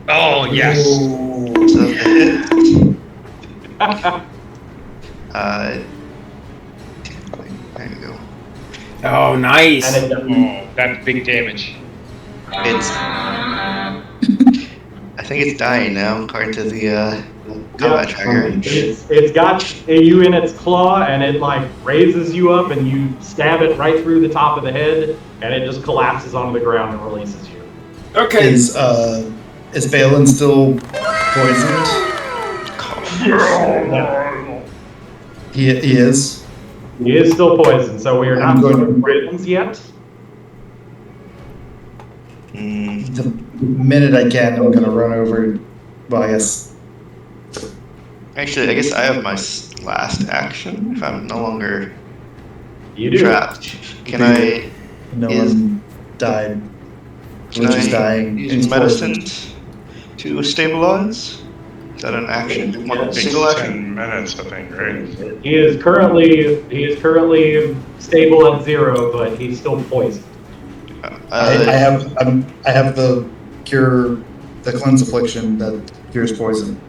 Oh, yes. Ooh. So hit. There you go. Oh, nice. And it Oh, that's big damage. It's. I think it's dying now, according to the combat tracker. It's got you in its claw, and it like raises you up, and you stab it right through the top of the head, and it just collapses onto the ground and releases you. Okay. Is Balin still poisoned? He is. He is still poisoned, so we are not I'm going doing to- Britons yet. Mm, The minute I can, I'm gonna run over. Well, I guess. actually, I guess I have my last action if I'm no longer You do. trapped. Can I? No Is- one died. Can Which is I dying. use He's medicine poisoned. to stabilize? Is that an action? One Takes single action? 10 minutes, I think, right? He is currently stable at 0, but he's still poisoned. I have the cure, the cleanse affliction that cures poison.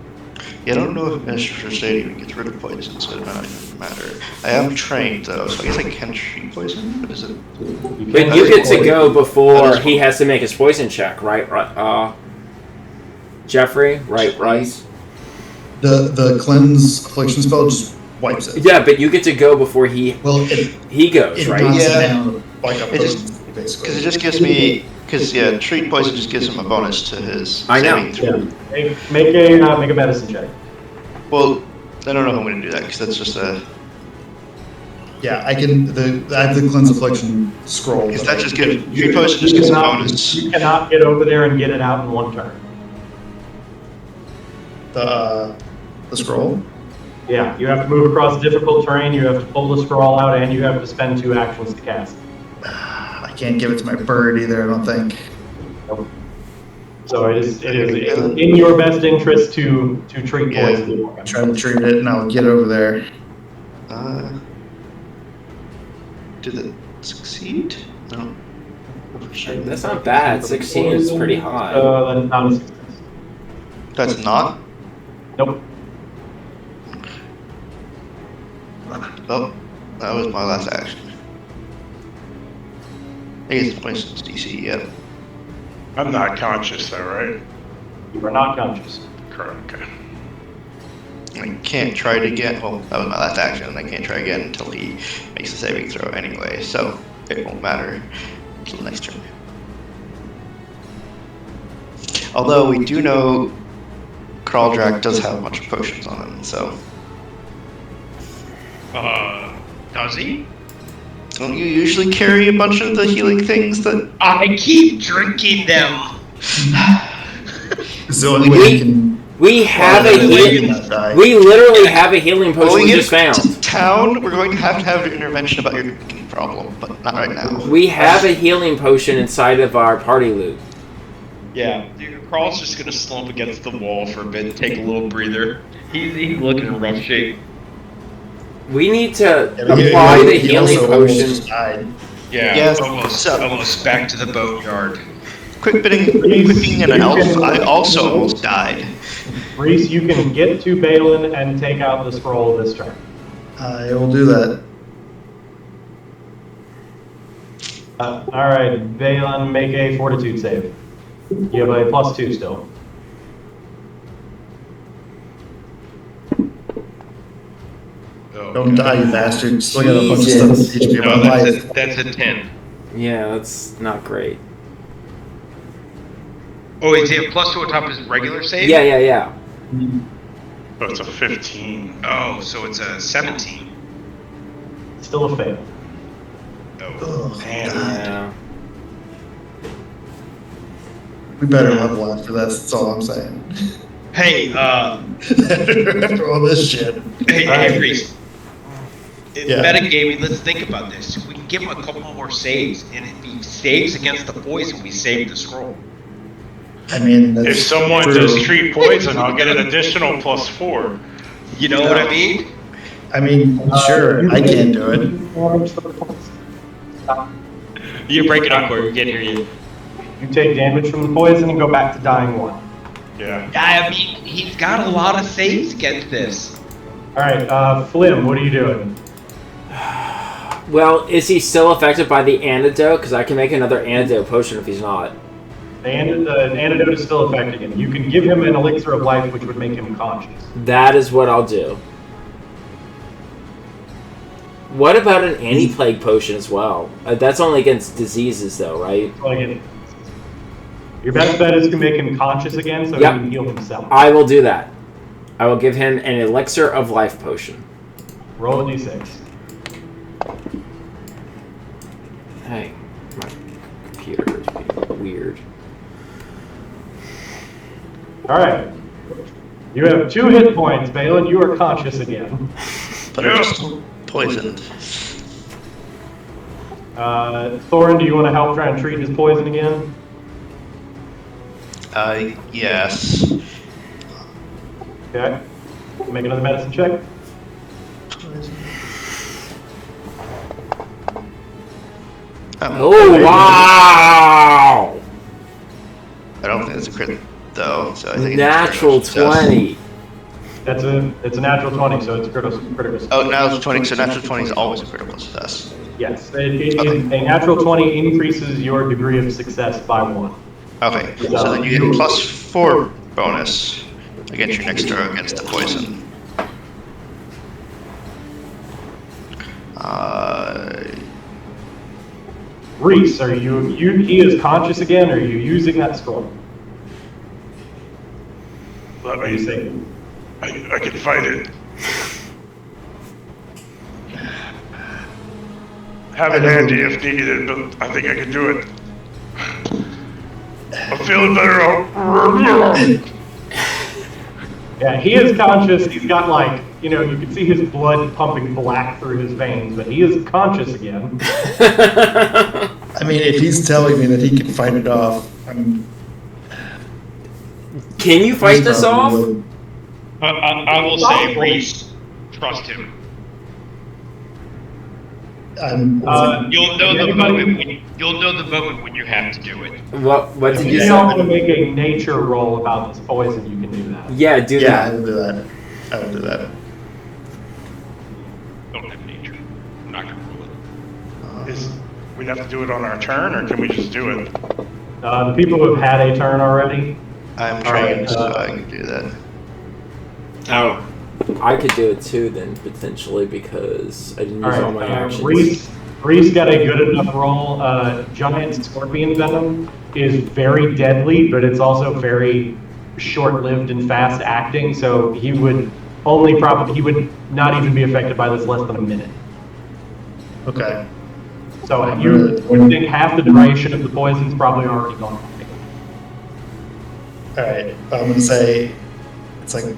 Yeah, I don't know if Master State even gets rid of poison, so it might not even matter. I am trained though, so I guess I can treat poison, but is it? But you get to go before he has to make his poison check, right? Jeffrey, right, Rice? The cleanse affliction spell just wipes it. Yeah, but you get to go before he Well, goes, it right? knocks Yeah. it down like a It just- poison, basically. Because it just gives me, because yeah, treat poison just gives him a bonus to his I know. saving throw. Yeah. Make a medicine check. Well, I don't know how I'm going to do that because that's just a. Yeah, I can. I have the cleanse affliction scroll. Because that just gives treat poison just gives a bonus. You cannot get over there and get it out in one turn. The scroll. Yeah, you have to move across difficult terrain, you have to pull the scroll out, and you have to spend 2 actions to cast. I can't give it to my bird either. I don't think. So it is in your best interest to treat Yeah. poison. Try to treat it, and I'll get over there. Did it succeed? No. That's not bad. 16 is pretty high. That's not a success. That's not? Nope. Oh, that was my last action. I guess it's poison's DC, yeah. I'm not conscious though, right? You are not conscious. Correct. Okay. I can't try it again. Well, that was my last action, and I can't try again until he makes a saving throw anyway, so it won't matter until the next turn. Although we do know Kraldrak does have a bunch of potions on him, so. Does he? Don't you usually carry a bunch of the healing things that... I keep drinking them. It's the only way you can. We have a healing. We literally have a healing potion When we we just get found. to town, we're going to have an intervention about your drinking problem, but not right now. We have a healing potion inside of our party loot. Yeah, Carl's just gonna slump against the wall for a bit, take a little breather. He's looking in rough shape. We need to Yeah, but apply the he healing also almost potion. just died. Yeah, Yes, almost back to the boneyard. Quick being an elf, I also almost died. Reese, you can get to Balin and take out the scroll this turn. I will do that. Alright, Balin, make a fortitude save. You have a +2 still. Don't die, you bastard. Still got a bunch of stuff to teach me No, about life. that's a 10. Yeah, that's not great. Oh, is he a +2 on top of his regular save? Yeah. Oh, it's a 15. Oh, so it's a 17. Still a fail. Oh, Ugh, Yeah. we better level after this, that's all I'm saying. Hey, After all this shit. hey, Reese. In Yeah. metagaming, let's think about this. If we can give him a couple more saves, and if he saves against the poison, we save the scroll. I mean, that's If someone true. does treat poison, I'll get an additional +4. You know what I mean? I mean, sure, I can do it. You break it up, Corey. We can't hear you. You take damage from the poison and go back to dying 1. Yeah. I mean, he's got a lot of saves against this. Alright, Flim, what are you doing? Well, is he still affected by the antidote? Because I can make another antidote potion if he's not. The antidote is still affecting him. You can give him an elixir of life, which would make him conscious. That is what I'll do. What about an anti-plague potion as well? That's only against diseases, though, right? Like, your best bet is to make him conscious again so Yep. he can heal himself. I will do that. I will give him an elixir of life potion. Roll a d6. Hey, my computer is being weird. Alright. You have 2 hit points, Balin. You are conscious again. But I'm still poisoned. Thorin, do you want to help try and treat his poison again? Yes. Okay. Make another medicine check. Oh, wow! I don't think it's a crit, though, so I think Natural it's a critical success. 20. It's a natural 20, so it's critical success. Oh, natural 20, so natural 20 is always a critical success. Yes. A natural 20 increases your degree of success by 1. Okay, so then you get a +4 bonus against your next throw against the poison. Reese, are he is conscious again, or are you using that scroll? Let What do you me, say? I can fight it. Have it handy if needed, but I think I can do it. I'm feeling better. Yeah, he is conscious. He's got you can see his blood pumping black through his veins, but he is conscious again. I mean, if he's telling me that he can fight it off, Can you fight this off? I will say, Reese, trust him. You'll know the moment. You'll know the moment when you have to do it. What If did you you say? want to make a nature roll about this poison, you can do that. Yeah, do Yeah, I that. will do that. I will do that. Don't have nature. I'm not gonna roll it. We'd have to do it on our turn, or can we just do it? The people who have had a turn already. I'm Alright, trained, so I can do that. Oh, I could do it too then, potentially, because I didn't use all my actions. Reese got a good enough roll. Giant scorpion venom. is very deadly, but it's also very short-lived and fast-acting. So he would not even be affected by this less than a minute. Okay. So you would think half the duration of the poison's probably already gone. All right. I'm gonna say it's like.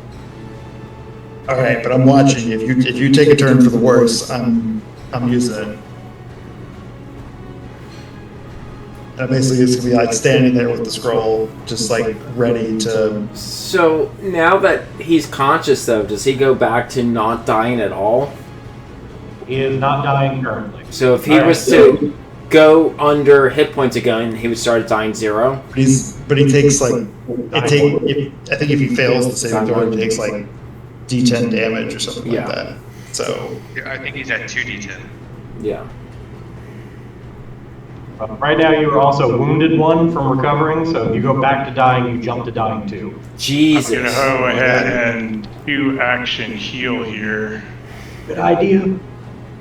All right, but I'm watching. If you take a turn for the worse, I'm using it. And basically, it's gonna be like standing there with the scroll, just like ready to. So now that he's conscious, though, does he go back to not dying at all? He is not dying currently. So if he was to go under hit points again, he would start at dying 0. But he takes like I think if he fails the saving throw, he takes like D10 damage or something like that. So I think he's at 2d10. Yeah. Right now, you are also wounded 1 from recovering. So if you go back to dying, you jump to dying 2. Jesus. I'm gonna go ahead and do action heal here. Good idea.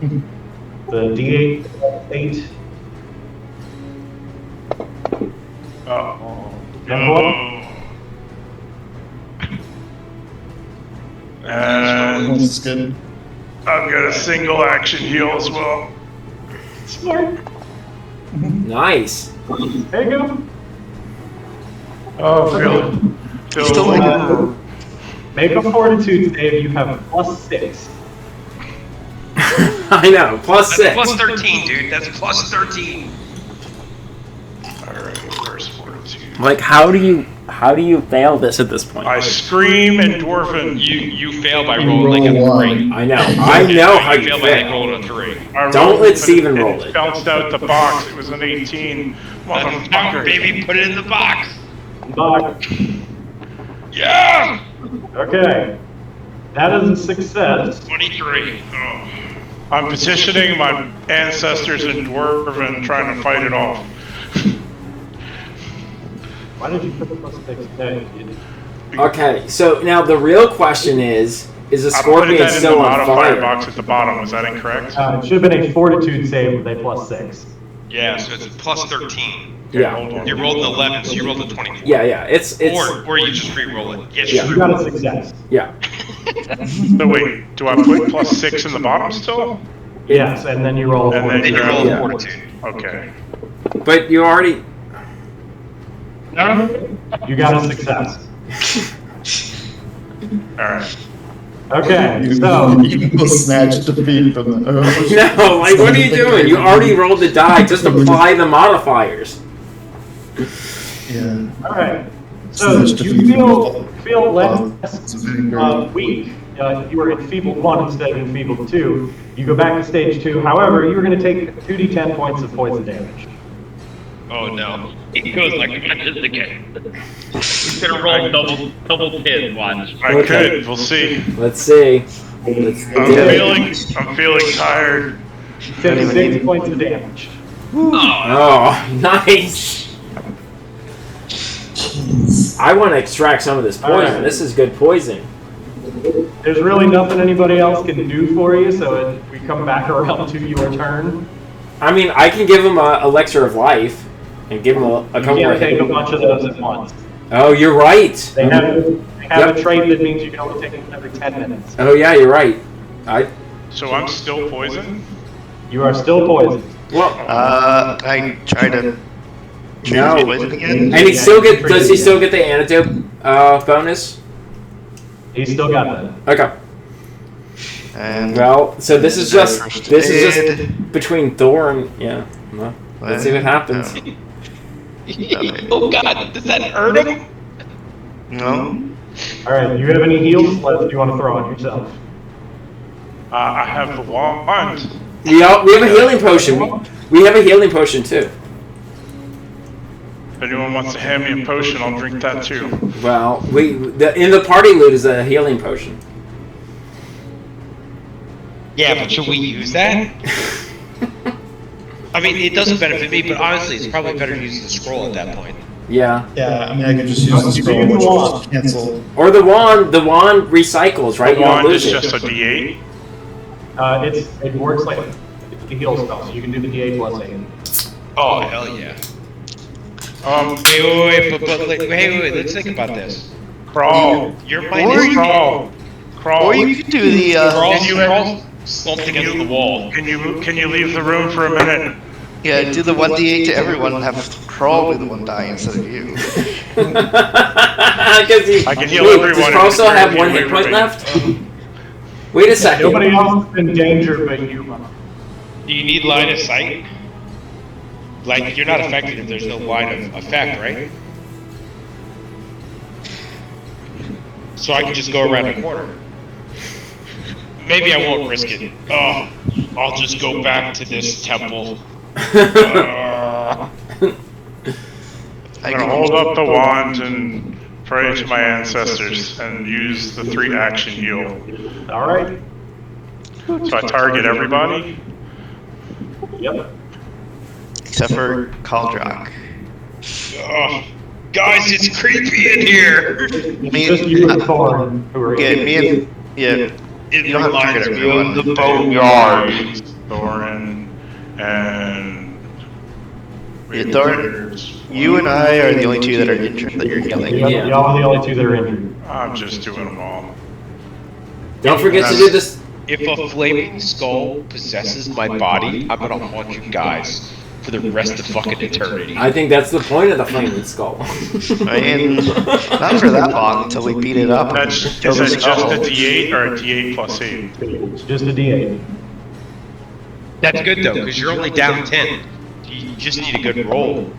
The D8, 8. Oh. No. And this is good. I've got a single action heal as well. Smart. Nice. There you go. Oh, feel Make a fortitude save. You have +6. I know. +6. That's plus 13, dude. That's plus 13. Alright, where's fortitude? Like, how do you fail this at this point? I scream and dwarven. You fail by rolling like a 3. I know how you you fail by rolling a 3. Don't let Steven roll it. Bounced out the box. It was an 18. Motherfucker. Baby, put it in the box. Box. Yeah! Okay. That is a success. 23. Oh. I'm petitioning my ancestors in dwarven, trying to fight it off. Why did you put the +6 there? Okay, so now the real question is the I put scorpion that in the still on modifier fire? box at the bottom. Was that incorrect? It should have been a fortitude save with a +6. Yeah, so it's plus 13. Yeah. Hold on. You rolled an 11, so you rolled a 24. Yeah, it's Or you just re-roll it. Yeah, Yeah. just You got a re-roll it. success. yeah. So wait, do I put +6 in the bottom still? Yes, and then you roll a And then Then fortitude. you roll Yeah. a fortitude. Okay. But you already You got a success. Alright. Okay, You so will snatch defeat from the. No, like what are you doing? You already rolled the die, just apply the modifiers. Yeah. all right. So you feel less weak. You were enfeebled 1 instead of enfeebled 2. You go back to stage 2. However, you're going to take 2d10 points of poison damage. Oh no. It goes like punches again. He's gonna roll double pin, watch. I could. We'll see. Let's see. Let's do it. I'm feeling tired. 56 points of damage. Oh, nice. I want to extract some of this poison. Alright. This is good poison. There's really nothing anybody else can do for you, so we come back around to your turn. I mean, I can give him a elixir of life and give him a You couple more can't take a hit. bunch of those at once. Oh, you're right. They have Yep. a trait that means you can only take them every 10 minutes. Oh yeah, you're right. So I'm still poisoned? You are still poisoned. Well, I try to choose No. poison again. and he still get. Does he still get the antidote bonus? He's still got that. Okay. And Well, so this is just Aid. between Thor and yeah. Well, let's see what happens. Oh god, does that hurt him? No. All right, do you have any heals left you want to throw on yourself? I have the wand. We have a healing potion. We have a healing potion too. If anyone wants to hand me a potion, I'll drink that too. Well, in the party loot is a healing potion. Yeah, but should we use that? I mean, it doesn't benefit me, but honestly, it's probably better to use the scroll at that point. Yeah. Yeah, I mean, I could just use the scroll, which will just cancel. Or the wand. The wand recycles, right? The You don't wand is lose it. just a D8. It works like the heal spell, so you can do the D8 plus 8. Oh, hell yeah. Wait, let's think about this. Crawl. Your Or mind is you- crawl. Crawl. Or you could do the Crawl slumped against the wall. Can you leave the room for a minute? do the 1d8 to everyone and have Crawl do the 1 die instead of you. I can heal Wait, everyone. does if Carl it's still have very one hit point moving. left? Wait a second. Nobody else is in danger but you. Do you need line of sight? Like, you're not affected if there's no line of effect, right? So I can just go around the corner. Maybe I won't risk it. Oh, I'll just go back to this temple. I'm gonna hold up the wand and pray to my ancestors and use the 3 action heal. All right. So I target everybody. Yep. Except for Kaldrak. Oh, guys, it's creepy in here. Me Just you and Thorn who are Yeah, me and It you don't have to target reminds me everyone. of the boneyard. Thorin and Thorin, you and I are the only 2 that are injured that you're healing. Yeah. Y'all are the only 2 that are injured. I'm just doing them all. Don't forget to do this. If a flaming skull possesses my body, I'm gonna haunt you guys for the rest of fucking eternity. I think that's the point of the flaming skull. I mean, not for that long until we beat it up. That's, and is kill the that just a skull. D8 or a D8 plus 8? It's just a D8. That's good though, because you're only down 10. You just need a good roll.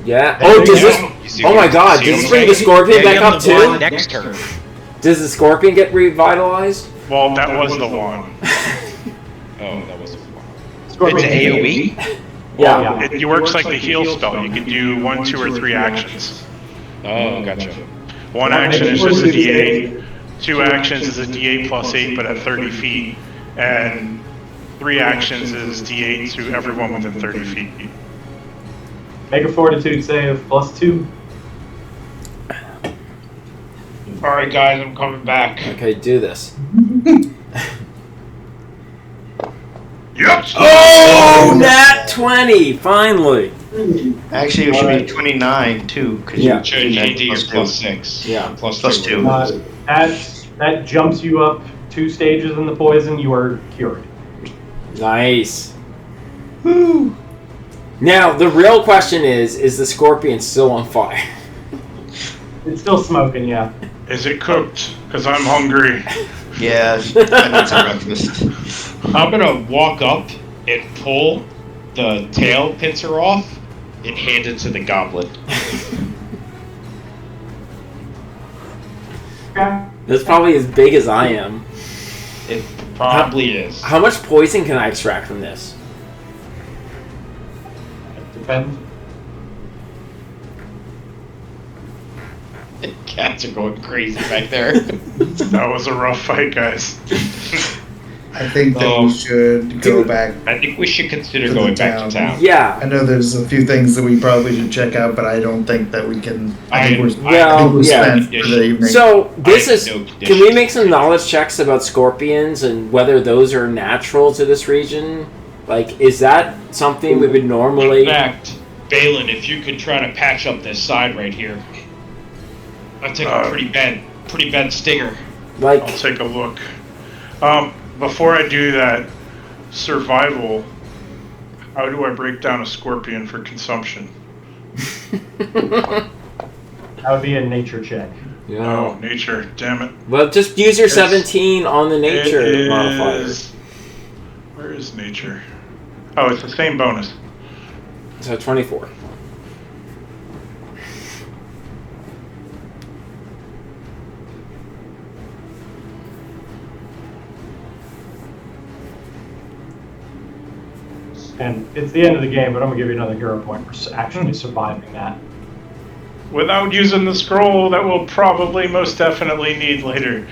Yeah. Oh, does this? You see Oh what- my God! see Does what this I'm bring the saying? scorpion Yeah, back you up have the wand too? next turn. Does the scorpion get revitalized? Well, that was the one. Oh, that was a flaw. Scorpion. It's AoE? Yeah. It works like the heal spell. You can do 1, 2, or 3 actions. Oh, gotcha. 1 action is just a D8. 2 actions is a D8 plus 8, but at 30 feet. And 3 actions is D8 to everyone within 30 feet. Make a fortitude save +2. Alright, guys, I'm coming back. Okay, do this. Yep! Oh, nat 20! Finally. Actually, it should be 29 too, because Yeah. Should GD is +6. Yeah. Plus Plus 2. That jumps you up 2 stages in the poison. You are cured. Nice. Woo. Now the real question is the scorpion still on fire? It's still smoking, yeah. Is it cooked? Because I'm hungry. Yeah, I need some breakfast. I'm gonna walk up and pull the tail pincer off and hand it to the goblin. Okay. That's probably as big as I am. It probably is. How much poison can I extract from this? Depends. Cats are going crazy back there. That was a rough fight, guys. I think that we should go back. I think we should consider To the going back town. to town. Yeah. I know there's a few things that we probably should check out, but I don't think that we can. I think we're, Well, I think we're yeah. spent for the evening. So this I is. have no Can we conditions. make some knowledge checks about scorpions and whether those are natural to this region? Like, is that something we would In normally? fact, Balin, if you could try to patch up this side right here. I take a pretty bad stinger. Like, I'll take a look. Before I do that, survival. How do I break down a scorpion for consumption? That would be a nature check. Oh, nature. Damn it. Well, just use your It's- 17 on the nature It modifier. is- Where is nature? Oh, it's the same bonus. So 24. And it's the end of the game, but I'm gonna give you another hero point for actually surviving that. Without using the scroll that we'll probably most definitely need later.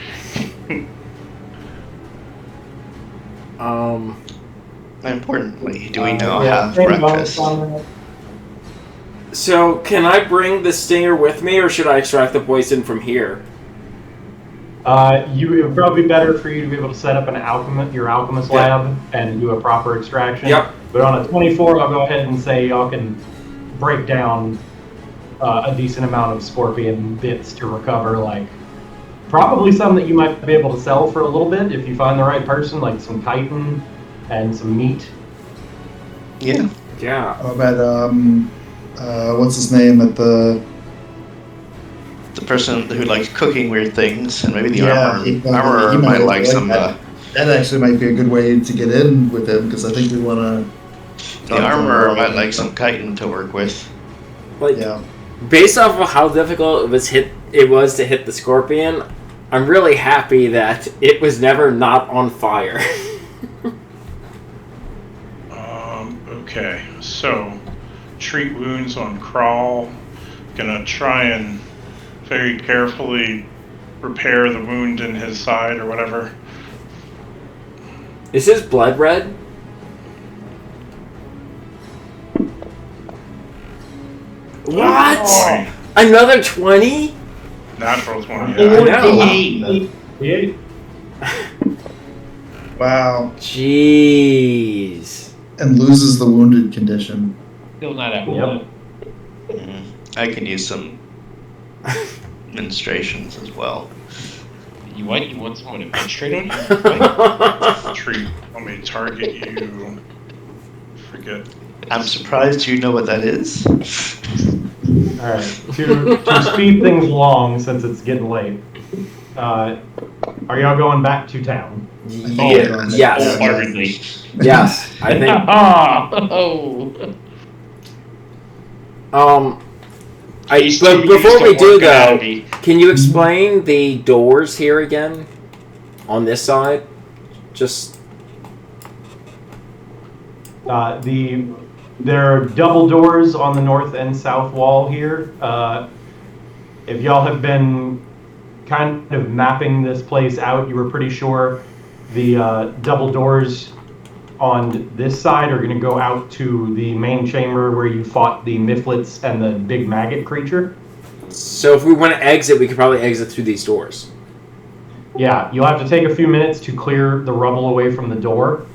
Importantly, do we now Yeah, have same breakfast? bonus on that. So, can I bring the stinger with me, or should I extract the poison from here? It would probably be better for you to be able to set up your alchemist Yeah. lab and do a proper extraction. Yep. But on a 24, I'll go ahead and say y'all can break down a decent amount of scorpion bits to recover, like probably some that you might be able to sell for a little bit if you find the right person, like some chitin and some meat. Yeah. Yeah. How about what's his name at the person who likes cooking weird things, and maybe the he armor might like some. that. That actually might be a good way to get in with him because I think we want to. The armor might like some chitin to work with. Like, Yeah. based off of how difficult it was to hit the scorpion, I'm really happy that it was never not on fire. Okay, so treat wounds on Crawl. Gonna try and very carefully repair the wound in his side or whatever. Is his blood red? What? Oh, Another 20? natural 20. I Yeah. know. Wow. Jeez. And loses the wounded condition. Still not at Yep. I can use some ministrations as well. You what? You want someone to menstruate on you? What? Treat. Let me target you. Forget. I'm surprised you know what that is. All right. To speed things along, since it's getting late, are y'all going back to town? Yeah. Yes. Wholeheartedly. Yes. I think. Oh. These But two before used we to do work at though, Abbey. can you explain the doors here again? On this side, just there are double doors on the north and south wall here. If y'all have been kind of mapping this place out, you were pretty sure the double doors on this side are going to go out to the main chamber where you fought the Mifflets and the big maggot creature. so if we want to exit, we could probably exit through these doors. Yeah, you'll have to take a few minutes to clear the rubble away from the door,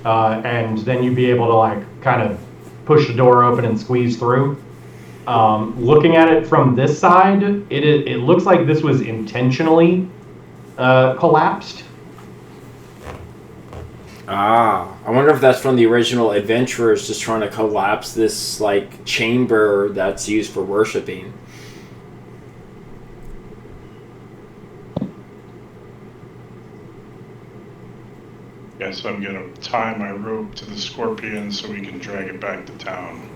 and then you'd be able to like kind of push the door open and squeeze through. Looking at it from this side, it looks like this was intentionally collapsed. Ah, I wonder if that's from the original adventurers just trying to collapse this like chamber that's used for worshiping. Guess I'm gonna tie my rope to the scorpion so we can drag it back to town.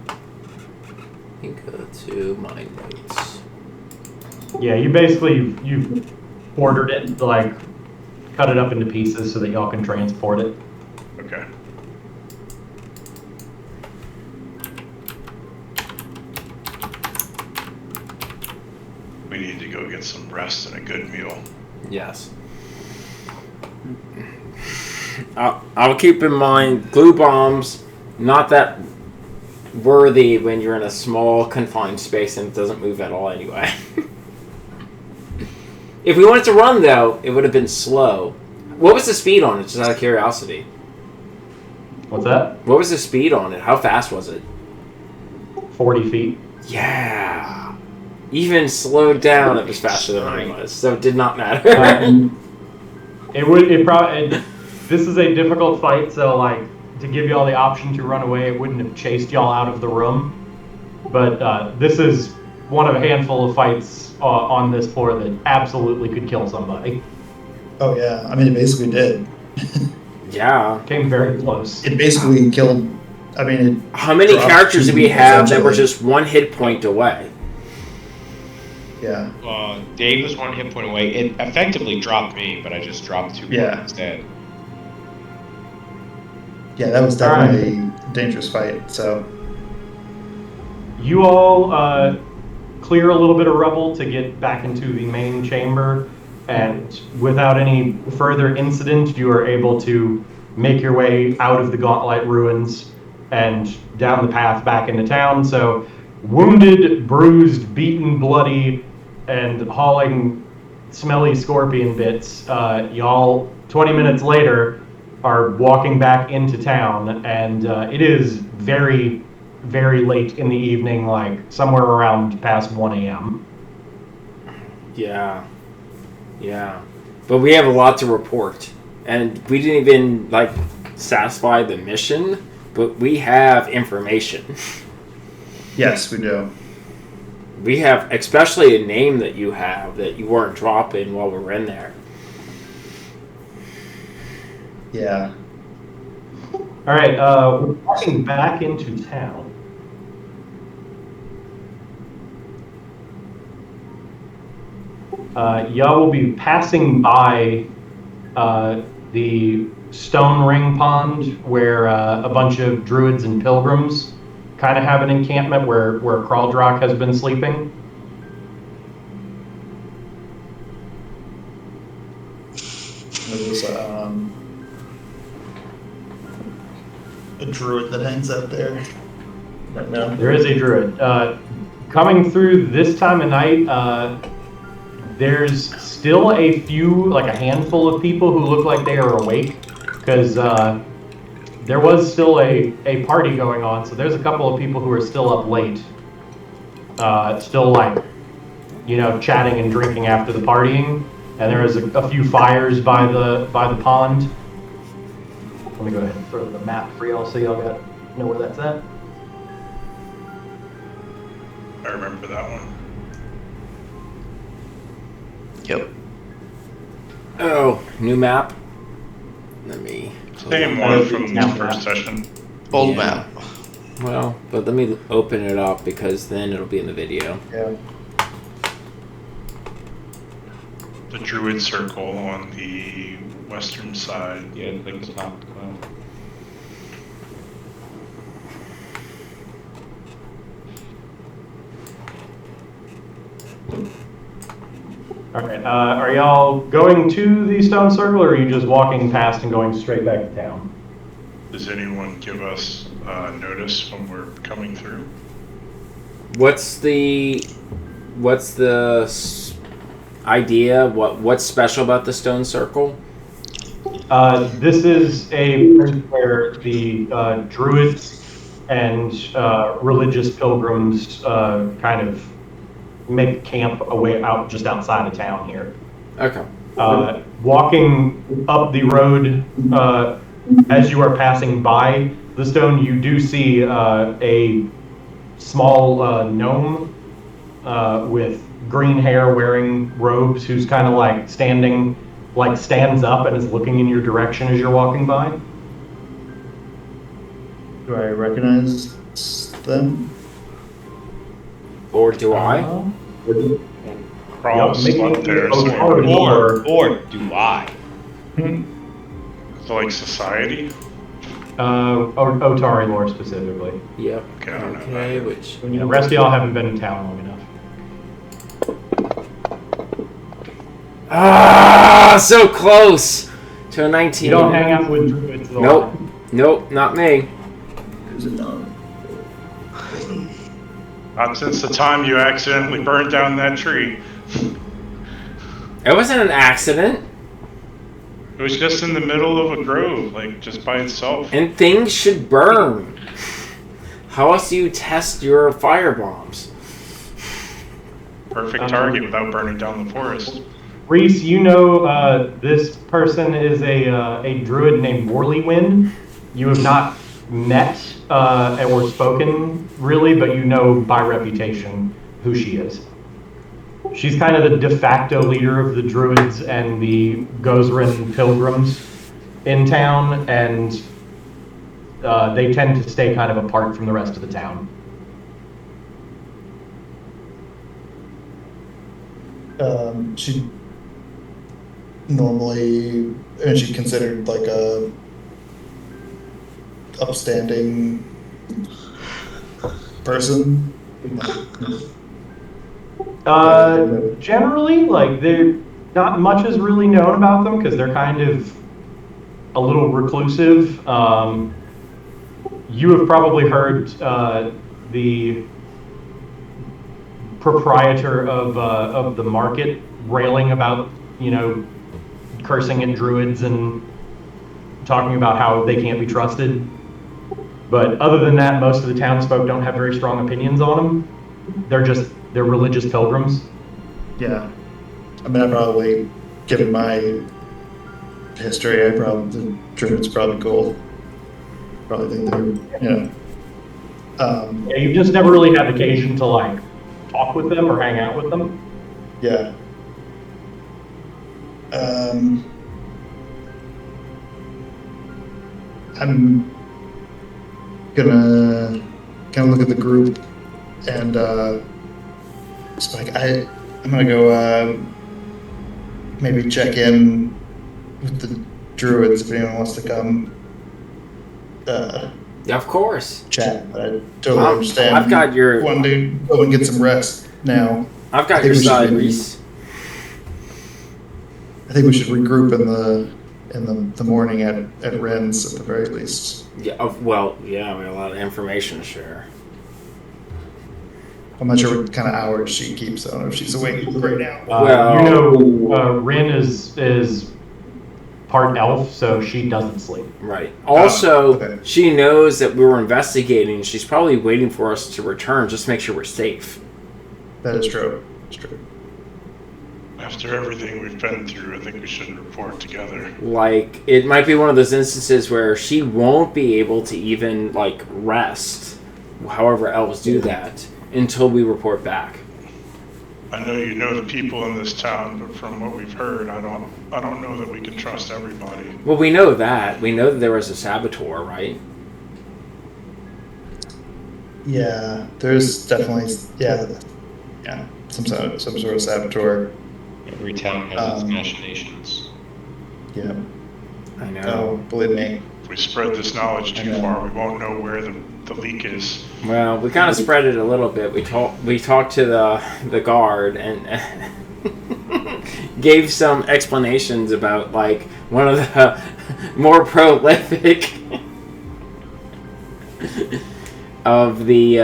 Let me go to my notes. Yeah, you've ordered it, like cut it up into pieces so that y'all can transport it. Okay. We need to go get some rest and a good meal. Yes. I'll keep in mind glue bombs, not that worthy when you're in a small confined space and it doesn't move at all anyway. If we wanted to run though, it would have been slow. What was the speed on it, just out of curiosity? What's that? What was the speed on it? How fast was it? 40 feet. Yeah. Even slowed down, it was faster than I was, so it did not matter. This is a difficult fight, so like to give y'all the option to run away, it wouldn't have chased y'all out of the room. But this is one of a handful of fights on this floor that absolutely could kill somebody. Oh yeah, I mean it basically did. Yeah. Came very close. It basically killed. I mean, How many dropped characters two do we people, have that were essentially. just one hit point away? Yeah. Dave was 1 hit point away. It effectively dropped me, but I just dropped 2 Yeah. points instead. Yeah, that was definitely a dangerous fight. So You all clear a little bit of rubble to get back into the main chamber, and without any further incident, you are able to make your way out of the Gauntlet ruins and down the path back into town. So, wounded, bruised, beaten, bloody, and hauling smelly scorpion bits, y'all, 20 minutes later, are walking back into town, and it is very, very late in the evening, like somewhere around past 1 a.m. Yeah. But we have a lot to report. And we didn't even, like, satisfy the mission, but we have information. Yes, we do. We have, especially a name that you have that you weren't dropping while we were in there. Yeah. All right, we're walking back into town. Y'all will be passing by the stone ring pond where a bunch of druids and pilgrims kind of have an encampment where Kraldrock has been sleeping. There's a druid that hangs out there right now. There is a druid. Coming through this time of night, there's still a few, like a handful of people who look like they are awake, because there was still a party going on, so there's a couple of people who are still up late. Still, like, you know, chatting and drinking after the partying, and there is a few fires by the pond. Let me go ahead and throw the map for y'all so y'all know where that's at. I remember that one. Yep. Oh, new map? Let me... Same one from the first session. Old Yeah. map. Well, but let me open it up because then it'll be in the video. Yeah. The druid circle on the western side. Yeah, like the top. All right, are y'all going to the stone circle, or are you just walking past and going straight back to town? Does anyone give us notice when we're coming through? What's the idea? What's special about the stone circle? This is a place where the druids and religious pilgrims kind of make camp away out just outside of town here. Okay. Walking up the road, as you are passing by the stone, you do see a small gnome with green hair, wearing robes, who's kind of like stands up and is looking in your direction as you're walking by. Do I recognize them? Or do I? Crawl up there. Or do I? So like society? Otari lore specifically. Yep. Okay, I don't know Okay, that. which... The rest of y'all haven't been in town long enough. Ah, so close to a 19. You don't hang out with druids a lot. Nope, not me. Is it not? Not since the time you accidentally burned down that tree. It wasn't an accident. It was just in the middle of a grove, like just by itself. And things should burn. How else do you test your fire bombs? Perfect target without burning down the forest. Reese, you know this person is a druid named Worleywind. You have not met or spoken really, but you know by reputation who she is. She's kind of the de facto leader of the druids and the Gozran pilgrims in town, and they tend to stay kind of apart from the rest of the town. She normally, and she considered like a upstanding person. Generally, like, not much is really known about them because they're kind of a little reclusive. You have probably heard the proprietor of the market railing about, cursing at druids and talking about how they can't be trusted. But other than that, most of the townsfolk don't have very strong opinions on them. They're religious pilgrims. Yeah. I mean, I probably, given my history, the Druid's probably cool. Probably think they're, Yeah, you've just never really had occasion to like talk with them or hang out with them. yeah. I'm gonna kind of look at the group and just like I'm gonna go maybe check in with the druids if anyone wants to come Yeah, of course. chat. But I totally understand. I've got your. One to go and get some rest now. I've got I think your we should side, maybe- Reese. I think we should regroup in the morning at Ren's at the very least. Yeah. Well, yeah. We have a lot of information to share. I'm not sure what kind of hours she keeps. I don't know if she's awake right now. Well- Rin is part elf, so she doesn't sleep. Right. Also, okay. she knows that we were investigating. She's probably waiting for us to return just to make sure we're safe. That is true. It's true. After everything we've been through, I think we should report together. Like, it might be one of those instances where she won't be able to even, like, rest, however elves do that, until we report back. I know you know the people in this town, but from what we've heard, I don't know that we can trust everybody. Well, we know that. We know that there was a saboteur, right? Yeah, there's definitely some sort of saboteur. Every town has its Um, machinations. Yeah. I know. Oh, believe me. If we spread this knowledge too far, we won't know where the leak is. Well, we kind of spread it a little bit. We talked to the guard and gave some explanations about like one of the more prolific of the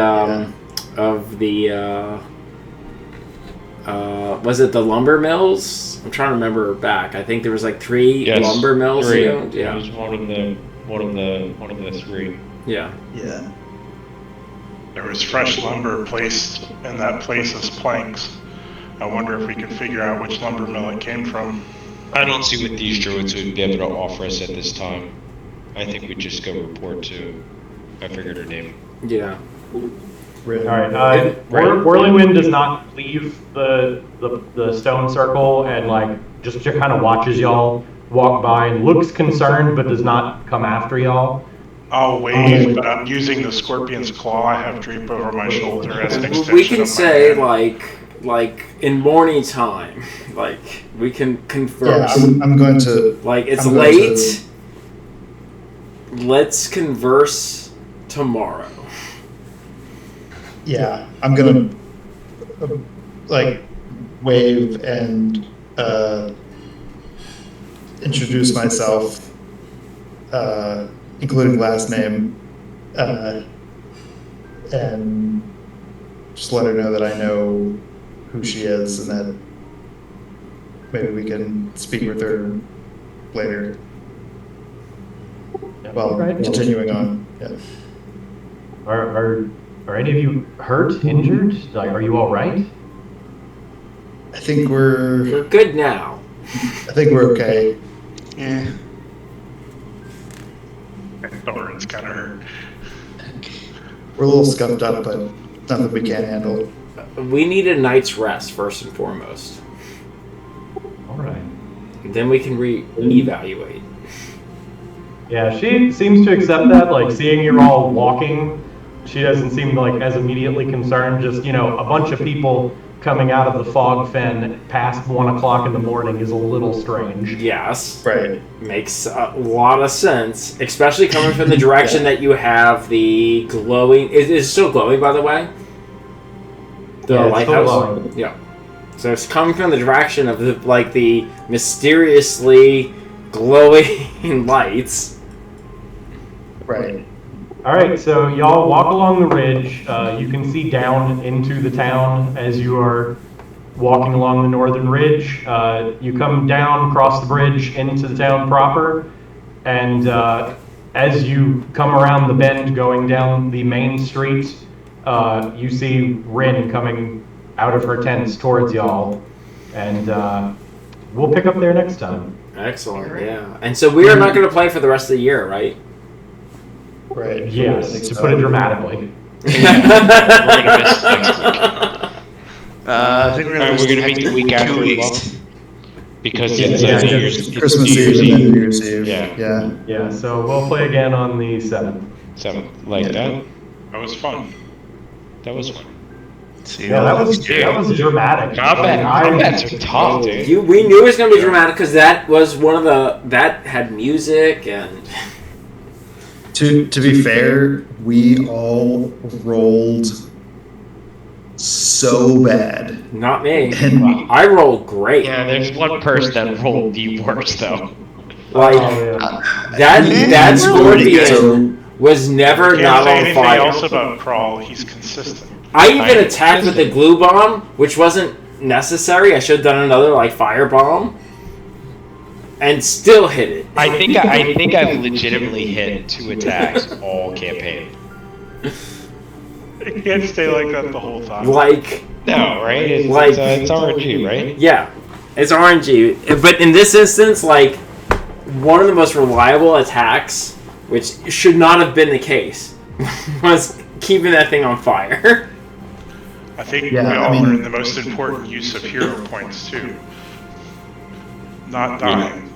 was it the lumber mills? I'm trying to remember back. I think there was like 3 lumber mills. Three. Yeah. It was one of the 3. Yeah. Yeah. There was fresh lumber placed in that place as planks. I wonder if we can figure out which lumber mill it came from. I don't see what these druids would be able to offer us at this time. I think we just go report to. I figured her name. Yeah. All right. Whirlwind does not leave the stone circle and like just kind of watches y'all walk by and looks concerned, but does not come after y'all. I'll wave, but I'm using the scorpion's claw I have draped over my shoulder as an extension We can of my say hand. like in morning time, like we can Yeah, converse. I'm going to. Like it's I'm going late. Let's converse tomorrow. Yeah, I'm gonna like wave and introduce myself, including last name, and just let her know that I know who she is and that maybe we can speak with her later. Well, Right. continuing on. Yeah. Are any of you hurt, injured? Like, are you all right? I think we're We're good now. okay. Yeah. Thorin's kind of hurt. We're a little scuffed up, but nothing we can't handle. We need a night's rest first and foremost. All right. Then we can re-evaluate. Yeah, she seems to accept that. Like, seeing you're all walking, she doesn't seem like as immediately concerned. Just, you know, a bunch of people coming out of the fog fen past 1 o'clock in the morning is a little strange. Yes. Right. Makes a lot of sense, especially coming from the direction that you have the glowing. Is it still glowing, by the way? The Yeah, it's still lighthouse. glowing. Yeah. So it's coming from the direction of the mysteriously glowing lights. Right. All right, so y'all walk along the ridge. You can see down into the town as you are walking along the northern ridge. You come down, cross the bridge into the town proper, and as you come around the bend going down the main street, you see Rin coming out of her tents towards y'all, and we'll pick up there next time. Excellent, yeah. And so we are not going to play for the rest of the year, right? Right. Yes, to put it dramatically. We're gonna miss next week. I think we're gonna, We're gonna meet the week after 2 as weeks. well. Because Yeah, it's yeah, New Year's, it's Christmas New Year's Eve and then Eve. New Year's Eve. Yeah. Yeah. Yeah, so we'll play again on the 7th. So, like that. That was fun. That was fun. See, Yeah, that was dramatic. Combats are tough, dude. We knew it was going to be dramatic because that was one of that had music and... To be fair, we all rolled so bad. Not me. And I rolled great. Yeah, there's one person that rolled the worst, though. Like, that scorpion was never Can't not say on anything fire. else about Crawl. He's consistent. I even attacked with the glue bomb, which wasn't necessary. I should have done another, like, fire bomb. And still hit it. I think I've legitimately hit 2 attacks all campaign. You can't stay like that the whole time. Like... No, right? It's RNG, right? Yeah, it's RNG. But in this instance, like, one of the most reliable attacks, which should not have been the case, was keeping that thing on fire. I think Yeah, we I all mean- learned the most important use of hero points too. Not dying.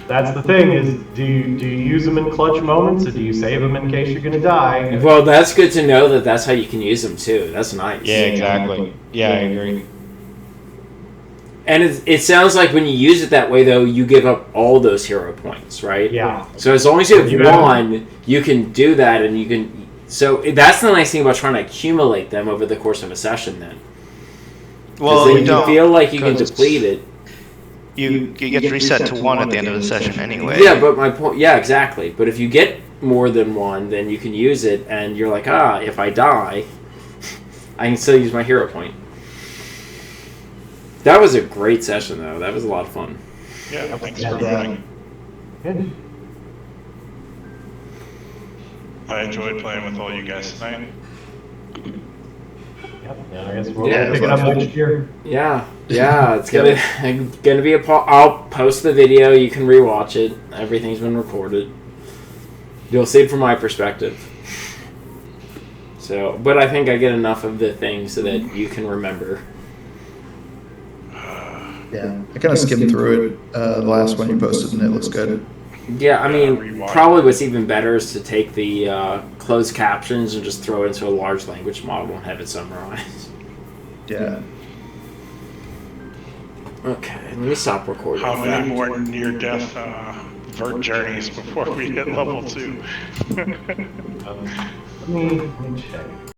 That's the thing, is do you use them in clutch moments, or do you save them in case you're going to die? Well, that's good to know that that's how you can use them, too. That's nice. Yeah, exactly. Yeah, I agree. And it sounds like when you use it that way, though, you give up all those hero points, right? Yeah. So as long as you You have have- one, you can do that, and you can... So that's the nice thing about trying to accumulate them over the course of a session, then. Well, then you you don't. feel like you can 'cause deplete it. You get reset to 1 at the end of the session anyway. Yeah, but my point... Yeah, exactly. But if you get more than one, then you can use it, and you're like, if I die, I can still use my hero point. That was a great session, though. That was a lot of fun. Yeah, thanks Yeah, for yeah. running. Good. I enjoyed playing with all you guys tonight. Yep. Yeah, I guess we'll Yeah, pick it up next year. Yeah, it's gonna be I'll post the video. You can rewatch it. Everything's been recorded. You'll see it from my perspective. So, but I think I get enough of the things so that you can remember. yeah, I kind of skimmed through it, the last one you posted, and it looks good. Yeah, I mean, rewatch. probably what's even better is to take the closed captions and just throw it into a large language model and have it summarized. Yeah. Okay, let me stop recording. How many more near-death vert journeys before we hit level 2? Let me check.